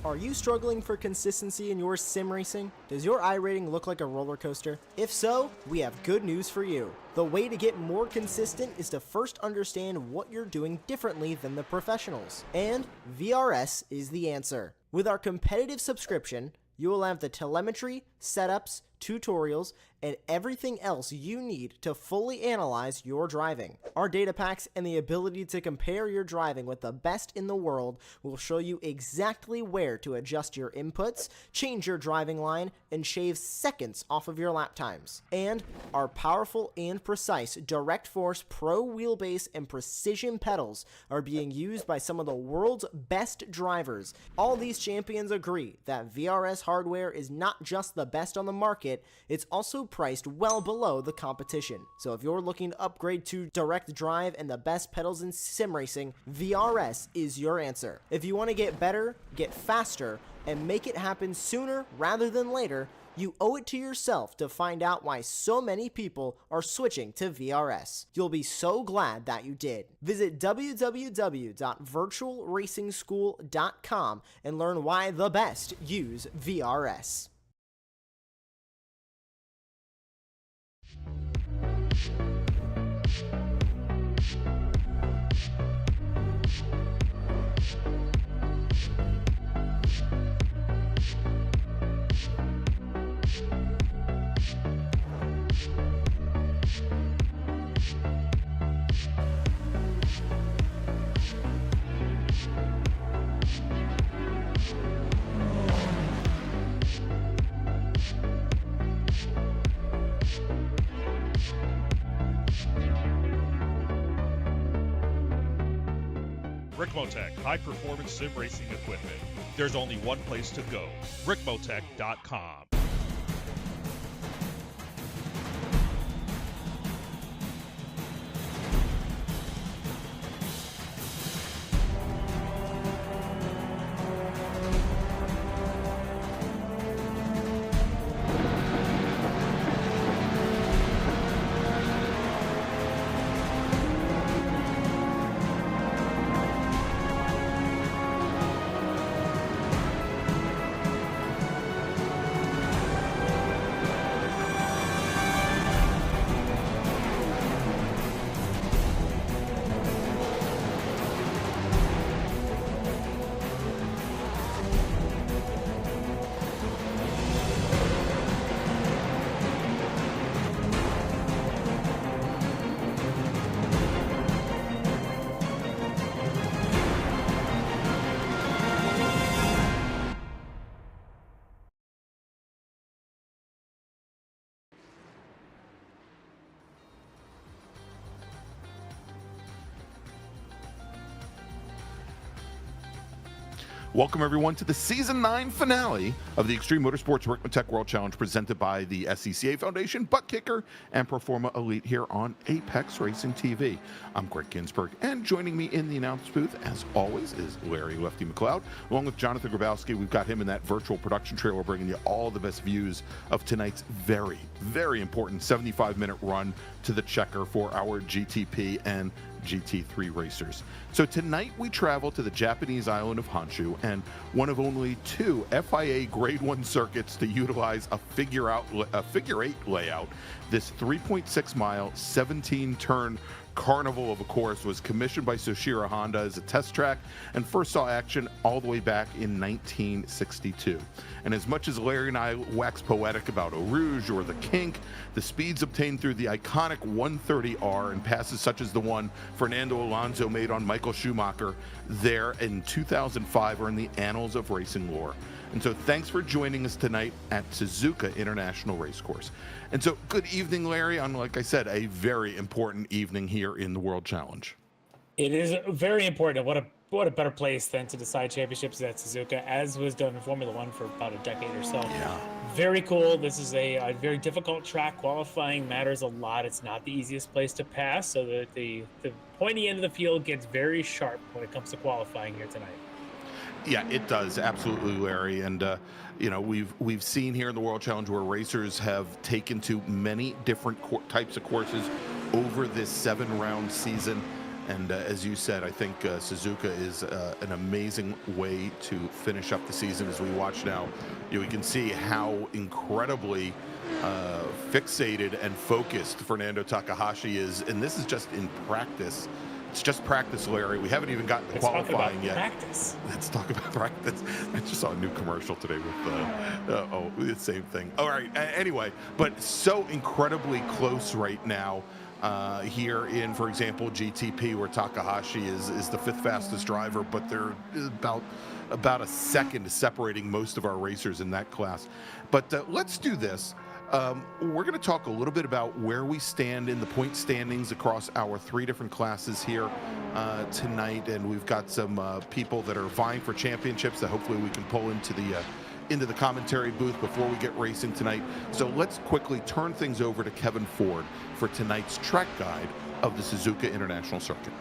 Are you struggling for consistency in your sim racing? Does your iRating look like a roller coaster? If so, we have good news for you. The way to get more consistent is to first understand what you're doing differently than the professionals. And VRS is the answer. With our competitive subscription, you will have the telemetry, setups, tutorials, and everything else you need to fully analyze your driving. Our data packs and the ability to compare your driving with the best in the world will show you exactly where to adjust your inputs, change your driving line, and shave seconds off of your lap times. And our powerful and precise Direct Force Pro wheelbase and precision pedals are being used by some of the world's best drivers. All these champions agree that VRS hardware is not just the best on the market, it's also priced well below the competition. So if you're looking to upgrade to direct drive and the best pedals in sim racing, VRS is your answer. If you want to get better, get faster, and make it happen sooner rather than later, you owe it to yourself to find out why so many people are switching to VRS. You'll be so glad that you did. Visit www.virtualracingschool.com and learn why the best use VRS. Ricmotech, high-performance sim racing equipment. There's only one place to go, ricmotech.com. Welcome, everyone, to the Season 9 finale of the Extreme Motorsports Ricmotech World Challenge presented by the SCCA Foundation, Buttkicker, and Performa Elite here on Apex Racing TV. I'm Greg Ginsburg, and joining me in the announce booth, as always, is Larry Lefty McLeod. Along with Jonathan Grabowski, we've got him in that virtual production trailer bringing you all the best views of tonight's very, very important 75-minute run to the checker for our GTP and GT3 racers. So tonight we travel to the Japanese island of Honshu, and one of only two FIA Grade 1 circuits to utilize a figure 8 layout. This 3.6 mile, 17-turn carnival of a course was commissioned by Soshiro Honda as a test track and first saw action all the way back in 1962. And as much as Larry and I wax poetic about Eau Rouge or the Kink, the speeds obtained through the iconic 130R and passes such as the one Fernando Alonso made on Michael Schumacher there in 2005 are in the annals of racing lore. And so thanks for joining us tonight at Suzuka International Racecourse. And so good evening, Larry, on, like I said, a very important evening here in the World Challenge. It is very important. What a better place than to decide championships at Suzuka, as was done in Formula One for about a decade or so. Yeah. Very cool. This is a very difficult track. Qualifying matters a lot. It's not the easiest place to pass, so that the pointy end of the field gets very sharp when it comes to qualifying here tonight. Yeah, it does, absolutely, Larry. And you know, we've seen here in the World Challenge where racers have taken to many different types of courses over this 7-round season. And as you said, I think Suzuka is an amazing way to finish up the season. As we watch now, we can see how incredibly fixated and focused Fernando Takahashi is. And this is just in practice. It's just practice, Larry. We haven't even gotten to qualifying yet. Practice. Let's talk about practice. I just saw a new commercial today with the same thing. All right. Anyway, but so incredibly close right now. Here in, for example, GTP, where Takahashi is the 5th fastest driver, but they're about a second separating most of our racers in that class. But let's do this. We're going to talk a little bit about where we stand in the point standings across our 3 different classes here tonight, and we've got some people that are vying for championships that hopefully we can pull into the commentary booth before we get racing tonight. So let's quickly turn things over to Kevin Ford for tonight's track guide of the Suzuka International Circuit.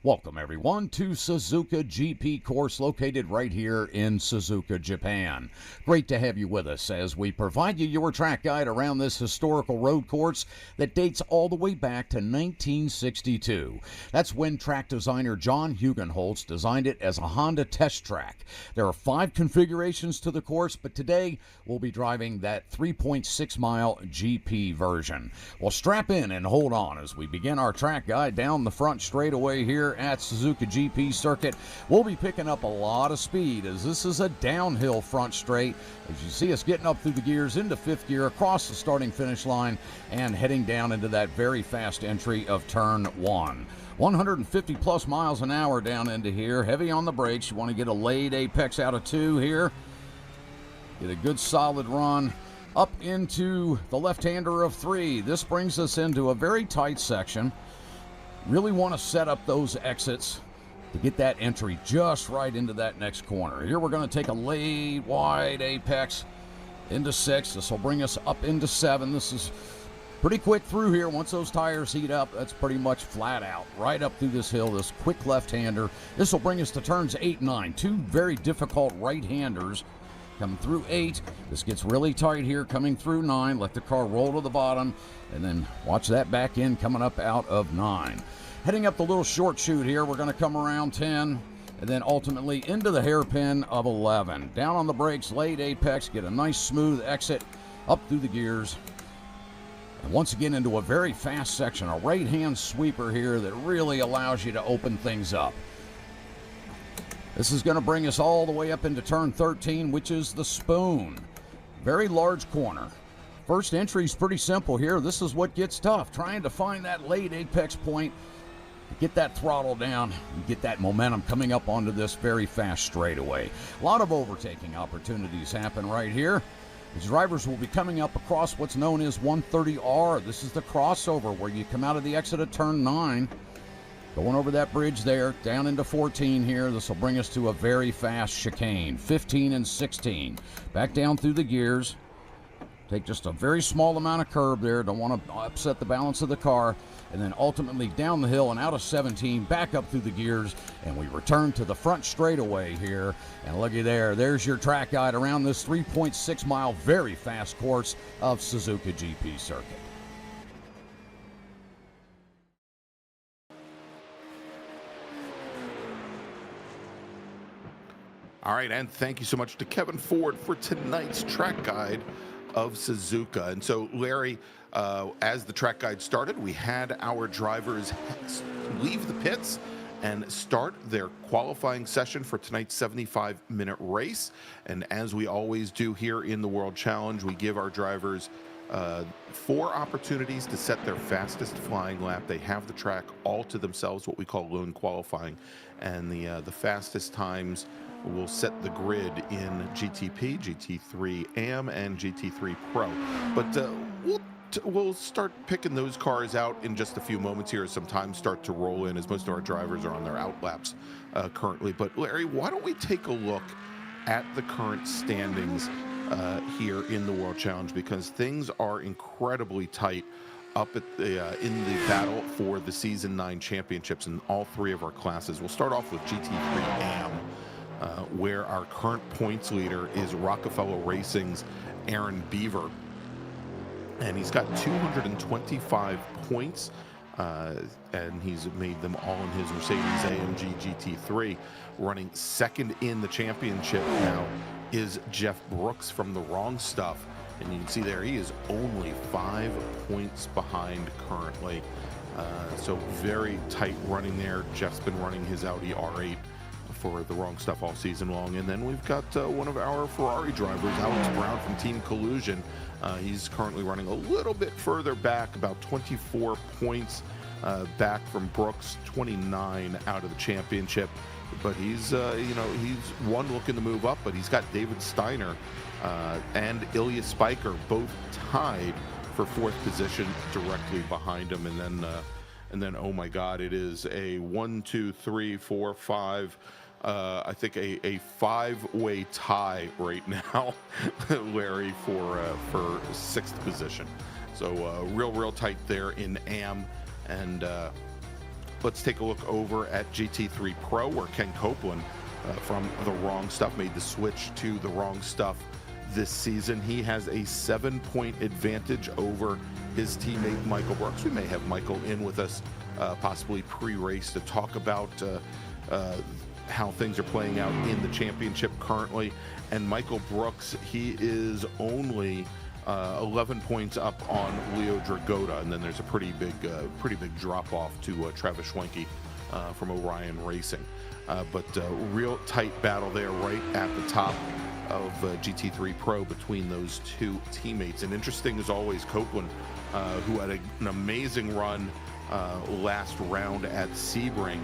Welcome everyone to Suzuka GP course located right here in Suzuka, Japan. Great to have you with us as we provide you your track guide around this historical road course that dates all the way back to 1962. That's when track designer John Hugenholtz designed it as a Honda test track. There are 5 configurations to the course, but today we'll be driving that 3.6 mile GP version. Well, strap in and hold on as we begin our track guide down the front straightaway here at Suzuka GP circuit. We'll be picking up a lot of speed as this is a downhill front straight. As you see us getting up through the gears into 5th gear across the starting finish line and heading down into that very fast entry of turn 1. 150 plus miles an hour down into here. Heavy on the brakes. You want to get a laid apex out of 2 here. Get a good solid run up into the left-hander of 3. This brings us into a very tight section. Really want to set up those exits to get that entry just right into that next corner. Here we're going to take a laid wide apex into 6. This will bring us up into 7. This is pretty quick through here. Once those tires heat up, that's pretty much flat out right up through this hill, this quick left-hander. This will bring us to turns 8 and 9. 2 very difficult right-handers coming through 8. This gets really tight here coming through 9. Let the car roll to the bottom, and then watch that back end coming up out of 9. Heading up the little short chute here, we're going to come around 10, and then ultimately into the hairpin of 11. Down on the brakes, laid apex, get a nice smooth exit up through the gears. And once again into a very fast section, a right-hand sweeper here that really allows you to open things up. This is going to bring us all the way up into turn 13, which is the spoon. Very large corner. First entry is pretty simple here. This is what gets tough, trying to find that late apex point, get that throttle down, and get that momentum coming up onto this very fast straightaway. A lot of overtaking opportunities happen right here. These drivers will be coming up across what's known as 130R. This is the crossover where you come out of the exit of turn 9. Going over that bridge there, down into 14 here. This will bring us to a very fast chicane. 15 and 16. Back down through the gears. Take just a very small amount of curb there. Don't want to upset the balance of the car. And then ultimately down the hill and out of 17, back up through the gears. And we return to the front straightaway here. And looky there, there's your track guide around this 3.6 mile very fast course of Suzuka GP circuit. All right, and thank you so much to Kevin Ford for tonight's track guide of Suzuka. And so, Larry, as the track guide started, we had our drivers leave the pits and start their qualifying session for tonight's 75-minute race. And as we always do here in the World Challenge, we give our drivers 4 opportunities to set their fastest flying lap. They have the track all to themselves, what we call lone qualifying. And the fastest times will set the grid in GTP, GT3 AM, and GT3 Pro. But we'll start picking those cars out in just a few moments here as some times start to roll in, as most of our drivers are on their out laps currently. But Larry, why don't we take a look at the current standings here in the World Challenge, because things are incredibly tight up at the in the battle for the Season 9 championships in all 3 of our classes. We'll start off with GT3 AM. Where our current points leader is Rockefeller Racing's Aaron Beaver. and he's got 225 points, and he's made them all in his Mercedes-AMG GT3. Running second in the championship now is Jeff Brooks from The Wrong Stuff, and you can see there he is only 5 points behind currently. So very tight running there. Jeff's been running his Audi R8 for The Wrong Stuff all season long. And then we've got one of our Ferrari drivers, Alex Brown from Team Collusion. He's currently running a little bit further back, about 24 points back from Brooks, 29 out of the championship. But he's, he's one looking to move up, but he's got David Steiner and Ilya Spiker both tied for 4th position directly behind him. And then oh my God, it is a 1, 2, 3, 4, 5. I think a 5-way tie right now, Larry, for 6th position. So real tight there in AM. And let's take a look over at GT3 Pro, where Ken Copeland from The Wrong Stuff made the switch to The Wrong Stuff this season. He has a 7-point advantage over his teammate Michael Brooks. We may have Michael in with us possibly pre-race to talk about how things are playing out in the championship currently. And Michael Brooks, he is only 11 points up on Leo Dragota, and then there's a pretty big drop off to Travis Schwenke from Orion Racing. But real tight battle there right at the top of GT3 Pro between those two teammates. And interesting as always, Copeland, who had an amazing run last round at Sebring.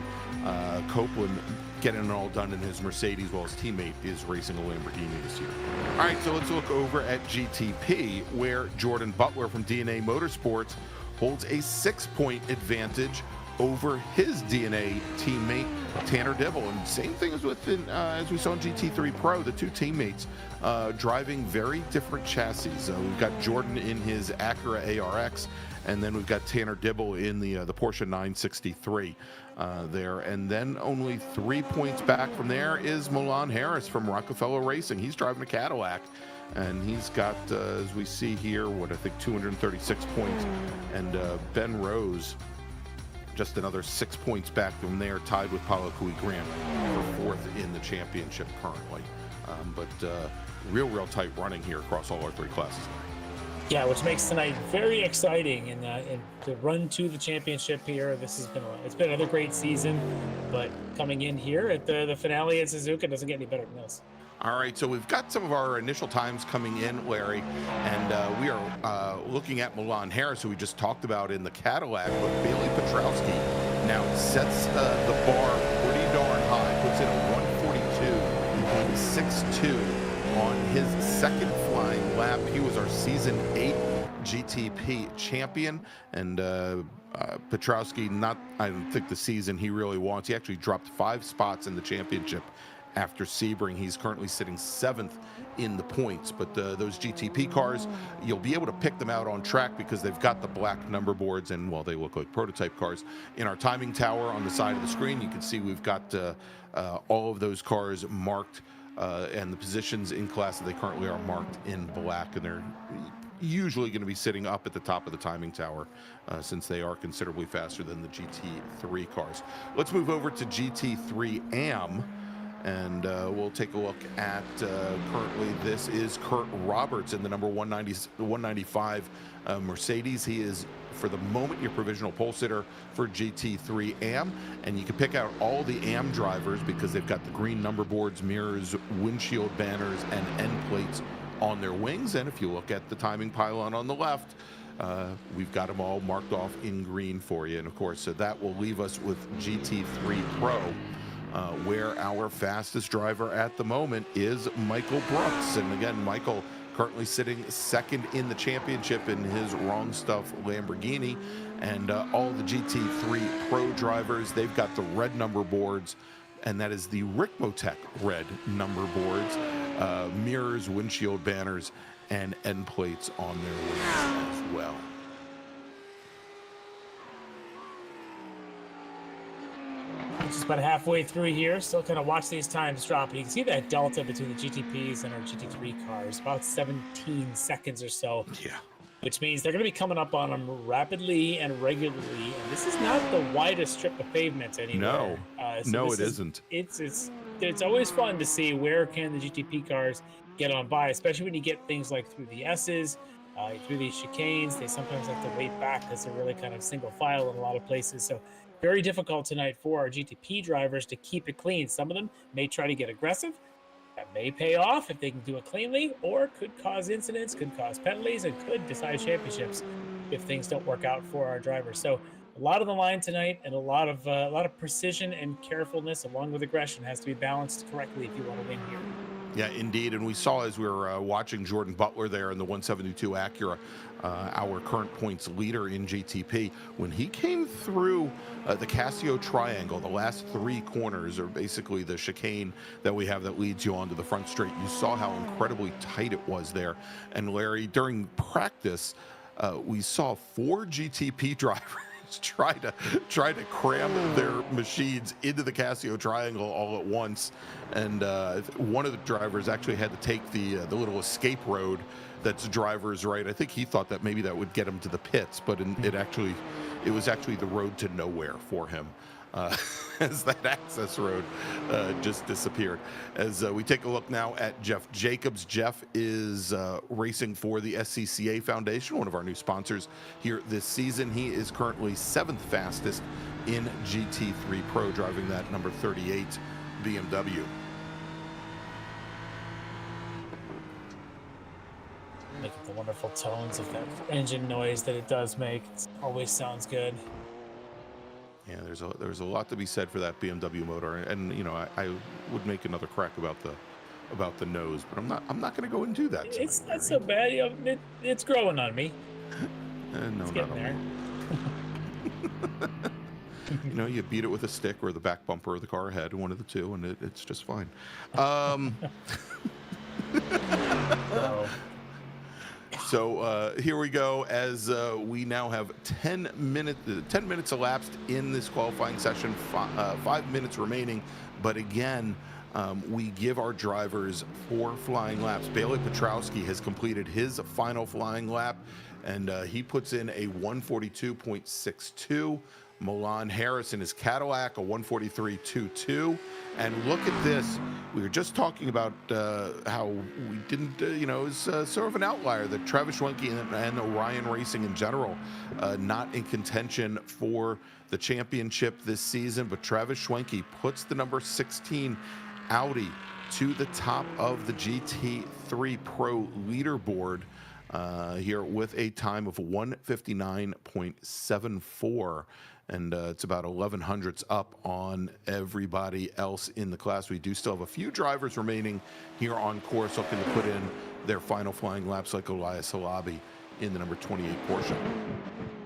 Copeland getting it all done in his Mercedes, while his teammate is racing a Lamborghini this year. All right, so let's look over at GTP, where Jordan Butler from DNA Motorsports holds a 6-point advantage over his DNA teammate Tanner Dibble. And same thing as as we saw in GT3 Pro, the two teammates driving very different chassis. We've got Jordan in his Acura ARX, and then we've got Tanner Dibble in the Porsche 963 there. And then only 3 points back from there is Milan Harris from Rockefeller Racing. He's driving a Cadillac, and he's got, as we see here, 236 points. And Ben Rose, just another 6 points back from there, tied with Paulo Cui Grant for 4th in the championship currently. But real tight running here across all our 3 classes. Yeah, which makes tonight very exciting, and to run to the championship here. This has been it's been another great season, but coming in here at the finale at Suzuka doesn't get any better than this. All right, so we've got some of our initial times coming in, Larry, and we are looking at Milan Harris, who we just talked about in the Cadillac, but Bailey Petrowski now sets the bar pretty darn high, puts in a 142.62 on his 2nd flying lap. He was our Season 8 GTP champion, and Petrowski, I don't think the season he really wants. He actually dropped 5 spots in the championship after Sebring. He's currently sitting 7th in the points, but those GTP cars, you'll be able to pick them out on track because they've got the black number boards, and while they look like prototype cars, in our timing tower on the side of the screen, you can see we've got all of those cars marked, and the positions in class that they currently are marked in black, and they're usually going to be sitting up at the top of the timing tower since they are considerably faster than the GT3 cars. Let's move over to GT3 AM, and we'll take a look at currently this is Kurt Roberts in the number 195 Mercedes. He is, for the moment, your provisional pole sitter for GT3 AM, and you can pick out all the AM drivers because they've got the green number boards, mirrors, windshield banners, and end plates on their wings. And if you look at the timing pylon on the left, we've got them all marked off in green for you. And of course, that will leave us with GT3 Pro, where our fastest driver at the moment is Michael Brooks. And again, Michael currently sitting 2nd in the championship in his Wrong Stuff Lamborghini. And all the GT3 Pro drivers, they've got the red number boards, and that is the Ricmotech red number boards, mirrors, windshield banners, and end plates on their wings as well. Just about halfway through here, still kind of watch these times drop. And you can see that delta between the GTPs and our GT3 cars, about 17 seconds or so. Yeah. which means they're going to be coming up on them rapidly and regularly. And this is not the widest strip of pavement anymore. No, it isn't. It's always fun to see where can the GTP cars get on by, especially when you get things like through the S's, through these chicanes. They sometimes have to wait back because they're really kind of single file in a lot of places. So very difficult tonight for our GTP drivers to keep it clean. Some of them may try to get aggressive. That may pay off if they can do it cleanly, or could cause incidents, could cause penalties, and could decide championships if things don't work out for our drivers. So a lot on the line tonight, and a lot of precision and carefulness along with aggression has to be balanced correctly if you want to win here. Yeah, indeed. And we saw as we were watching Jordan Butler there in the 172 Acura, our current points leader in GTP, when he came through the Casio Triangle, the last 3 corners are basically the chicane that we have that leads you onto the front straight. You saw how incredibly tight it was there. And Larry, during practice, we saw 4 GTP drivers try to cram their machines into the Casio Triangle all at once, and one of the drivers actually had to take the little escape road that's driver's right. I think he thought that maybe that would get him to the pits, but it was actually the road to nowhere for him. As that access road just disappeared. As we take a look now at Jeff Jacobs. Jeff is racing for the SCCA Foundation, one of our new sponsors here this season. He is currently 7th fastest in GT3 Pro, driving that number 38 BMW. Making the wonderful tones of that engine noise that it does make. It always sounds good. Yeah, there's a lot to be said for that BMW motor, and you know I would make another crack about the nose, but I'm not going to go and do that. It's not so bad. You know, it's growing on me. No, it's getting there. You know, you beat it with a stick or the back bumper of the car ahead, one of the two, and it's just fine. So here we go, as we now have 10 minutes elapsed in this qualifying session, 5 minutes remaining. But again, we give our drivers 4 flying laps. Bailey Petrowski has completed his final flying lap, and he puts in a 142.62. Milan Harris in his Cadillac, a 143.22. And look at this. We were just talking about how we didn't, it was sort of an outlier that Travis Schwenke and Orion Racing in general not in contention for the championship this season. But Travis Schwenke puts the number 16 Audi to the top of the GT3 Pro leaderboard here with a time of 159.74. And it's about 11 hundredths up on everybody else in the class. We do still have a few drivers remaining here on course looking to put in their final flying laps, like Elias Halabi in the number 28 Porsche.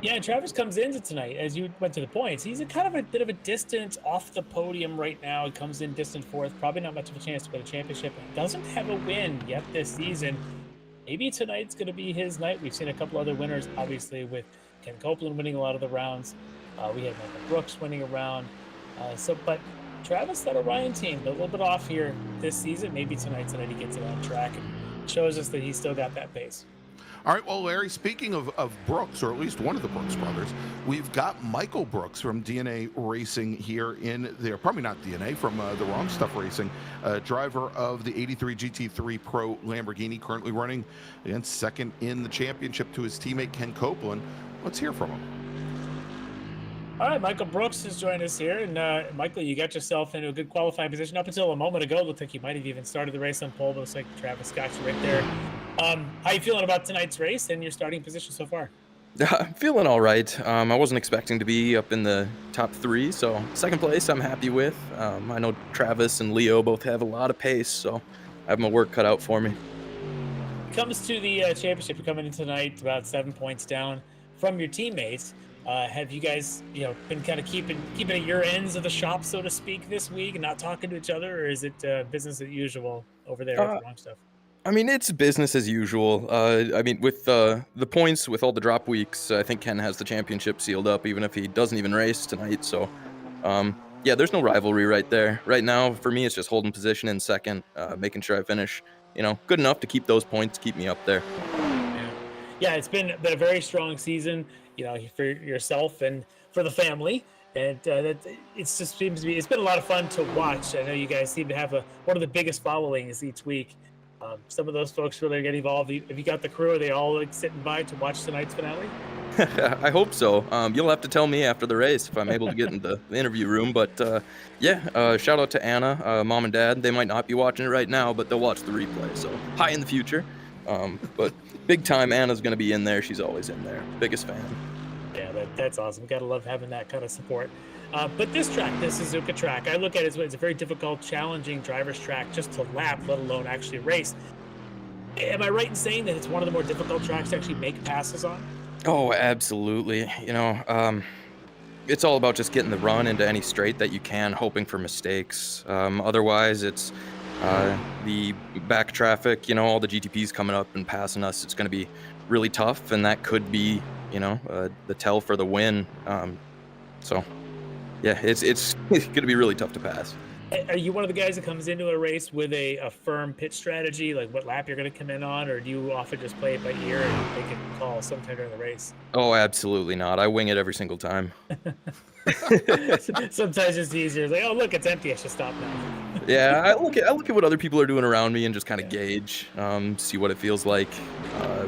Yeah, Travis comes into tonight, as you went to the points. He's a kind of a bit of a distance off the podium right now. He comes in distant 4th, probably not much of a chance to win a championship. He doesn't have a win yet this season. Maybe tonight's going to be his night. We've seen a couple other winners, obviously, with Ken Copeland winning a lot of the rounds. We had Michael Brooks winning a round. But Travis, that Orion team, a little bit off here this season. Maybe tonight's the night he gets it on track and shows us that he's still got that pace. All right, well, Larry, speaking of Brooks, or at least one of the Brooks brothers, we've got Michael Brooks from DNA Racing here in there. Probably not DNA, from the Wrong Stuff Racing, driver of the 83 GT3 Pro Lamborghini, currently running against second in the championship to his teammate Ken Copeland. Let's hear from him. All right, Michael Brooks has joined us here. And Michael, you got yourself into a good qualifying position. Up until a moment ago, it looked like you might have even started the race on pole, but it looks like Travis got you right there. How you feeling about tonight's race and your starting position so far? I'm feeling all right. I wasn't expecting to be up in the top 3, so second place I'm happy with. I know Travis and Leo both have a lot of pace, so I have my work cut out for me. Comes to the championship, you're coming in tonight about 7 points down from your teammates. Have you guys, been kind of keeping at your ends of the shop, so to speak, this week and not talking to each other, or is it business as usual over there at the Wrong Stuff? I mean, it's business as usual. With the points, with all the drop weeks, I think Ken has the championship sealed up, even if he doesn't even race tonight. So, there's no rivalry right there. Right now, for me, it's just holding position in second, making sure I finish, good enough to keep those points, keep me up there. Yeah, it's been a very strong season, for yourself and for the family. And it's just seems to be, it's been a lot of fun to watch. I know you guys seem to have one of the biggest followings each week. Some of those folks really get involved. Have you got the crew? Are they all like sitting by to watch tonight's finale? I hope so. You'll have to tell me after the race if I'm able to get into the interview room. But shout out to Anna, Mom and Dad. They might not be watching it right now, but they'll watch the replay. So high in the future. But big time, Anna's going to be in there. She's always in there. Biggest fan. Yeah, that's awesome. Gotta love having that kind of support. But this track, the Suzuka track, I look at it as a very difficult, challenging driver's track just to lap, let alone actually race. Am I right in saying that it's one of the more difficult tracks to actually make passes on? Oh, absolutely. It's all about just getting the run into any straight that you can, hoping for mistakes. Otherwise, it's the back traffic, all the GTPs coming up and passing us. It's going to be really tough, and that could be, the tell for the win. It's going to be really tough to pass. Are you one of the guys that comes into a race with a firm pit strategy, like what lap you're going to come in on, or do you often just play it by ear and make a call sometime during the race? Oh, absolutely not. I wing it every single time. Sometimes it's easier. It's like, oh, look, it's empty. I should stop now. Yeah, I look at what other people are doing around me and just kind of gauge, see what it feels like.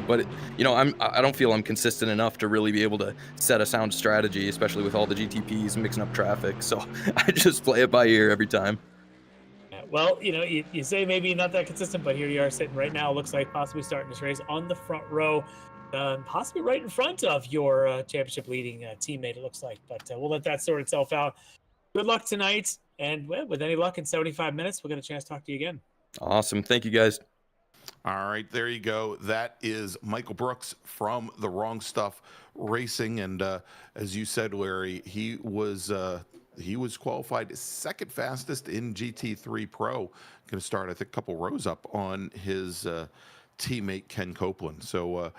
But I don't feel I'm consistent enough to really be able to set a sound strategy, especially with all the GTPs and mixing up traffic. So I just play it by ear every time. Well, you say maybe not that consistent, but here you are sitting right now. Looks like possibly starting this race on the front row, possibly right in front of your championship leading teammate, it looks like. But we'll let that sort itself out. Good luck tonight. And with any luck in 75 minutes, we'll get a chance to talk to you again. Awesome. Thank you, guys. All right, there you go. That is Michael Brooks from The Wrong Stuff Racing. And as you said, Larry, he was qualified second fastest in GT3 Pro. Going to start, I think, a couple rows up on his teammate Ken Copeland. So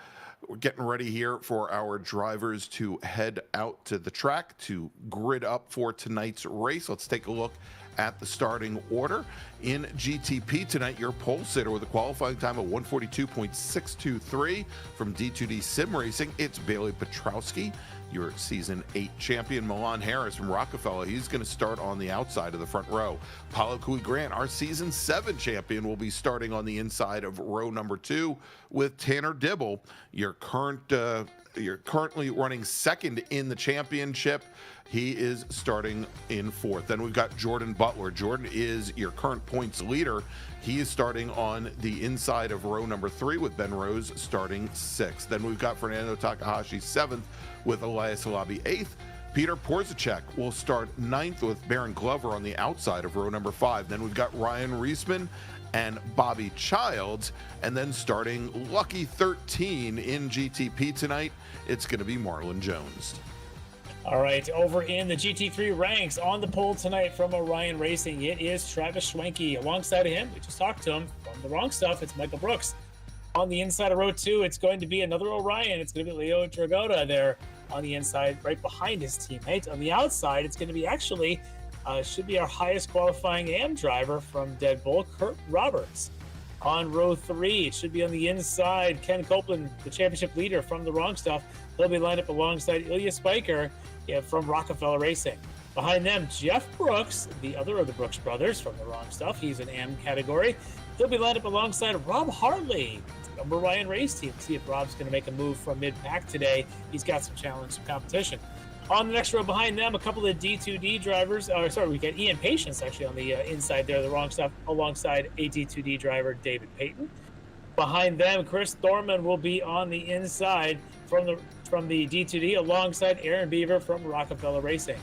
we're getting ready here for our drivers to head out to the track to grid up for tonight's race. Let's take a look at the starting order. In GTP tonight, your pole sitter with a qualifying time of 142.623 from D2D Sim Racing. It's Bailey Petrowski. Your Season 8 champion, Milan Harris from Rockefeller. He's going to start on the outside of the front row. Paulo Cui Grant, our Season 7 champion, will be starting on the inside of row number 2 with Tanner Dibble. You're currently running second in the championship. He is starting in 4th. Then we've got Jordan Butler. Jordan is your current points leader. He is starting on the inside of row number 3 with Ben Rose starting 6th. Then we've got Fernando Takahashi 7th with Elias Alabi 8th. Peter Porzacek will start 9th with Baron Glover on the outside of row number 5. Then we've got Ryan Reisman and Bobby Childs. And then starting lucky 13 in GTP tonight, it's going to be Marlon Jones. All right, over in the GT3 ranks on the pole tonight from Orion Racing, it is Travis Schwenke. Alongside of him, we just talked to him, from The Wrong Stuff, it's Michael Brooks. On the inside of row 2, it's going to be another Orion. It's going to be Leo Dragotta there on the inside, right behind his teammate. On the outside, it's going to be actually, should be our highest qualifying AM driver from Dead Bull, Kurt Roberts. On row 3, it should be on the inside, Ken Copeland, the championship leader from The Wrong Stuff. He'll be lined up alongside Ilya Spiker from Rockefeller Racing. Behind them, Jeff Brooks, the other of the Brooks brothers from The Wrong Stuff. He's an AM category. He'll be lined up alongside Rob Hartley, number Ryan Race Team. See if Rob's going to make a move from mid-pack today. He's got some challenge, some competition. On the next row behind them, a couple of D2D drivers. We got Ian Patience actually on the inside there, The Wrong Stuff, alongside a D2D driver, David Payton. Behind them, Chris Thorman will be on the inside from the D2D alongside Aaron Beaver from Rockefeller Racing.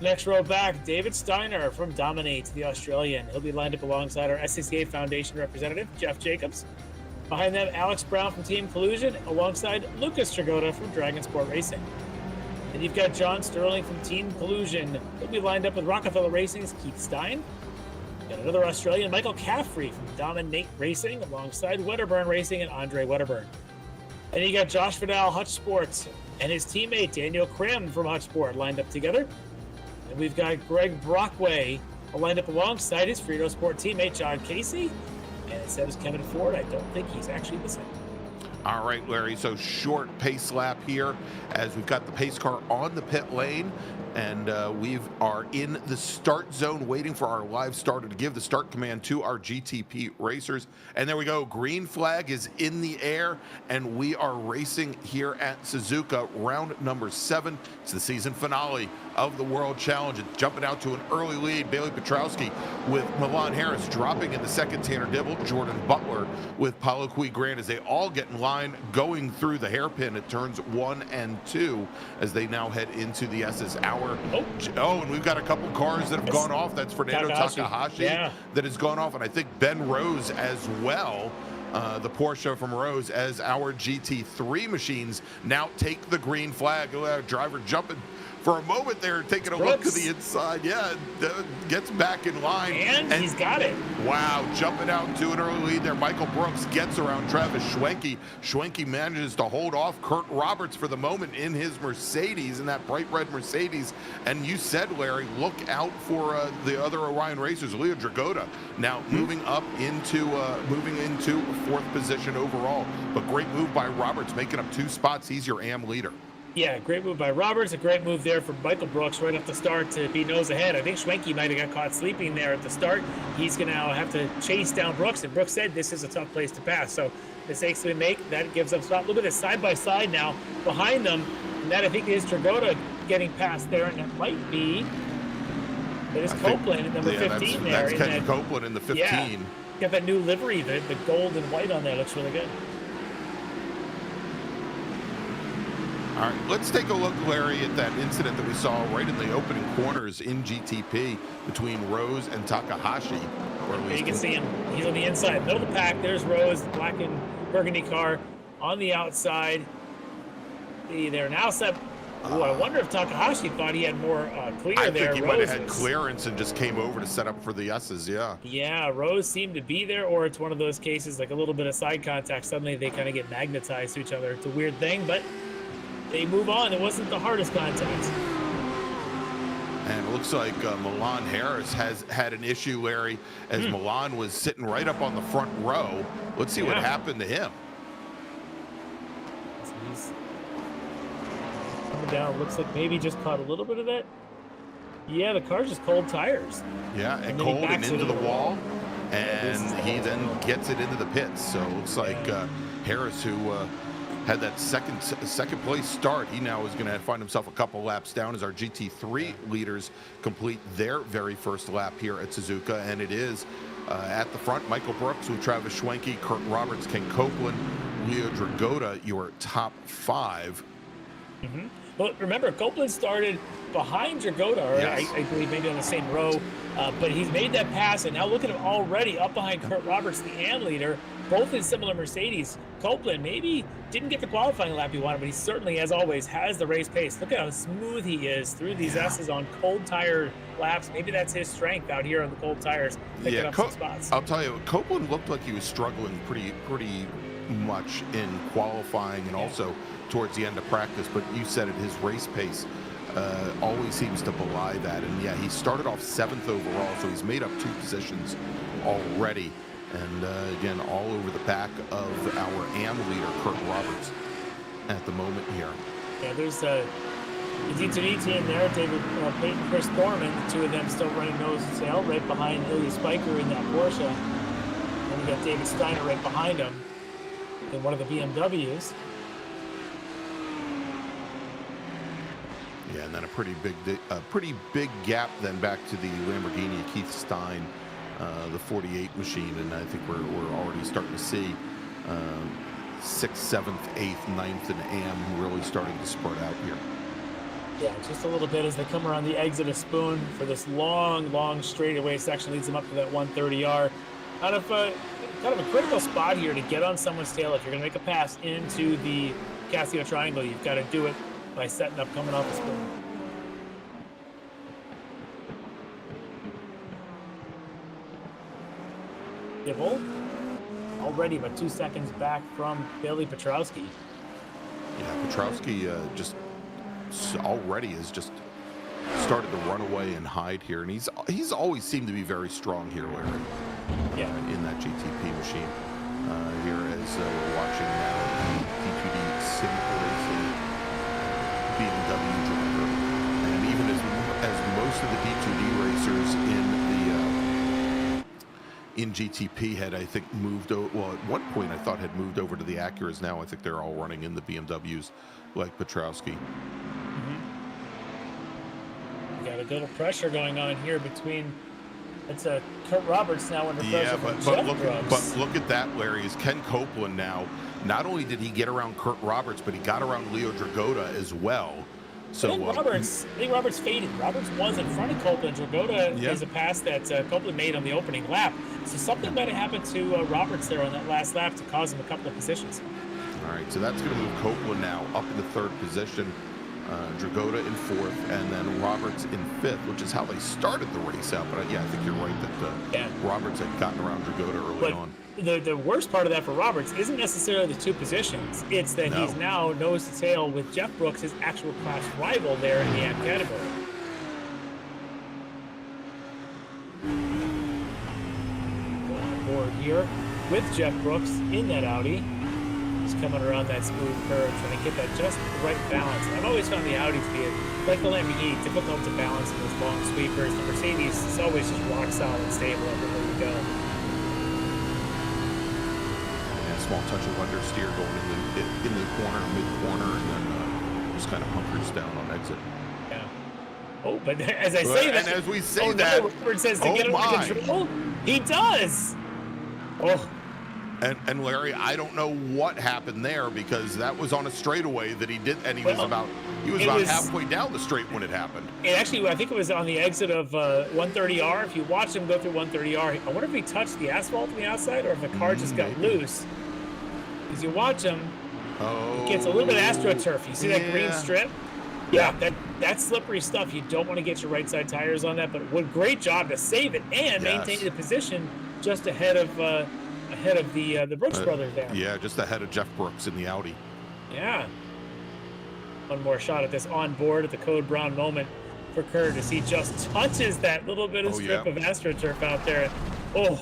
Next row back, David Steiner from Dominate, the Australian. He'll be lined up alongside our SCCA Foundation representative, Jeff Jacobs. Behind them, Alex Brown from Team Collusion alongside Lucas Tragotta from Dragon Sport Racing. Then you've got John Sterling from Team Collusion. He'll be lined up with Rockefeller Racing's Keith Stein. Got another Australian, Michael Caffrey from Dominate Racing alongside Wedderburn Racing and Andre Wedderburn. And you got Josh Vidal, Hutch Sports, and his teammate Daniel Krim from Hutch Sport lined up together. And we've got Greg Brockway lined up alongside his Frito Sport teammate John Casey. And it says Kevin Ford. I don't think he's actually the same. All right, Larry, so short pace lap here as we've got the pace car on the pit lane, and we are in the start zone waiting for our live starter to give the start command to our GTP racers. And there we go, green flag is in the air, and we are racing here at Suzuka, round number 7. It's the season finale of the World Challenge. It's jumping out to an early lead. Bailey Petrowski with Milan Harris dropping in the second. Tanner Dibble, Jordan Butler with Paulo Cui Grant as they all get in line going through the hairpin at turns 1 and 2 as they now head into the S's hour. Oh, and we've got a couple cars that have gone off. That's Fernando Takahashi that has gone off, and I think Ben Rose as well. The Porsche from Rose as our GT3 machines now take the green flag. Driver jumping for a moment there, taking a look to the inside. Yeah, gets back in line. And he's got it. Wow, jumping out to an early lead there. Michael Brooks gets around Travis Schwenke. Schwenke manages to hold off Kurt Roberts for the moment in his Mercedes, in that bright red Mercedes. And you said, Larry, look out for the other Orion racers. Leo Dragota now moving up into fourth position overall. But great move by Roberts, making up 2 spots. He's your AM leader. Yeah, great move by Roberts. A great move there for Michael Brooks right off the start to be nose ahead. I think Schwenke might have got caught sleeping there at the start. He's going to now have to chase down Brooks, and Brooks said this is a tough place to pass. So mistakes we make, that gives up spot. Look at this side-by-side now behind them. And that, I think, is Dragota getting past there, and it might be... It is Copeland at number 15 there. That's Ken Copeland in the 15. Yeah, got that new livery, the gold and white on there. Looks really good. All right, let's take a look, Larry, at that incident that we saw right in the opening corners in GTP between Rose and Takahashi. Or at least you can see him. He's on the inside. Middle of the pack. There's Rose, the black and burgundy car on the outside. They're now set. Ooh, I wonder if Takahashi thought he had more clear there. I think he might have had clearance and just came over to set up for the S's, yeah. Yeah, Rose seemed to be there, or it's one of those cases like a little bit of side contact. Suddenly they kind of get magnetized to each other. It's a weird thing, but they move on. It wasn't the hardest contact. And it looks like Milan Harris has had an issue, Larry, as Milan was sitting right up on the front row. Let's see what happened to him. He's coming down. Looks like maybe just caught a little bit of that. Yeah, the car's just cold tires. Yeah, and cold and into the wall. And he then gets it into the pits. So it looks like Harris, who had that second place start, he now is going to find himself a couple laps down as our GT3 leaders complete their very first lap here at Suzuka. And it is at the front, Michael Brooks with Travis Schwenke, Kurt Roberts, Ken Copeland, Leo Dragota, your top 5. Well, remember, Copeland started behind Dragota, or I believe maybe on the same row, but he's made that pass, and now look at him already up behind Kurt Roberts, the AM leader, both in similar Mercedes. Copeland maybe didn't get the qualifying lap he wanted, but he certainly, as always, has the race pace. Look at how smooth he is through these S's on cold tire laps. Maybe that's his strength out here on the cold tires, picking up some spots. I'll tell you, Copeland looked like he was struggling pretty much in qualifying and also towards the end of practice, but you said it, his race pace always seems to belie that. And yeah, he started off 7th overall, so he's made up 2 positions already. And again, all over the back of our AM leader, Kurt Roberts, at the moment here. Yeah, there's the D2D team there, David Payton, Chris Thorman, the 2 of them still running nose and tail, right behind Ilya Spiker in that Porsche. And we got David Steiner right behind him in one of the BMWs. Yeah, and then a pretty big gap then back to the Lamborghini Keith Stein, the 48 machine, and I think we're already starting to see 6th, 7th, 8th, 9th, and AM really starting to spread out here. Yeah, just a little bit as they come around the exit of Spoon for this long straightaway section, leads them up to that 130R. Kind of a critical spot here to get on someone's tail. If you're going to make a pass into the Casio Triangle, you've got to do it by setting up coming off the Spoon. Dibble already about 2 seconds back from Bailey Petrowski. Yeah, Petrowski just already has just started to run away and hide here, and he's always seemed to be very strong here, Larry. Yeah, in that GTP machine. here as we're watching now the D2D Sim Racing BMW driver. And even as most of the D2D racers in GTP had, I think, moved over. Well, at one point I thought had moved over to the Acuras. Now I think they're all running in the BMWs, like Petrowski. You got a little pressure going on here between. It's a Kurt Roberts now under pressure. Yeah, but look at that, Larry. Is Ken Copeland now? Not only did he get around Kurt Roberts, but he got around Leo Dragotta as well. So I think Roberts faded. Roberts was in front of Copeland. Dragotta is a pass that Copeland made on the opening lap. So something might have happened to Roberts there on that last lap to cause him a couple of positions. All right, so that's going to move Copeland now up in the 3rd position. Dragotta in 4th, and then Roberts in 5th, which is how they started the race out. But yeah, I think you're right that Roberts had gotten around Dragotta early on. The worst part of that for Roberts isn't necessarily the 2 positions. It's that he's now nose to tail with Jeff Brooks, his actual class rival there in the app category. Go on board here with Jeff Brooks in that Audi. Coming around that smooth curve, trying to get that just right balance. I've always found the Audi to be, like the Lamborghini, difficult to balance in those long sweepers. The Mercedes is always just rock solid and stable everywhere you go. Yeah, small touch of understeer going in the corner, mid-corner, and then just kind of hunkers down on exit. Yeah. Oh, but as I say that, and as we say that, Robert says to get under control. He does. Oh. And Larry, I don't know what happened there because that was on a straightaway that he did, and he was about halfway down the straight when it happened. And actually, I think it was on the exit of 130R. If you watch him go through 130R, I wonder if he touched the asphalt on the outside or if the car just got loose. As you watch him, it gets a little bit of AstroTurf. You see that green strip? Yeah, that's slippery stuff. You don't want to get your right side tires on that, but what great job to save it and maintain the position just ahead of the Brooks brothers there. Yeah, just ahead of Jeff Brooks in the Audi. Yeah. One more shot at this on board at the Code Brown moment for Kurt as he just touches that little bit of strip of AstroTurf out there. Oh,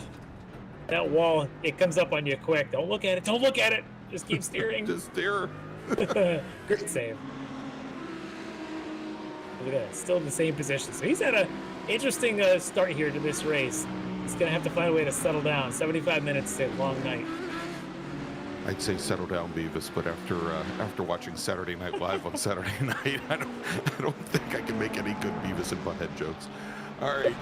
that wall, it comes up on you quick. Don't look at it. Don't look at it. Just keep steering. Just steer. Great save. Look at that. Still in the same position. So he's had an interesting start here to this race. He's going to have to find a way to settle down. 75 minutes, a long night. I'd say settle down, Beavis, but after watching Saturday Night Live on Saturday night, I don't think I can make any good Beavis and Butthead jokes. All right.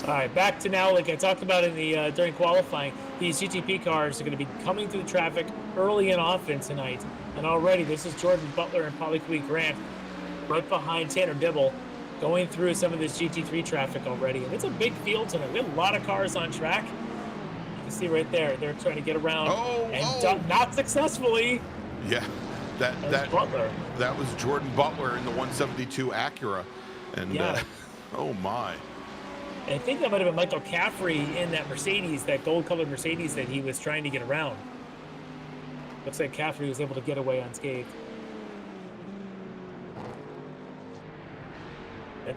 All right, back to now, like I talked about in the during qualifying, these GTP cars are going to be coming through the traffic early and often tonight. And already, this is Jordan Butler and Polly Grant right behind Tanner Dibble, going through some of this GT3 traffic already. And it's a big field tonight. We have a lot of cars on track. You can see right there, they're trying to get around not successfully. Yeah, that was Jordan Butler in the 172 Acura. And oh my. And I think that might have been Michael Caffrey in that Mercedes, that gold-colored Mercedes that he was trying to get around. Looks like Caffrey was able to get away unscathed.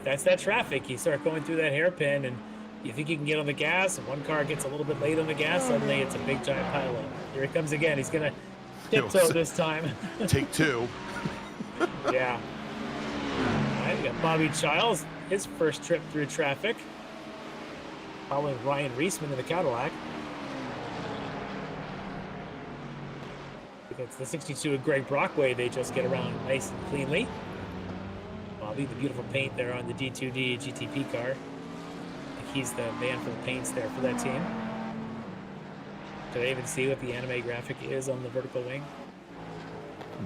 That's that traffic. You start going through that hairpin, and you think you can get on the gas, and one car gets a little bit late on the gas, suddenly it's a big giant pileup. Here he comes again. He's going to tiptoe this time. Take 2. Yeah. All right, we got Bobby Childs, his first trip through traffic, following Ryan Reisman in the Cadillac. It's the 62 of Greg Brockway. They just get around nice and cleanly. Bobby, the beautiful paint there on the D2D GTP car. I think he's the man for the paints there for that team. Did I even see what the anime graphic is on the vertical wing?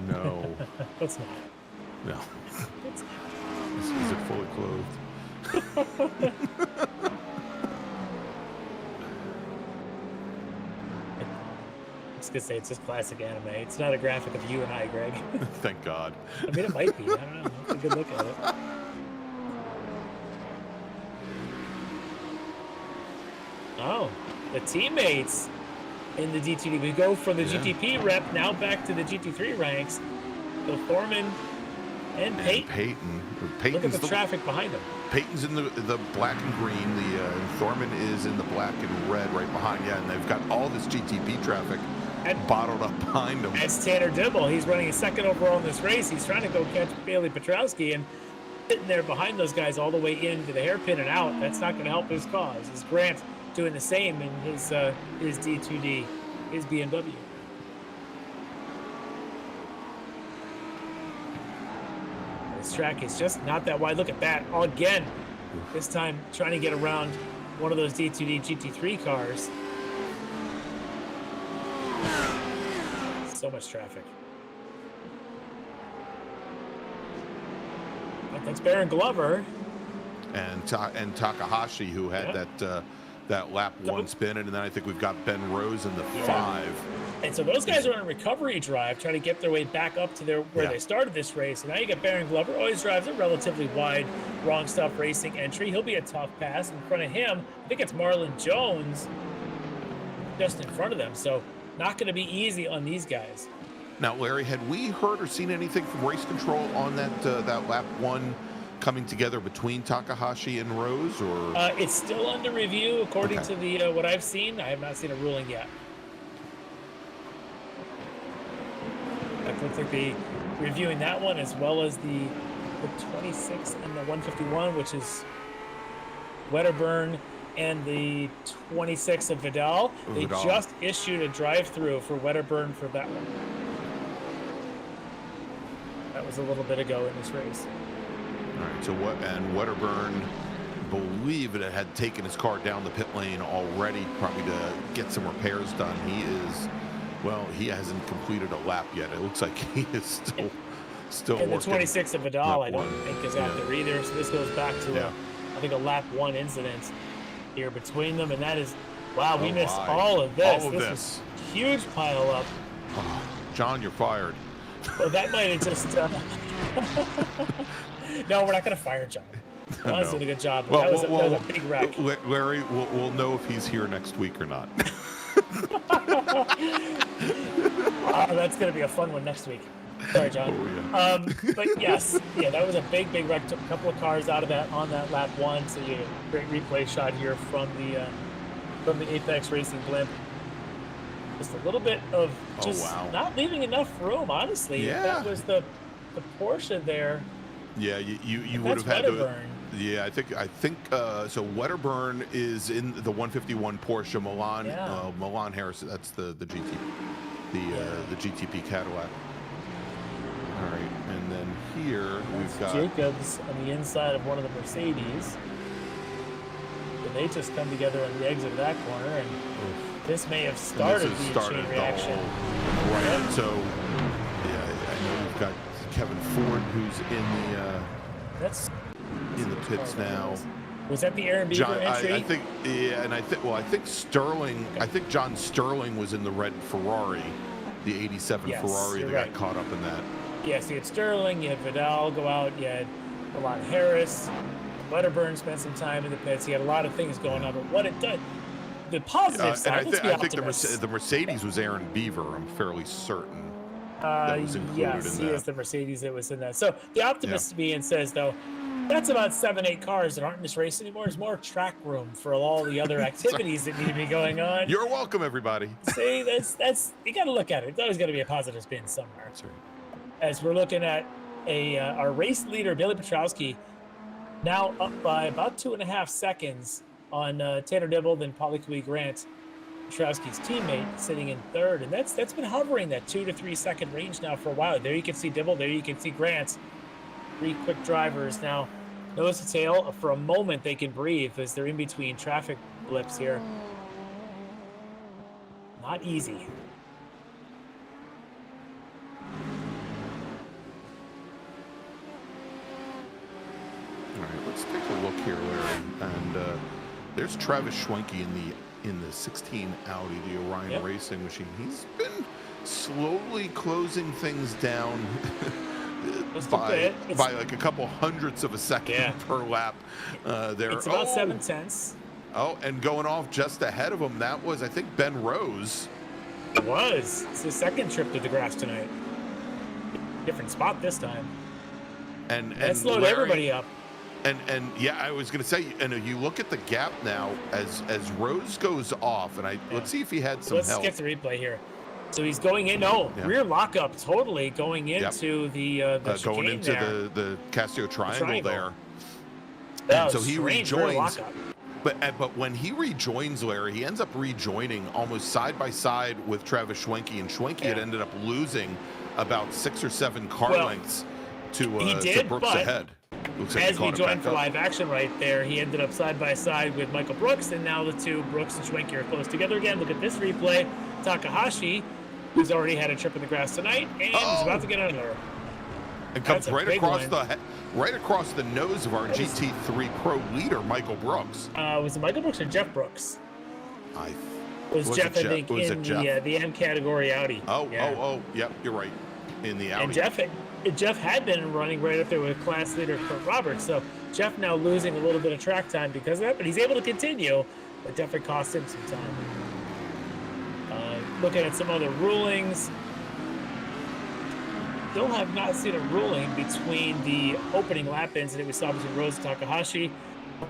No. Let's not. No. Let's not. Is it fully clothed? I was going to say, it's just classic anime. It's not a graphic of you and I, Greg. Thank God. I mean, it might be. I don't know. That's a good look at it. Oh, the teammates in the D2D. We go from the GTP rep now back to the GT3 ranks. So Thorman And Peyton. Look at Peyton's the traffic behind him. Peyton's in the black and green. The Thorman is in the black and red right behind. Yeah, and they've got all this GTP traffic bottled up behind them. That's Tanner Dibble. He's running a second overall in this race. He's trying to go catch Bailey Petrowski and sitting there behind those guys all the way into the hairpin and out. That's not going to help his cause. Is Grant doing the same in his D2D, his BMW? This track is just not that wide. Look at that. Again, this time trying to get around one of those D2D GT3 cars. So much traffic. That's Baron Glover. And Takahashi, who had that lap 1 spin, and then I think we've got Ben Rose in the 5. And so those guys are on a recovery drive, trying to get their way back up to where they started this race. And now you get Baron Glover, always drives a relatively wide wrong stop racing entry. He'll be a tough pass. In front of him, I think it's Marlon Jones just in front of them. So not going to be easy on these guys. Now, Larry, had we heard or seen anything from race control on that lap 1 coming together between Takahashi and Rose, or it's still under review according to the what I've seen. I have not seen a ruling yet. It looks like they're reviewing that one as well as the 26 and the 151, which is Wedderburn and the 26 of Vidal. They just issued a drive-through for Wedderburn for that one. That was a little bit ago in this race. All right, so Wedderburn believed it had taken his car down the pit lane already, probably to get some repairs done. He hasn't completed a lap yet. It looks like he is still and working. the 26 of Vidal, I don't think is out there either. So this goes back to I think a lap 1 incident here between them, and that is we missed all of this. This is a huge pile up. Oh, John, you're fired. Well, that might have just. No, we're not going to fire John. John's did a good job. That was a big wreck. Larry, we'll know if he's here next week or not. That's going to be a fun one next week. Sorry, John. Oh, yeah. But yes, that was a big wreck. Took a couple of cars out of that on that lap 1. So you get a great replay shot here from the Apex Racing blimp. Just a little bit of not leaving enough room, honestly. Yeah. If that was the Porsche there. Yeah, you would have had to. Yeah, I think so. Wedderburn is in the 151 Porsche Milan. Milan Harris. That's the GTP Cadillac. All right, and then here we've got Jacobs on the inside of one of the Mercedes. So they just come together on the exit of that corner, and this may have started the chain reaction. Right. So I know we've got Kevin Ford, who's in the pits now. Was that the Aaron Beaver entry? I think, and I think Sterling. I think John Sterling was in the red Ferrari, the '87 Ferrari that got caught up in that. Yes, you had Sterling, you had Vidal go out, you had Milan Harris, Wedderburn spent some time in the pits. He had a lot of things going on, but what it did, the positive side. And I think the Mercedes was Aaron Beaver. I'm fairly certain. That was included yes, in he that. is the Mercedes that was in that. So the optimist to me and says, though, that's about 7-8 cars that aren't in this race anymore. There's more track room for all the other activities that need to be going on. You're welcome, everybody. See, that's you got to look at it. It's always got to be a positive spin somewhere. That's right. As we're looking at our race leader, Bailey Petrowski, now up by about 2.5 seconds on Tanner Dibble, then Polly Cui Grant, Petrowski's teammate, sitting in 3rd, and that's been hovering that 2 to 3 second range now for a while. There you can see Dibble, there you can see Grant, 3 quick drivers now. Nose to tail, for a moment they can breathe as they're in between traffic blips here. Not easy. All right, let's take a look here, Larry. And there's Travis Schwenke in the 16 Audi, the Orion Racing machine. He's been slowly closing things down by like a couple hundredths of a second per lap. It's about 7/10. Oh, and going off just ahead of him, that was, I think, Ben Rose. It was. It's his second trip to the grass tonight. Different spot this time. And That slowed Larry, everybody up. And yeah, I was going to say, and you look at the gap now as Rose goes off, and let's see if he had some Let's help. skip the replay here. So he's going in. No, rear lockup, totally going into the going into there. the Casio triangle there. And so he strange rear rejoins. lockup. But when he rejoins Larry, he ends up rejoining almost side by side with Travis Schwenke, and Schwenke had ended up losing about 6 or 7 car lengths to Brooks ahead. As we joined for live action right there, he ended up side by side with Michael Brooks, and now the two, Brooks and Schwenke, are close together again. Look at this replay. Takahashi, who's already had a trip in the grass tonight, and he's about to get another. And comes right across the nose of our GT3 Pro leader, Michael Brooks. Was it Michael Brooks or Jeff Brooks? Was Jeff, I think, in the M category Audi. Yep, you're right. In the Audi. And Jeff had been running right up there with class leader Kurt Roberts, so Jeff now losing a little bit of track time because of that, but he's able to continue. But definitely cost him some time. Looking at some other rulings, still have not seen a ruling between the opening lap incident we saw between Rose and Takahashi,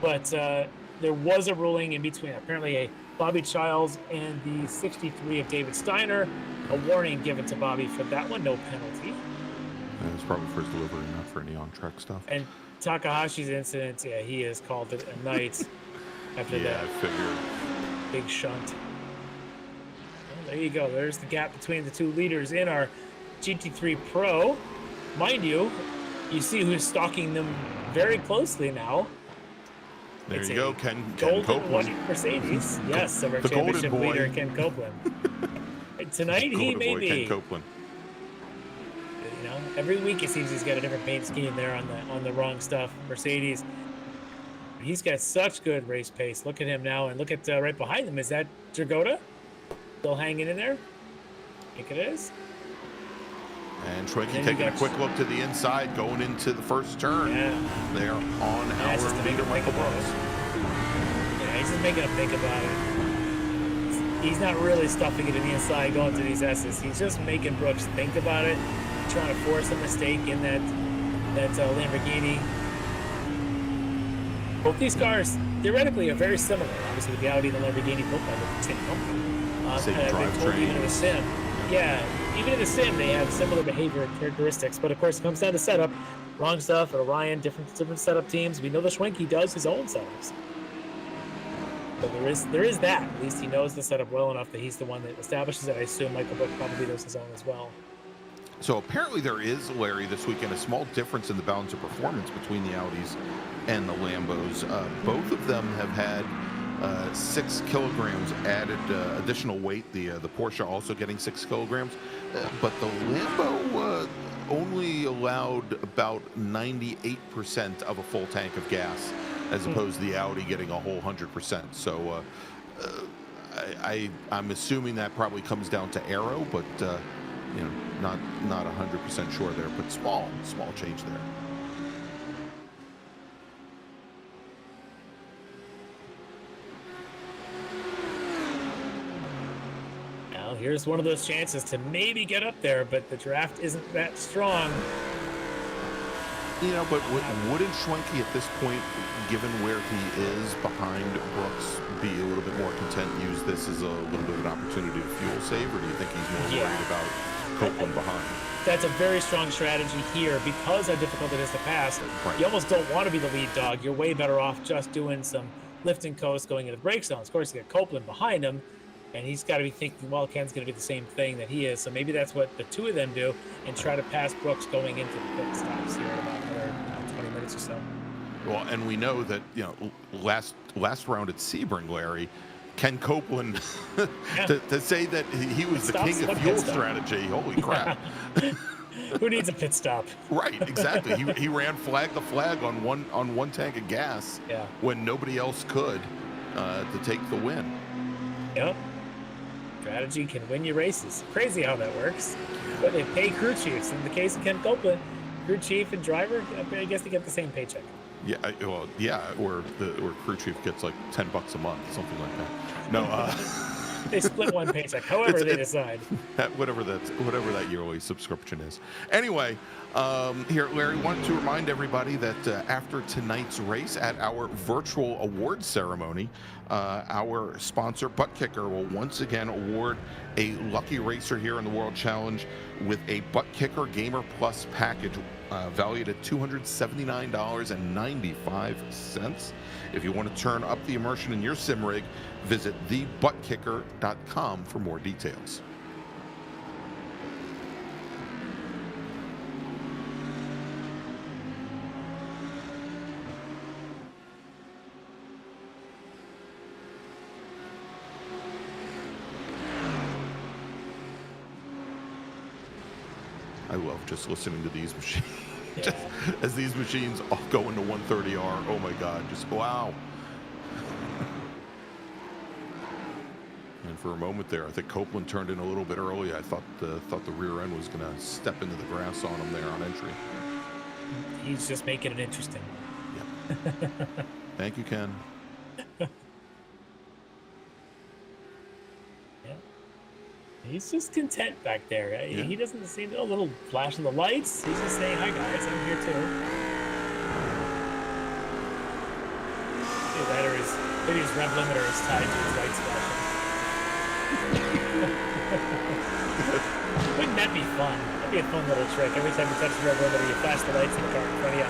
but there was a ruling in between apparently a Bobby Childs and the 63 of David Steiner. A warning given to Bobby for that one, no penalty. Yeah, it's probably for his delivery, not for any on-track stuff. And Takahashi's incident, he has called it a night after that. I figured. Big shunt. Well, there you go. There's the gap between the two leaders in our GT3 Pro. Mind you, you see who's stalking them very closely now. There you go, Ken Golden Copeland. White Mercedes. Yes, of our championship leader, Ken Copeland. Tonight he may be. Ken Copeland. You know, every week it seems he's got a different paint scheme there on the wrong stuff. Mercedes. He's got such good race pace. Look at him now, and look at right behind him. Is that Dragotta? Still hanging in there? I think it is. And Schwenke taking a quick look to the inside, going into the first turn. Yeah. They're on our leader, Michael Brooks. Yeah, he's just making him think about it. He's not really stuffing it in the inside, going to these S's. He's just making Brooks think about it, trying to force a mistake in that Lamborghini. Both these cars, theoretically, are very similar. Obviously, with the Audi and the Lamborghini, both by the same company. Same drivetrain. Even in the sim. Yeah, even in the sim, they have similar behavior characteristics. But, of course, it comes down to setup. Wrong stuff at Orion, different setup teams. We know that Schwenke does his own setups. But there is that. At least he knows the setup well enough that he's the one that establishes it. I assume Michael Brook probably knows his own as well. So apparently there is, Larry, this weekend, a small difference in the balance of performance between the Audis and the Lambos. Both of them have had 6 kilograms added additional weight. The Porsche also getting 6 kilograms. But the Lambo only allowed about 98% of a full tank of gas, as opposed to the Audi getting a whole 100%. So I'm assuming that probably comes down to aero, but you know, not 100% sure there, but small change there. Now here's one of those chances to maybe get up there, but the draft isn't that strong. You know, but wouldn't Schwenke at this point, given where he is behind Brooks, be a little bit more content, use this as a little bit of an opportunity to fuel save, or do you think he's more worried about Copeland behind? That's a very strong strategy here because how difficult it is to pass. Right. You almost don't want to be the lead dog. You're way better off just doing some lift and coast going into the brake zones. Of course, you got Copeland behind him, and he's got to be thinking, well, Ken's going to do the same thing that he is. So maybe that's what the two of them do and try to pass Brooks going into the pit stops here in about another 20 minutes or so. Well, and we know that, you know, last round at Sebring, Larry, Ken Copeland, to say that he was the king of fuel strategy, holy crap. Who needs a pit stop? Right, exactly. He ran flag the flag on one tank of gas when nobody else could to take the win. Yep. Strategy can win you races. Crazy how that works. But they pay crew chiefs. In the case of Ken Copeland, crew chief and driver, I guess they get the same paycheck. Yeah, well, yeah, or crew chief gets like $10 a month, something like that. No, They split one paycheck, however they decide. Whatever that yearly subscription is. Anyway, here, Larry, wanted to remind everybody that after tonight's race at our virtual awards ceremony, our sponsor, Buttkicker, will once again award a lucky racer here in the World Challenge with a Buttkicker Gamer Plus package valued at $279.95. If you want to turn up the immersion in your sim rig, visit thebuttkicker.com for more details. I love just listening to these machines. Yeah. Just as these machines all go into 130R. Oh my God, just wow. And for a moment there, I think Copeland turned in a little bit early. I thought the rear end was going to step into the grass on him there on entry. He's just making it interesting. Yep. Thank you, Ken. He's just content back there. Yeah. He doesn't see a little flash of the lights. He's just saying, "Hi guys, I'm here too." Either that or maybe his rev limiter is tied to his lights flashing. Wouldn't that be fun? That'd be a fun little trick. Every time you touch the rev limiter, you flash the lights in the car in front of you.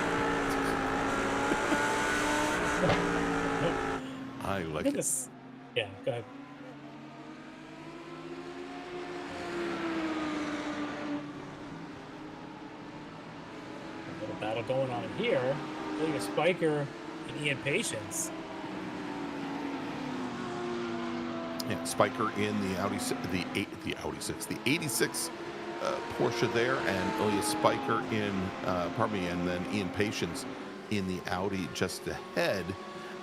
I like it. Yeah, go ahead. Battle going on here. Look at Spiker and Ian Patience. Yeah, Spiker in the the 86 Porsche there, and Ilya Spiker in, and then Ian Patience in the Audi just ahead.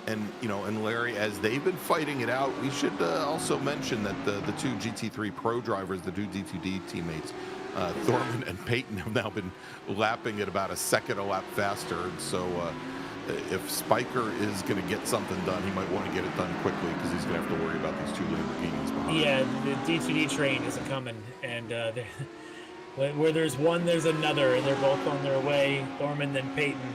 And and Larry, as they've been fighting it out, we should also mention that the two GT3 Pro drivers, the two D2D teammates, Thorman and Peyton, have now been lapping at about a second a lap faster. And so if Spiker is going to get something done, he might want to get it done quickly because he's going to have to worry about these two Lamborghinis behind. Yeah, the D2D train is coming, and where there's one, there's another, and they're both on their way. Thorman and Peyton.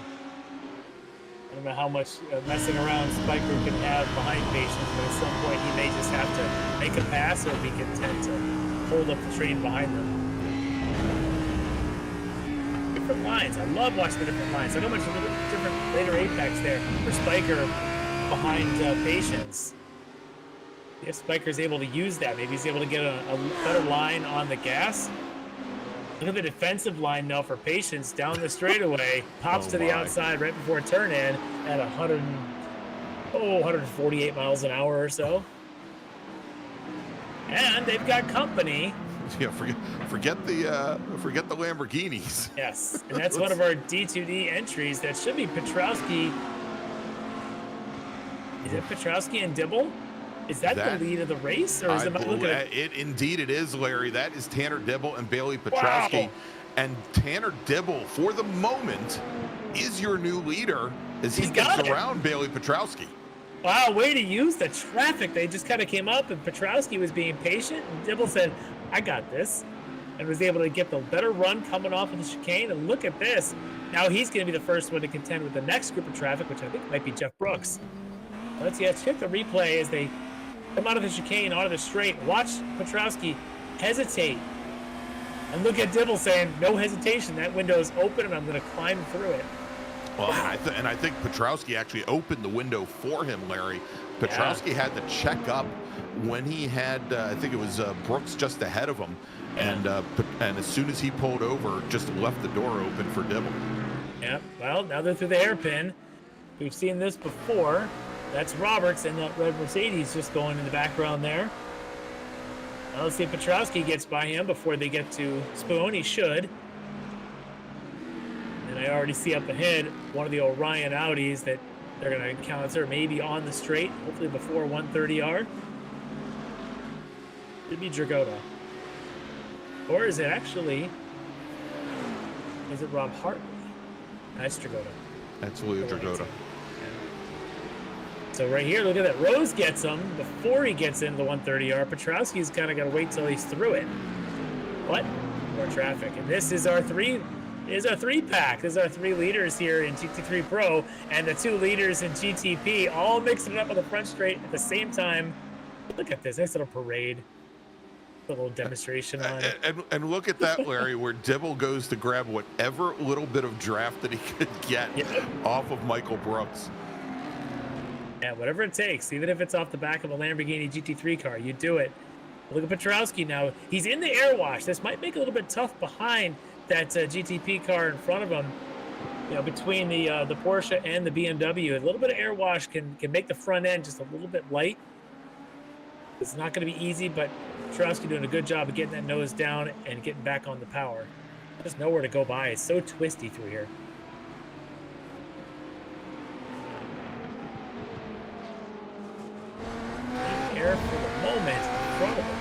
I don't know how much messing around Spiker can have behind Patience, but at some point he may just have to make a pass or be content to hold up the train behind them. Different lines. I love watching the different lines. Look how much different later apex there for Spiker behind Patience. If Spiker's able to use that, maybe he's able to get a better line on the gas. Look at the defensive line now for Patience down the straightaway. Pops to the outside right before turn in at 148 miles an hour or so. And they've got company. Yeah, forget the Lamborghinis. Yes, and that's one of our D2D entries. That should be Petrowski. Is it Petrowski and Dibble? Is that the lead of the race, or is it indeed it is, Larry. That is Tanner Dibble and Bailey Petrowski. Wow. And Tanner Dibble, for the moment, is your new leader as he gets around Bailey Petrowski. Wow, way to use the traffic. They just kind of came up, and Petrowski was being patient, and Dibble said, "I got this," and was able to get the better run coming off of the chicane. And look at this. Now he's going to be the first one to contend with the next group of traffic, which I think might be Jeff Brooks. Let's check the replay as they come out of the chicane, onto the straight. Watch Petrowski hesitate. And look at Dibble saying, "No hesitation. That window is open, and I'm going to climb through it." Well, wow. and I think Petrowski actually opened the window for him, Larry. Petrowski had to check up when he had, I think it was Brooks just ahead of him. Yeah. And as soon as he pulled over, just left the door open for Dibble. Yeah, well, now they're through the hairpin. We've seen this before. That's Roberts and that red Mercedes just going in the background there. Now let's see if Petrowski gets by him before they get to Spoon. He should. And I already see up ahead one of the Orion Audis that they're going to encounter maybe on the straight, hopefully before 130R. Could be Dragota. Or is it actually, is it Rob Hartley? That's Dragota. That's Leo Dragota. So right here, look at that. Rose gets him before he gets into the 130R. Petrowski's kind of got to wait till he's through it. But more traffic. And this is our three pack. This is our 3 leaders here in GT3 Pro and the 2 leaders in GTP, all mixing it up on the front straight at the same time. Look at this. Nice little parade. A little demonstration on it. And look at that, Larry, where Dibble goes to grab whatever little bit of draft that he could get off of Michael Brooks. Yeah, whatever it takes, even if it's off the back of a Lamborghini GT3 car, you do it. Look at Petrowski now. He's in the air wash. This might make it a little bit tough behind that GTP car in front of him. You know, between the Porsche and the BMW, a little bit of air wash can make the front end just a little bit light. It's not going to be easy, but Petrowski doing a good job of getting that nose down and getting back on the power. There's nowhere to go by. It's so twisty through here. Air for the moment in front of him.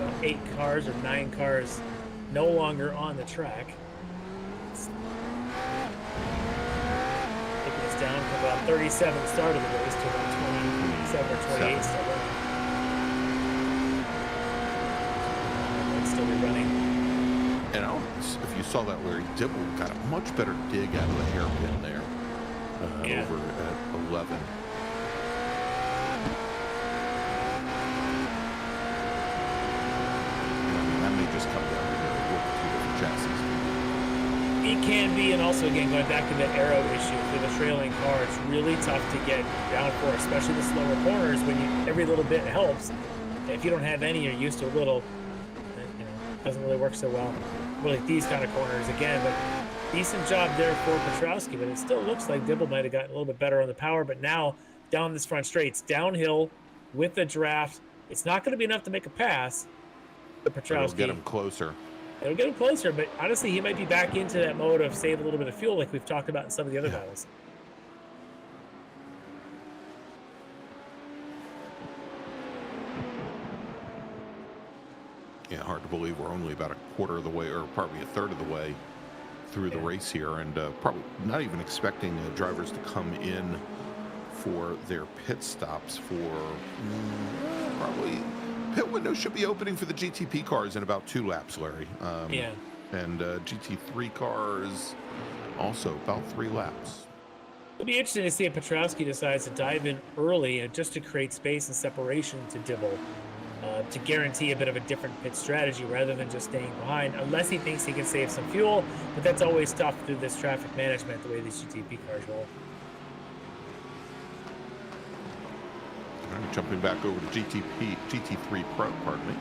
About 8 cars or 9 cars no longer on the track. Taking us down from about 37 start of the race to about 27 or 28 start. Might still be running. And if you saw that, Larry, Dibble got a much better dig out of the hairpin there. Over at 11. That may just come down to the 2 different chassis. It can be, and also again going back to that aero issue for the trailing car, it's really tough to get down for, especially the slower corners when every little bit helps. If you don't have any, you're used to a little, it doesn't really work so well. Really these kind of corners again, but decent job there for Petrowski, but it still looks like Dibble might have gotten a little bit better on the power, but now down this front straight, it's downhill with the draft. It's not going to be enough to make a pass. But Petrowski, it'll get him closer. It'll get him closer, but honestly, he might be back into that mode of save a little bit of fuel like we've talked about in some of the other battles. Yeah, hard to believe we're only about a quarter of the way, or probably a third of the way through the race here, and probably not even expecting drivers to come in for their pit stops for probably pit window should be opening for the GTP cars in about 2 laps, Larry. And GT3 cars also about 3 laps. It'll be interesting to see if Petrowski decides to dive in early just to create space and separation to Dibble. To guarantee a bit of a different pit strategy rather than just staying behind, unless he thinks he can save some fuel, but that's always tough through this traffic management, the way these GTP cars roll. All right, jumping back over to GT3 Pro, pardon me.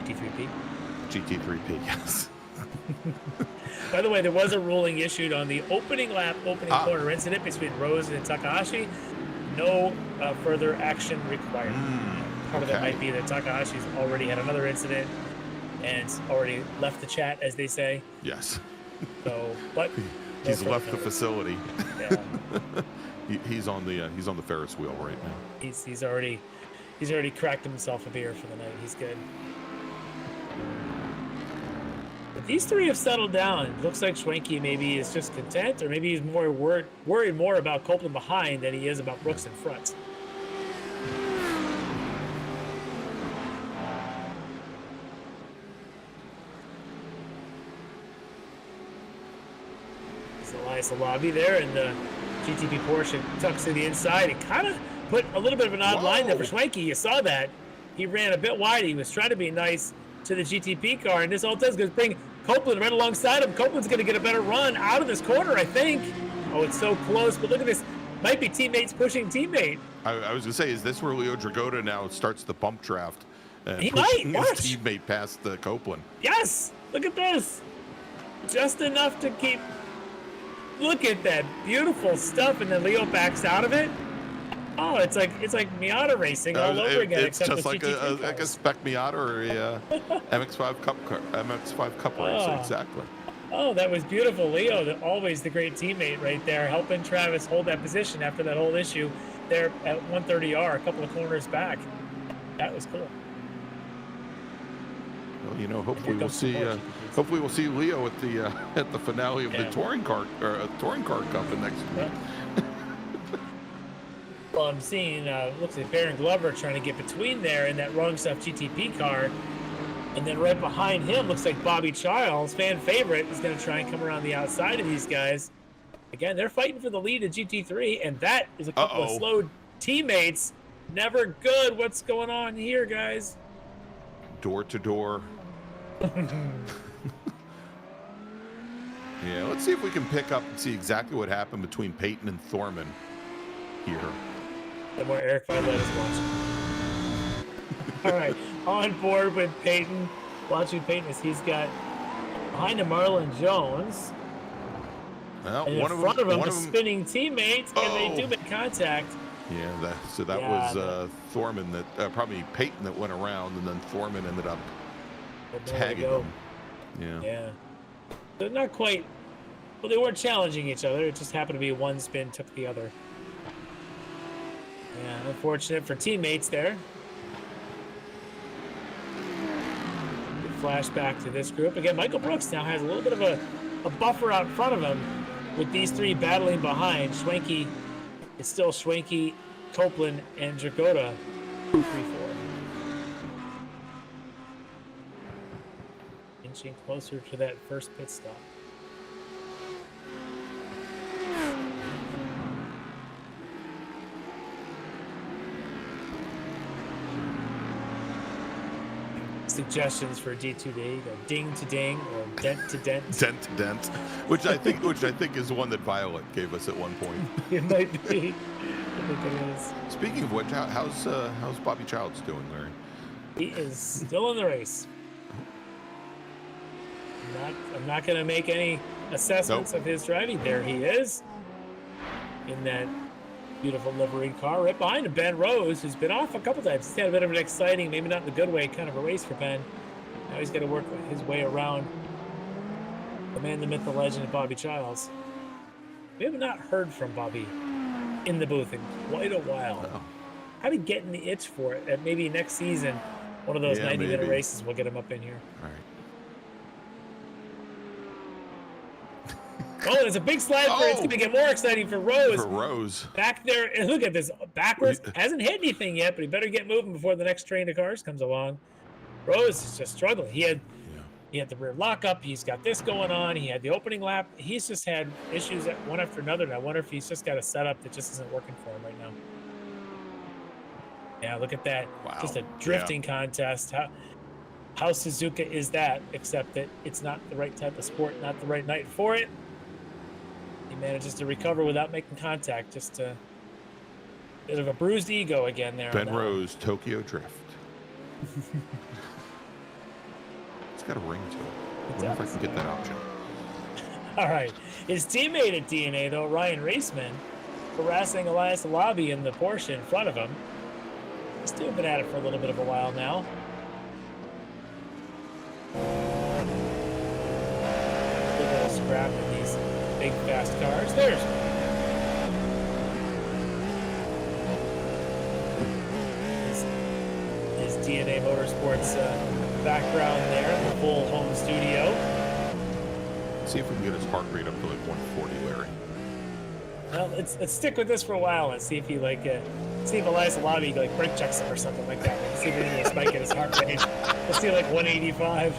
GT3P? GT3P, yes. By the way, there was a ruling issued on the opening corner incident between Rose and Takahashi. No further action required. Part of it might be that Takahashi's already had another incident and already left the chat, as they say. Yes. So, but he's left the facility. Yeah. he's on the Ferris wheel right now. He's already cracked himself a beer for the night. He's good. But these 3 have settled down. It looks like Schwenke maybe is just content, or maybe he's more worried more about Copeland behind than he is about Brooks in front. There's Elias Alabi there, and the GTP Porsche tucks to the inside and kind of put a little bit of an odd line there for Schwenke. You saw that. He ran a bit wide. He was trying to be nice to the GTP car, and this all does is bring Copeland right alongside him. Copeland's going to get a better run out of this corner, I think. Oh, it's so close, but look at this. Might be teammates pushing teammate. I was going to say, is this where Leo Dragota now starts the bump draft? And he pushing might. his teammate past Copeland. Yes! Look at this. Just enough to keep... Look at that beautiful stuff, and then Leo backs out of it. Oh, it's like Miata racing all over again. It's just like a spec Miata or a MX-5 Cup race, exactly. Oh, that was beautiful. Leo, always the great teammate right there, helping Travis hold that position after that whole issue there at 130R, a couple of corners back. That was cool. Well, you know, hopefully Here we'll see Leo at the finale of the touring car cup in next week. Well, I'm seeing looks like Baron Glover trying to get between there in that Wrong Stuff GTP car, and then right behind him looks like Bobby Childs, fan favorite, is going to try and come around the outside of these guys. Again, they're fighting for the lead at GT3, and that is a couple of slow teammates. Never good. What's going on here, guys? Door to door. Yeah, let's see if we can pick up and see exactly what happened between Peyton and Thorman here. The more Eric Violet is watching. All right, on board with Peyton. Watching Peyton as he's got behind him Marlon Jones. Well, and in front of him, a spinning teammate, and they do make contact. Yeah, that was Thorman that probably Peyton that went around, and then Thorman ended up tagging him. Yeah. They're not quite. Well, they weren't challenging each other. It just happened to be one spin took the other. Yeah, unfortunate for teammates there. Good flashback to this group. Again, Michael Brooks now has a little bit of a buffer out in front of him with these three battling behind. Schwenke, it's still Schwenke, Copeland, and Dragotta. 3-4. Inching closer to that first pit stop. Suggestions for D2D, go ding to ding or dent to dent. Dent to dent, which I think is the one that Violet gave us at one point. It might be. I think it is. Speaking of which, how's Bobby Childs doing, Larry? He is still in the race. I'm not going to make any assessments of his driving. There he is in that beautiful livery car. Right behind him, Ben Rose, who's been off a couple times. He's had a bit of an exciting, maybe not in the good way, kind of a race for Ben. Now he's got to work his way around the man, the myth, the legend, Bobby Childs. We have not heard from Bobby in the booth in quite a while. Oh. I'd be getting the itch for it. That maybe next season, one of those 90-minute races, we'll get him up in here. All right. Oh, there's a big slide for it's going to get more exciting for Rose. For Rose. Back there, and look at this backwards. Hasn't hit anything yet, but he better get moving before the next train of cars comes along. Rose is just struggling. He had the rear lockup. He's got this going on. He had the opening lap. He's just had issues one after another. And I wonder if he's just got a setup that just isn't working for him right now. Yeah, look at that. Wow. Just a drifting contest. How Suzuka is that, except that it's not the right type of sport, not the right night for it. He manages to recover without making contact. Just a bit of a bruised ego again there. Ben Rose, Tokyo Drift. It's got a ring to it. I wonder if I can get that option. All right. His teammate at DNA, though, Ryan Raceman, harassing Elias Alabi in the Porsche in front of him. These two have been at it for a little bit of a while now. A little scrap in these big, fast cars. There's his DNA Motorsports background there, the full home studio. Let's see if we can get his heart rate up to like 140, Larry. Well, let's stick with this for a while and see if he see if Elias Alabi brake checks him or something like that. See if we can spike in his heart rate. Let's see 185.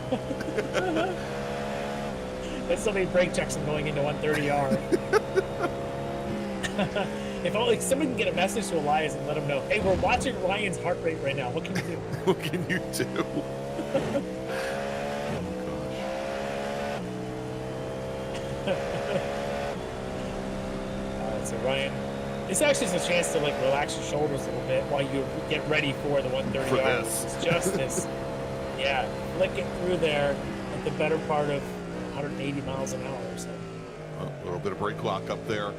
Let's somebody brake checks him going into 130R. If only somebody can get a message to Elias and let him know, hey, we're watching Ryan's heart rate right now. What can you do? What can you do? So Ryan, this actually is a chance to relax your shoulders a little bit while you get ready for the 130R. It's just as, flicking through there at the better part of 180 miles an hour or so. A little bit of brake lock up there,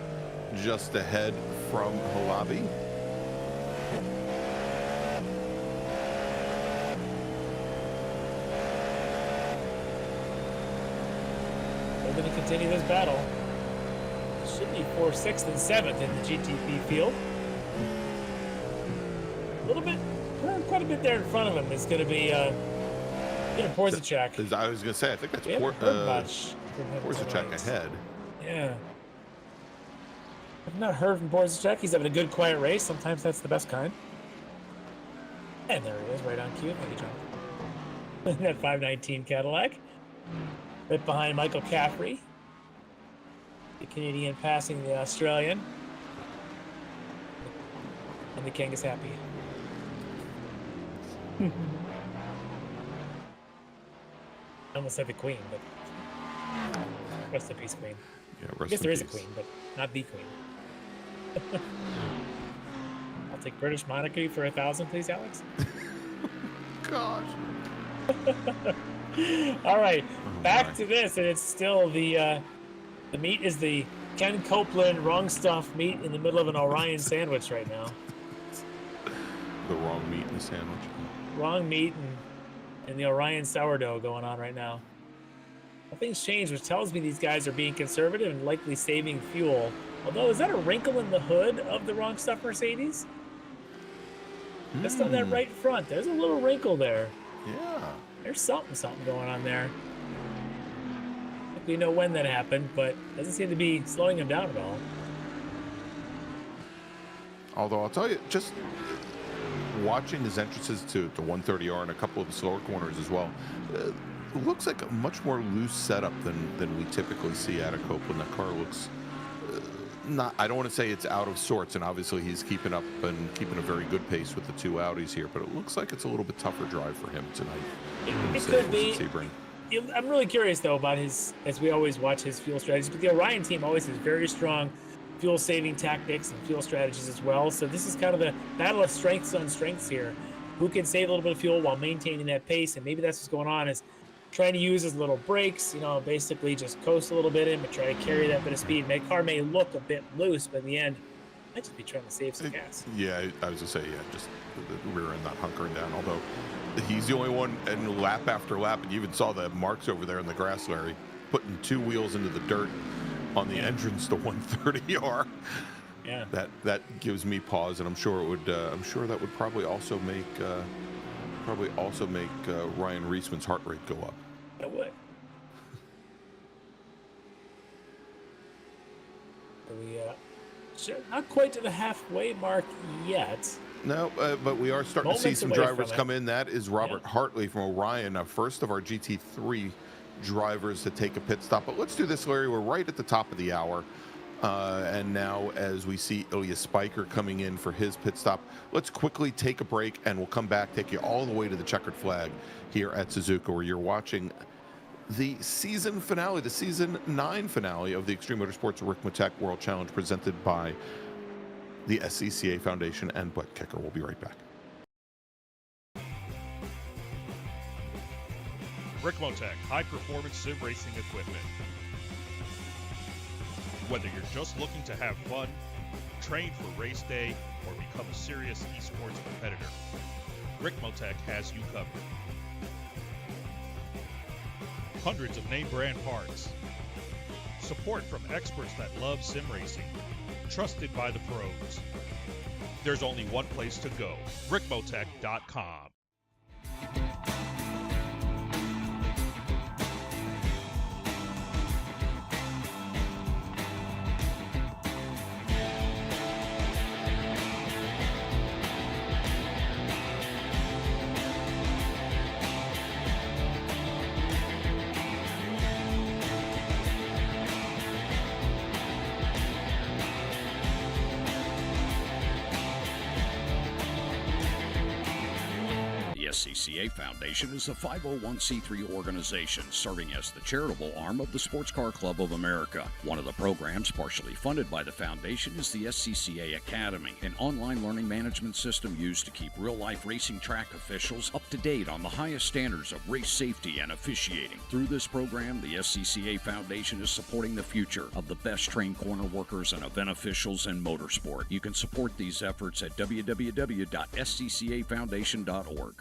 just ahead from Halabi. We're going to continue this battle. It should be 4th, 6th, and 7th in the GTP field. A little bit, quite a bit there in front of him. It's going to be Yeah, Porzachek. I was going to say, I think that's We haven't heard much from him Porzachek tonight. ahead. Yeah. I've not heard from Porzachek. He's having a good, quiet race. Sometimes that's the best kind. And there he is, right on cue. Thank you, John. That 519 Cadillac. Right behind Michael Caffrey. The Canadian passing the Australian. And the king is happy. I almost said the queen, but rest in peace, queen. Yeah, I guess there is a queen, but not the queen. I'll take British monarchy for 1,000, please, Alex. Gosh. All right, back to this, and it's still the meat is the Ken Copeland wrong stuff meat in the middle of an Orion sandwich right now. The wrong meat in the sandwich. Wrong meat and the Orion sourdough going on right now. Nothing's changed, which tells me these guys are being conservative and likely saving fuel. Although, is that a wrinkle in the hood of the wrong stuff Mercedes? Just on that right front, there's a little wrinkle there. Yeah. There's something going on there. I think we know when that happened, but doesn't seem to be slowing him down at all. Although I'll tell you, just watching his entrances to 130R and a couple of the slower corners as well, it looks like a much more loose setup than we typically see out of Copeland. That car looks not, I don't want to say it's out of sorts, and obviously he's keeping up and keeping a very good pace with the two Audis here, but it looks like it's a little bit tougher drive for him tonight. It could be. I'm really curious, though, about his, as we always watch his fuel strategies, but the Orion team always has very strong fuel-saving tactics and fuel strategies as well. So this is kind of the battle of strengths on strengths here. Who can save a little bit of fuel while maintaining that pace? And maybe that's what's going on, is trying to use his little brakes, basically just coast a little bit in, but try to carry that bit of speed. My car may look a bit loose, but in the end, I might just be trying to save some gas. Yeah, I was going to say, just the rear end not hunkering down, although he's the only one, and lap after lap, and you even saw the marks over there in the grass, Larry, putting two wheels into the dirt on the entrance to 130R. Yeah, that gives me pause, and I'm sure it would. I'm sure that would probably also make Ryan Reisman's heart rate go up. It would. We not quite to the halfway mark yet. No, but we are starting to see some drivers come in. That is Robert Hartley from Orion, first of our GT3 drivers to take a pit stop. But let's do this, Larry. We're right at the top of the hour. And now as we see Ilya Spiker coming in for his pit stop, let's quickly take a break, and we'll come back, take you all the way to the checkered flag here at Suzuka, where you're watching the season finale, the season 9 finale of the Extreme Motorsports Ricmotech World Challenge, presented by the SCCA Foundation and Buttkicker. We'll be right back. Ricmotech, high-performance sim racing equipment. Whether you're just looking to have fun, train for race day, or become a serious esports competitor, Ricmotech has you covered. Hundreds of name brand parts. Support from experts that love sim racing. Trusted by the pros. There's only one place to go, Ricmotech.com. The SCCA Foundation is a 501c3 organization serving as the charitable arm of the Sports Car Club of America. One of the programs partially funded by the foundation is the SCCA Academy, an online learning management system used to keep real-life racing track officials up to date on the highest standards of race safety and officiating. Through this program, the SCCA Foundation is supporting the future of the best trained corner workers and event officials in motorsport. You can support these efforts at www.sccafoundation.org.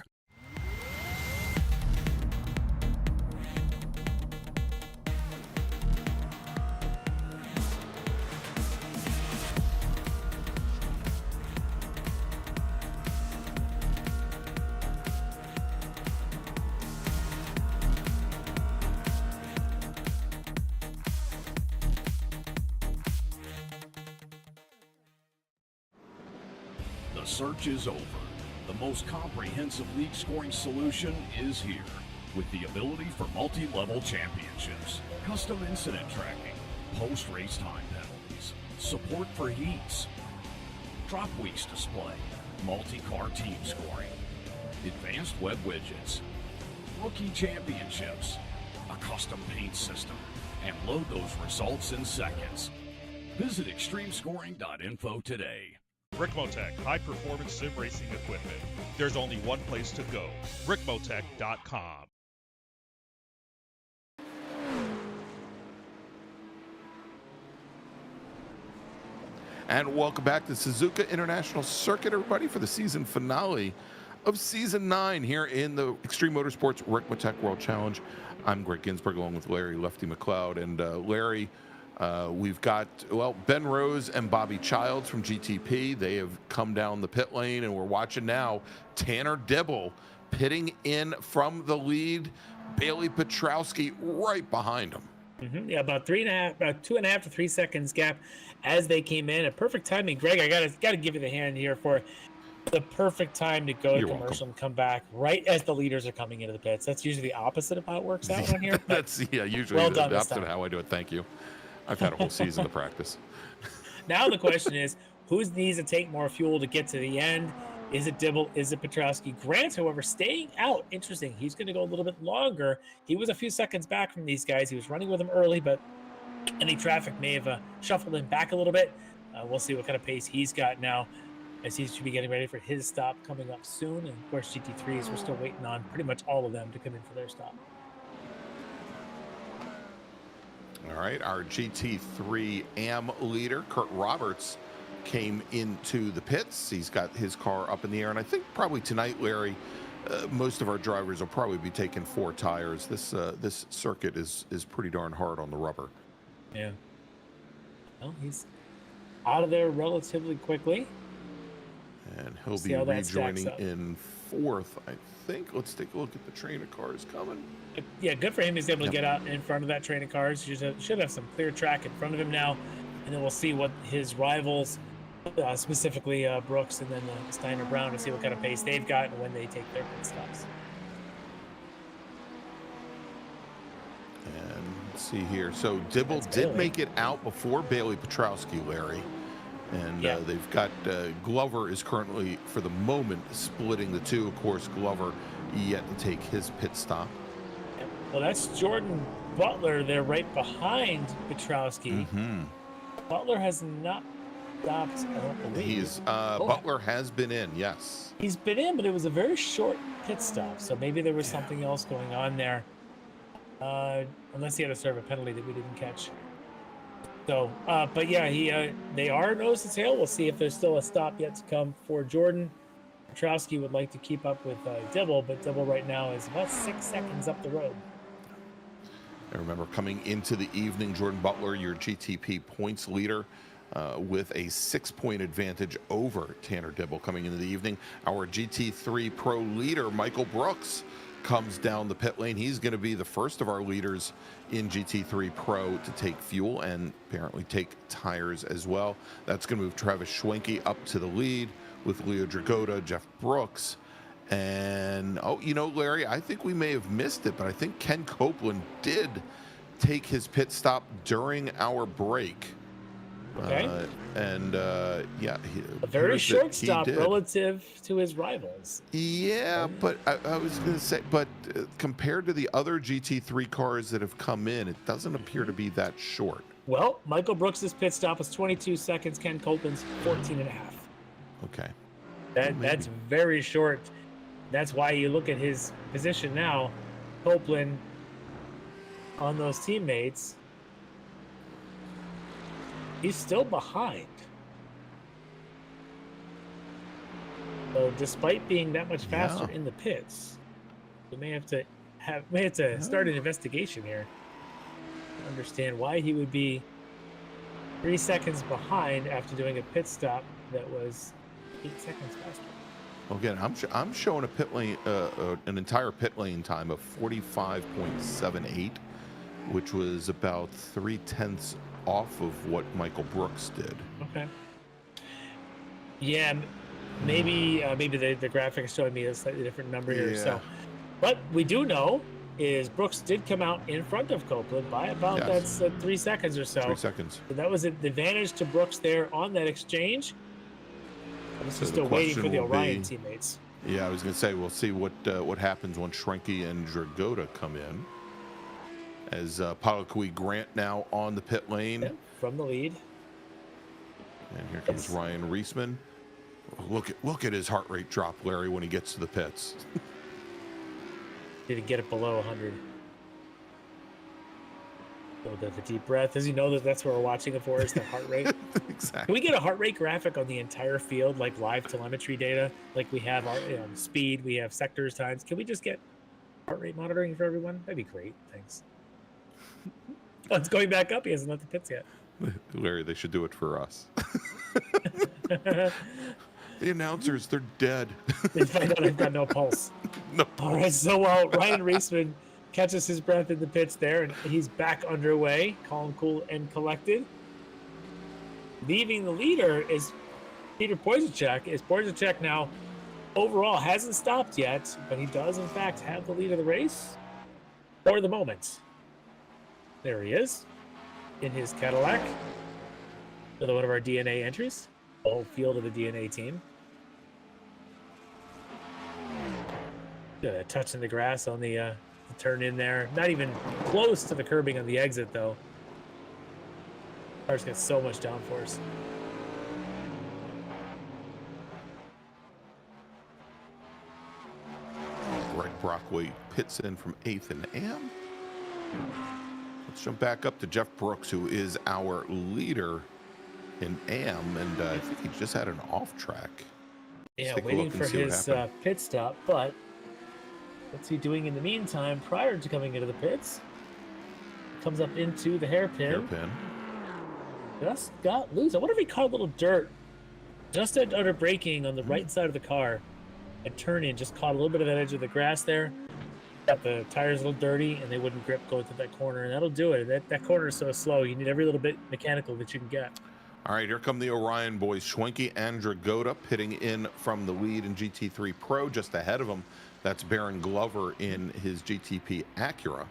The search is over. The most comprehensive league scoring solution is here, with the ability for multi-level championships, custom incident tracking, post-race time penalties, support for heats, drop weeks display, multi-car team scoring, advanced web widgets, rookie championships, a custom paint system, and load those results in seconds. Visit extremescoring.info today. Ricmotech high-performance sim racing equipment. There's only one place to go, ricmotech.com. And welcome back to Suzuka International Circuit, everybody, for the season finale of Season 9 here in the Extreme Motorsports Ricmotech World Challenge. I'm Greg Ginsburg along with Larry Lefty McLeod. And Larry, we've got, well, Ben Rose and Bobby Childs from GTP. They have come down the pit lane, and we're watching now Tanner Dibble pitting in from the lead. Bailey Petrowski right behind him. Yeah, about 2.5 to 3 seconds gap as they came in. A perfect timing, Greg. I gotta give you the hand here for the perfect time to go to commercial and come back right as the leaders are coming into the pits. That's usually the opposite of how it works out on here. That's usually well the opposite of how I do it. Thank you. I've had a whole season to practice. Now the question is, who needs to take more fuel to get to the end? Is it Dibble? Is it Petrowski? Grant, however, staying out. Interesting. He's going to go a little bit longer. He was a few seconds back from these guys. He was running with them early, but any traffic may have shuffled him back a little bit. We'll see what kind of pace he's got now, as he should be getting ready for his stop coming up soon. And of course, GT3s, we're still waiting on pretty much all of them to come in for their stop. All right, our GT3 AM leader, Kurt Roberts, came into the pits. He's got his car up in the air, and I think probably tonight, Larry, most of our drivers will probably be taking 4 tires. This circuit is pretty darn hard on the rubber. Yeah. Well, he's out of there relatively quickly. And he'll be rejoining in 4th, I think. Let's take a look at the train of cars coming. Yeah, good for him. He's able to get out in front of that train of cars. Should have some clear track in front of him now. And then we'll see what his rivals, specifically Brooks and then Steiner Brown, to see what kind of pace they've got and when they take their pit stops. And let's see here. So Dibble did make it out before Bailey Petrowski, Larry. And they've got Glover is currently, for the moment, splitting the two. Of course, Glover yet to take his pit stop. Well, that's Jordan Butler there right behind Petrowski. Butler has not stopped, I don't believe. Butler has been in, yes. He's been in, but it was a very short pit stop, so maybe there was something else going on there. Unless he had to serve a penalty that we didn't catch. So, but yeah, they are nose to tail. We'll see if there's still a stop yet to come for Jordan. Petrowski would like to keep up with Dibble, but Dibble right now is about 6 seconds up the road. I remember coming into the evening, Jordan Butler, your GTP points leader, with a 6-point advantage over Tanner Dibble coming into the evening. Our GT3 Pro leader, Michael Brooks, comes down the pit lane. He's going to be the first of our leaders in GT3 Pro to take fuel and apparently take tires as well. That's going to move Travis Schwenke up to the lead with Leo Dragota, Jeff Brooks. And, Larry, I think we may have missed it, but I think Ken Copeland did take his pit stop during our break. Okay. A very short stop relative to his rivals. Yeah, but I was going to say, compared to the other GT3 cars that have come in, it doesn't appear to be that short. Well, Michael Brooks's pit stop was 22 seconds. Ken Copeland's 14 and a half. Okay. That's very short. That's why you look at his position now. Copeland on those teammates, he's still behind. So despite being that much faster in the pits, we may have to start an investigation here to understand why he would be 3 seconds behind after doing a pit stop that was 8 seconds faster. Well, again, I'm showing a pit lane, an entire pit lane time of 45.78, which was about 0.3 off of what Michael Brooks did. Okay. Yeah, maybe the graphic is showing me a slightly different number here. Yeah. So, but we do know is Brooks did come out in front of Copeland by about Yes. that's 3 seconds or so. 3 seconds. So that was the advantage to Brooks there on that exchange. This So is the still waiting question for the will Orion be- teammates. Yeah, I was going to say, we'll see what happens when Shrinky and Dragoda come in. As Palakui Grant now on the pit lane. Yep, from the lead. And here comes Ryan Reisman. Look at his heart rate drop, Larry, when he gets to the pits. Didn't get it below 100. A little bit of a deep breath. Does he know that that's what we're watching it for, is the heart rate? Can Exactly. we get a heart rate graphic on the entire field, like live telemetry data? Like we have our speed, we have sectors, times. Can we just get heart rate monitoring for everyone? That'd be great. Thanks. Oh, it's going back up. He hasn't left the pits yet. Larry, they should do it for us. The announcers, they're dead. They find out they've got no pulse. No. All right, so Ryan Reisman catches his breath in the pits there, and he's back underway, calm, cool, and collected. Leaving the leader is Peter Poisacek. Poisacek now overall hasn't stopped yet, but he does in fact have the lead of the race for the moment. There he is in his Cadillac. Another one of our DNA entries. The whole field of the DNA team. Touching the grass on the turn in there. Not even close to the curbing on the exit, though. Car's got so much downforce. Greg Brockway pits in from 8th and AM. Let's jump back up to Jeff Brooks, who is our leader in AM, and I think he just had an off track. Yeah, take a waiting look and for see what his happened. pit stop, but what's he doing in the meantime prior to coming into the pits? Comes up into the hairpin. Hairpin. Just got loose. I wonder if he caught a little dirt just under braking on the right side of the car and turn in, just caught a little bit of that edge of the grass there. Got the tires a little dirty and they wouldn't grip going through that corner, and that'll do it. That corner is so slow. You need every little bit mechanical that you can get. All right, here come the Orion boys. Schwenke and Dragoda pitting in from the lead in GT3 Pro. Just ahead of him, that's Baron Glover in his GTP Acura.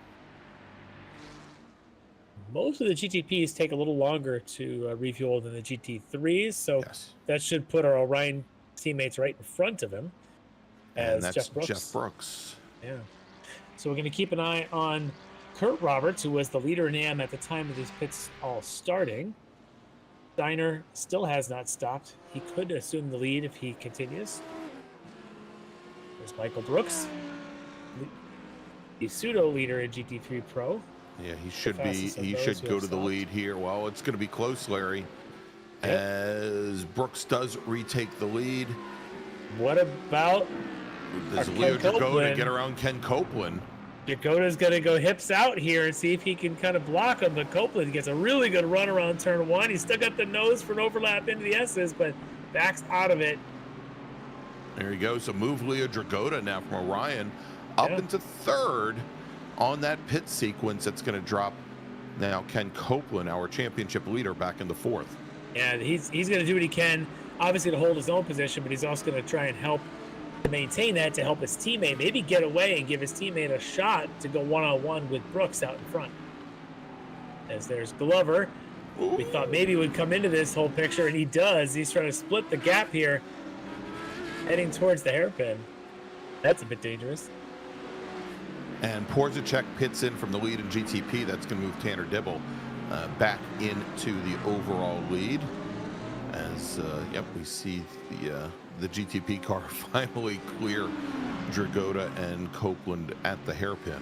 Most of the GTPs take a little longer to refuel than the GT3s, so Yes. that should put our Orion teammates right in front of him. And As that's Jeff Brooks. Yeah. So we're going to keep an eye on Kurt Roberts, who was the leader in AM at the time of these pits all starting. Steiner still has not stopped. He could assume the lead if he continues. There's Michael Brooks, the pseudo leader in GT3 Pro. Yeah, he should be. fastest of He those should who go have to the stopped. lead here. Well, it's going to be close, Larry. Yep. As Brooks does retake the lead. What about Does Ken Leo Dragoda Copeland. get around Ken Copeland? Dakota's going to go hips out here and see if he can kind of block him, but Copeland gets a really good run around turn one. He's still got the nose for an overlap into the S's, but backs out of it. There you go. So move Leo Dragoda now from Orion up Yeah. into third on that pit sequence. That's going to drop now Ken Copeland, our championship leader, back into fourth. And he's going to do what he can, obviously, to hold his own position, but he's also going to try and help to maintain that, to help his teammate maybe get away and give his teammate a shot to go one-on-one with Brooks out in front. As there's Glover. We thought maybe he would come into this whole picture, and he does. He's trying to split the gap here, heading towards the hairpin. That's a bit dangerous. And Porzachek pits in from the lead in GTP. That's going to move Tanner Dibble back into the overall lead. As we see the GTP car finally clear Dragoda and Copeland at the hairpin.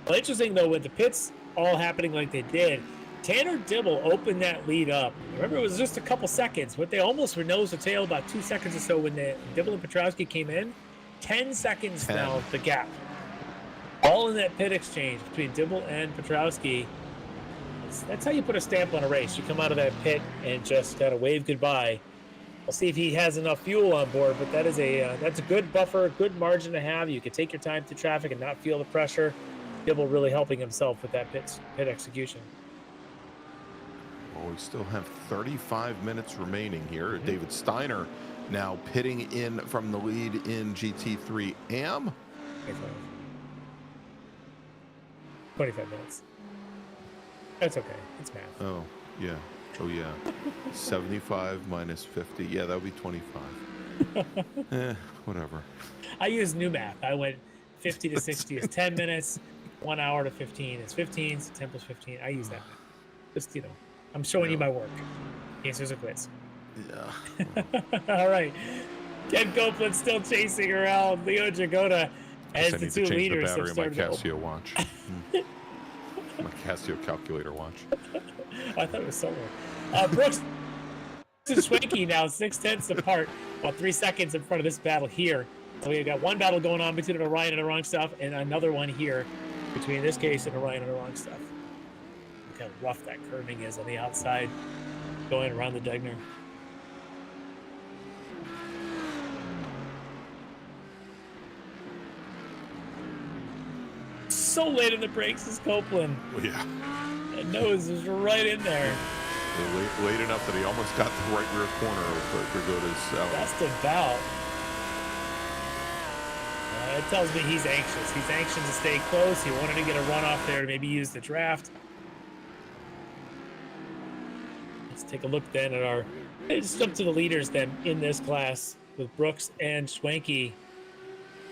Well, interesting though, with the pits all happening like they did, Tanner Dibble opened that lead up. Remember, it was just a couple seconds, but they almost were nose to tail about 2 seconds or so when the Dibble and Petrowski came in. 10 seconds 10. now, the gap. All in that pit exchange between Dibble and Petrowski. That's how you put a stamp on a race. You come out of that pit and just kind of wave goodbye. We'll see if he has enough fuel on board, but that is that's a good buffer, good margin to have. You can take your time through traffic and not feel the pressure. Dibble really helping himself with that pit execution. Well, we still have 35 minutes remaining here. David Steiner now pitting in from the lead in GT3 AM. 25 minutes. That's okay. It's math. Oh, yeah. Oh, yeah. 75 minus 50. Yeah, that would be 25. Whatever. I use new math. I went 50 to 60 is 10 minutes. 1 hour to 15 is 15. So 10 plus 15. I use that math. Just, I'm showing you my work. Answers a quiz. Yeah. All right. Ken Copeland still chasing around. Leo Jagoda as the two leaders have started. My Casio watch. My Casio calculator watch. I thought it was somewhere. Brooks and Schwenke now 6/10 apart, while 3 seconds in front of this battle here. So we've got one battle going on between Orion and the wrong stuff, and another one here between this case and Orion and the wrong stuff. Look how rough that curving is on the outside, going around the Degner. So late in the brakes is Copeland. Well, yeah. That nose is right in there. Late enough that he almost got the right rear corner of Jagoda's. Just about. It tells me he's anxious. He's anxious to stay close. He wanted to get a run off there to maybe use the draft. Let's take a look then at our. Let's jump to the leaders then in this class with Brooks and Schwenke.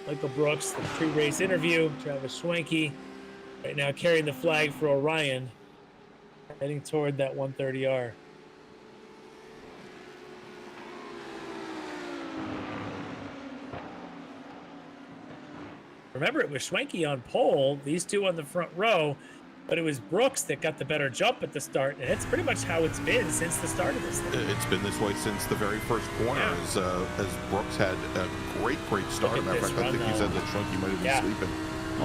Michael Brooks, the pre-race interview. Travis Schwenke right now carrying the flag for Orion, heading toward that 130R. Remember, it was Schwenke on pole, these two on the front row, but it was Brooks that got the better jump at the start, and it's pretty much how it's been since the start of this thing. It's been this way since the very first corner, as Brooks had a great start. Matter of fact, I think he said that Schwenke might have been sleeping.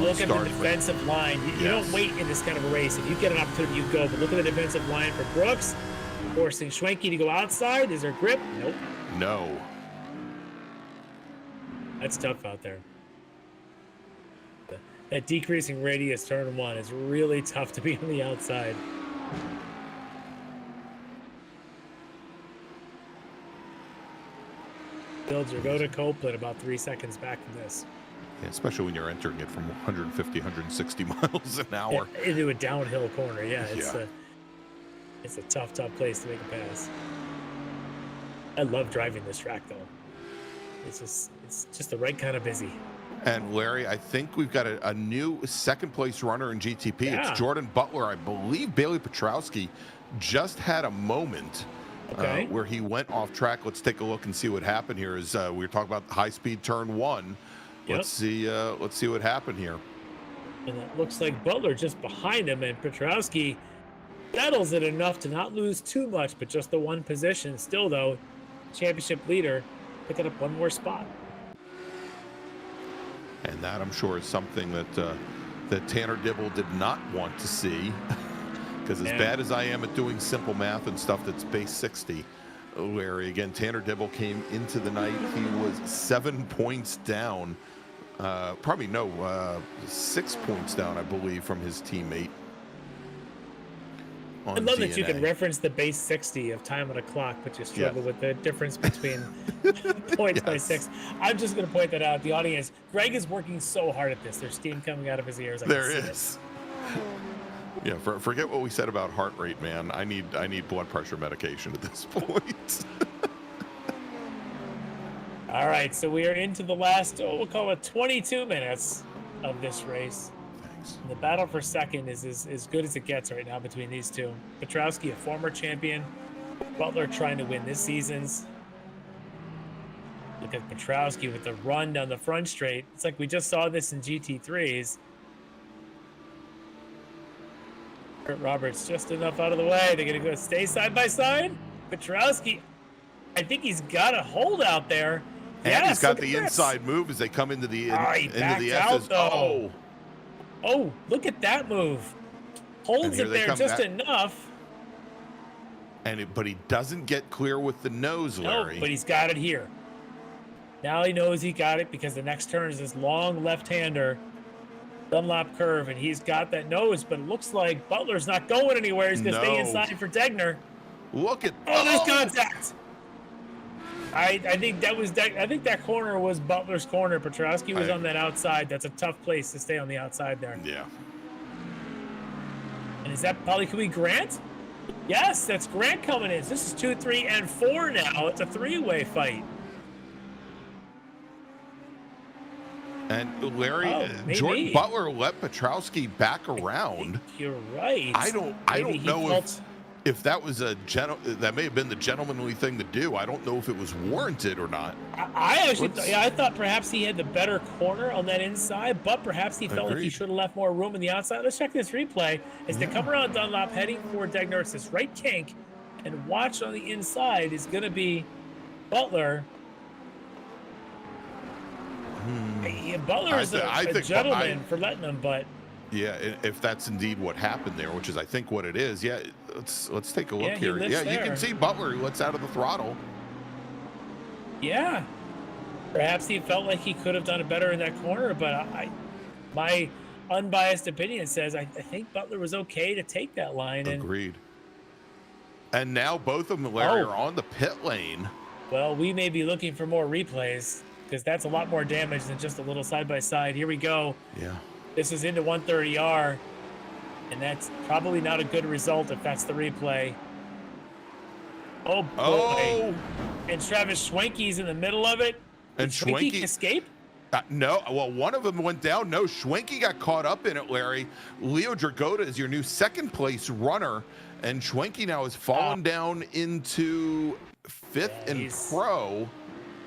Look at the defensive line. You don't wait in this kind of a race. If you get an opportunity, you go. But look at the defensive line for Brooks, forcing Schwenke to go outside. Is there grip? Nope. No. That's tough out there. That decreasing radius turn one is really tough to be on the outside. Builds or go to Copeland about 3 seconds back from this. Yeah, especially when you're entering it from 150, 160 miles an hour. Into a downhill corner, it's a tough place to make a pass. I love driving this track though. It's just the right kind of busy. And Larry, I think we've got a new second place runner in GTP. Yeah. It's Jordan Butler. I believe Bailey Petrowski just had a moment where he went off track. Let's take a look and see what happened here. As we were talking about high speed turn one. Yep. Let's see what happened here. And it looks like Butler just behind him, and Petrowski settles it enough to not lose too much, but just the one position. Still though, championship leader picking up one more spot. And that, I'm sure, is something that Tanner Dibble did not want to see. Because as bad as I am at doing simple math and stuff that's base 60, Larry, again, Tanner Dibble came into the night. He was 7 points down. 6 points down, I believe, from his teammate. I love that you can reference the base 60 of time on a clock, but you struggle with the difference between points by 6. I'm just going to point that out. The audience, Greg is working so hard at this. There's steam coming out of his ears. There is. Yeah, forget what we said about heart rate, man. I need blood pressure medication at this point. All right, so we are into the last, we'll call it 22 minutes of this race. The battle for second is as good as it gets right now between these two. Petrowski, a former champion. Butler trying to win this season's. Look at Petrowski with the run down the front straight. It's like we just saw this in GT3s. Kurt Roberts just enough out of the way. They're going to go stay side by side. Petrowski, I think he's got a hold out there. And he's got the inside move as they come into the S's. Oh, look at that move. Holds it there just enough. But he doesn't get clear with the nose, Larry. No, but he's got it here. Now he knows he got it because the next turn is this long left-hander. Dunlop curve, and he's got that nose, but it looks like Butler's not going anywhere. He's going to stay inside for Degner. Look at there's contact. I think that corner was Butler's corner. Petrowski was on that outside. That's a tough place to stay on the outside there. Yeah. And is that probably could be Grant? Yes, that's Grant coming in. This is 2, 3, and 4 now. It's a 3-way fight. And Larry, Jordan Butler let Petrowski back around. You're right. I don't know if that was that may have been the gentlemanly thing to do. I don't know if it was warranted or not. I thought perhaps he had the better corner on that inside, but perhaps he felt like he should have left more room in the outside. Let's check this replay as they come around Dunlop, heading for Degner. It's this right kink, and watch on the inside is going to be Butler. Butler is a gentleman for letting him, but yeah, if that's indeed what happened there, which is I think what it is. Yeah, let's take a look here. Yeah, you can see Butler lets out of the throttle. Yeah, perhaps he felt like he could have done it better in that corner, but my unbiased opinion says I think Butler was okay to take that line. Agreed. And now both of them, Larry, are on the pit lane. Well, we may be looking for more replays, because that's a lot more damage than just a little side-by-side. Here we go. Yeah. This is into 130R, and that's probably not a good result if that's the replay. Oh, boy. Oh. And Travis Schwenke's in the middle of it. And Did Schwenke escape? No. Well, one of them went down. No, Schwenke got caught up in it, Larry. Leo Dragota is your new second-place runner, and Schwenke now has fallen down into 5th and pro.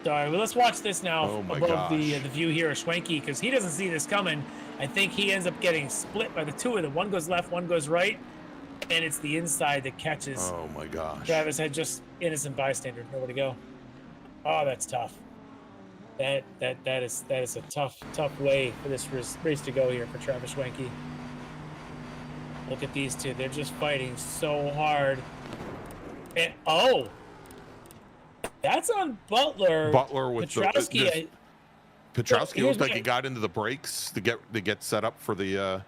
Sorry, well, let's watch this now above the view here of Schwenke, because he doesn't see this coming. I think he ends up getting split by the two of them. One goes left, one goes right, and it's the inside that catches. Oh my gosh! Travis had just innocent bystander, nowhere to go. Oh, that's tough. That is a tough way for this race to go here for Travis Schwenke. Look at these two; they're just fighting so hard. And that's on Butler. Butler with Petrowski. Petrowski looks like he got into the brakes to get set up for the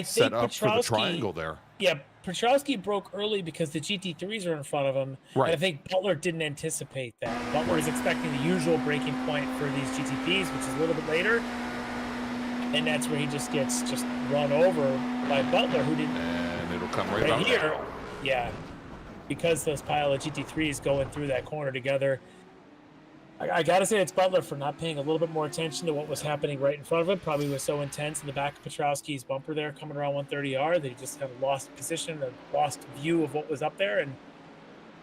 set up for the triangle there. Yeah, Petrowski broke early because the GT3s are in front of him. Right. And I think Butler didn't anticipate that. Butler was expecting the usual braking point for these GTPs, which is a little bit later. And that's where he just gets run over by Butler, who didn't. And it'll come right here. Now. Yeah. Because those pile of GT3s going through that corner together. I got to say it's Butler for not paying a little bit more attention to what was happening right in front of him. Probably was so intense in the back of Petrowski's bumper there coming around 130R that he just kind of lost position and lost view of what was up there. And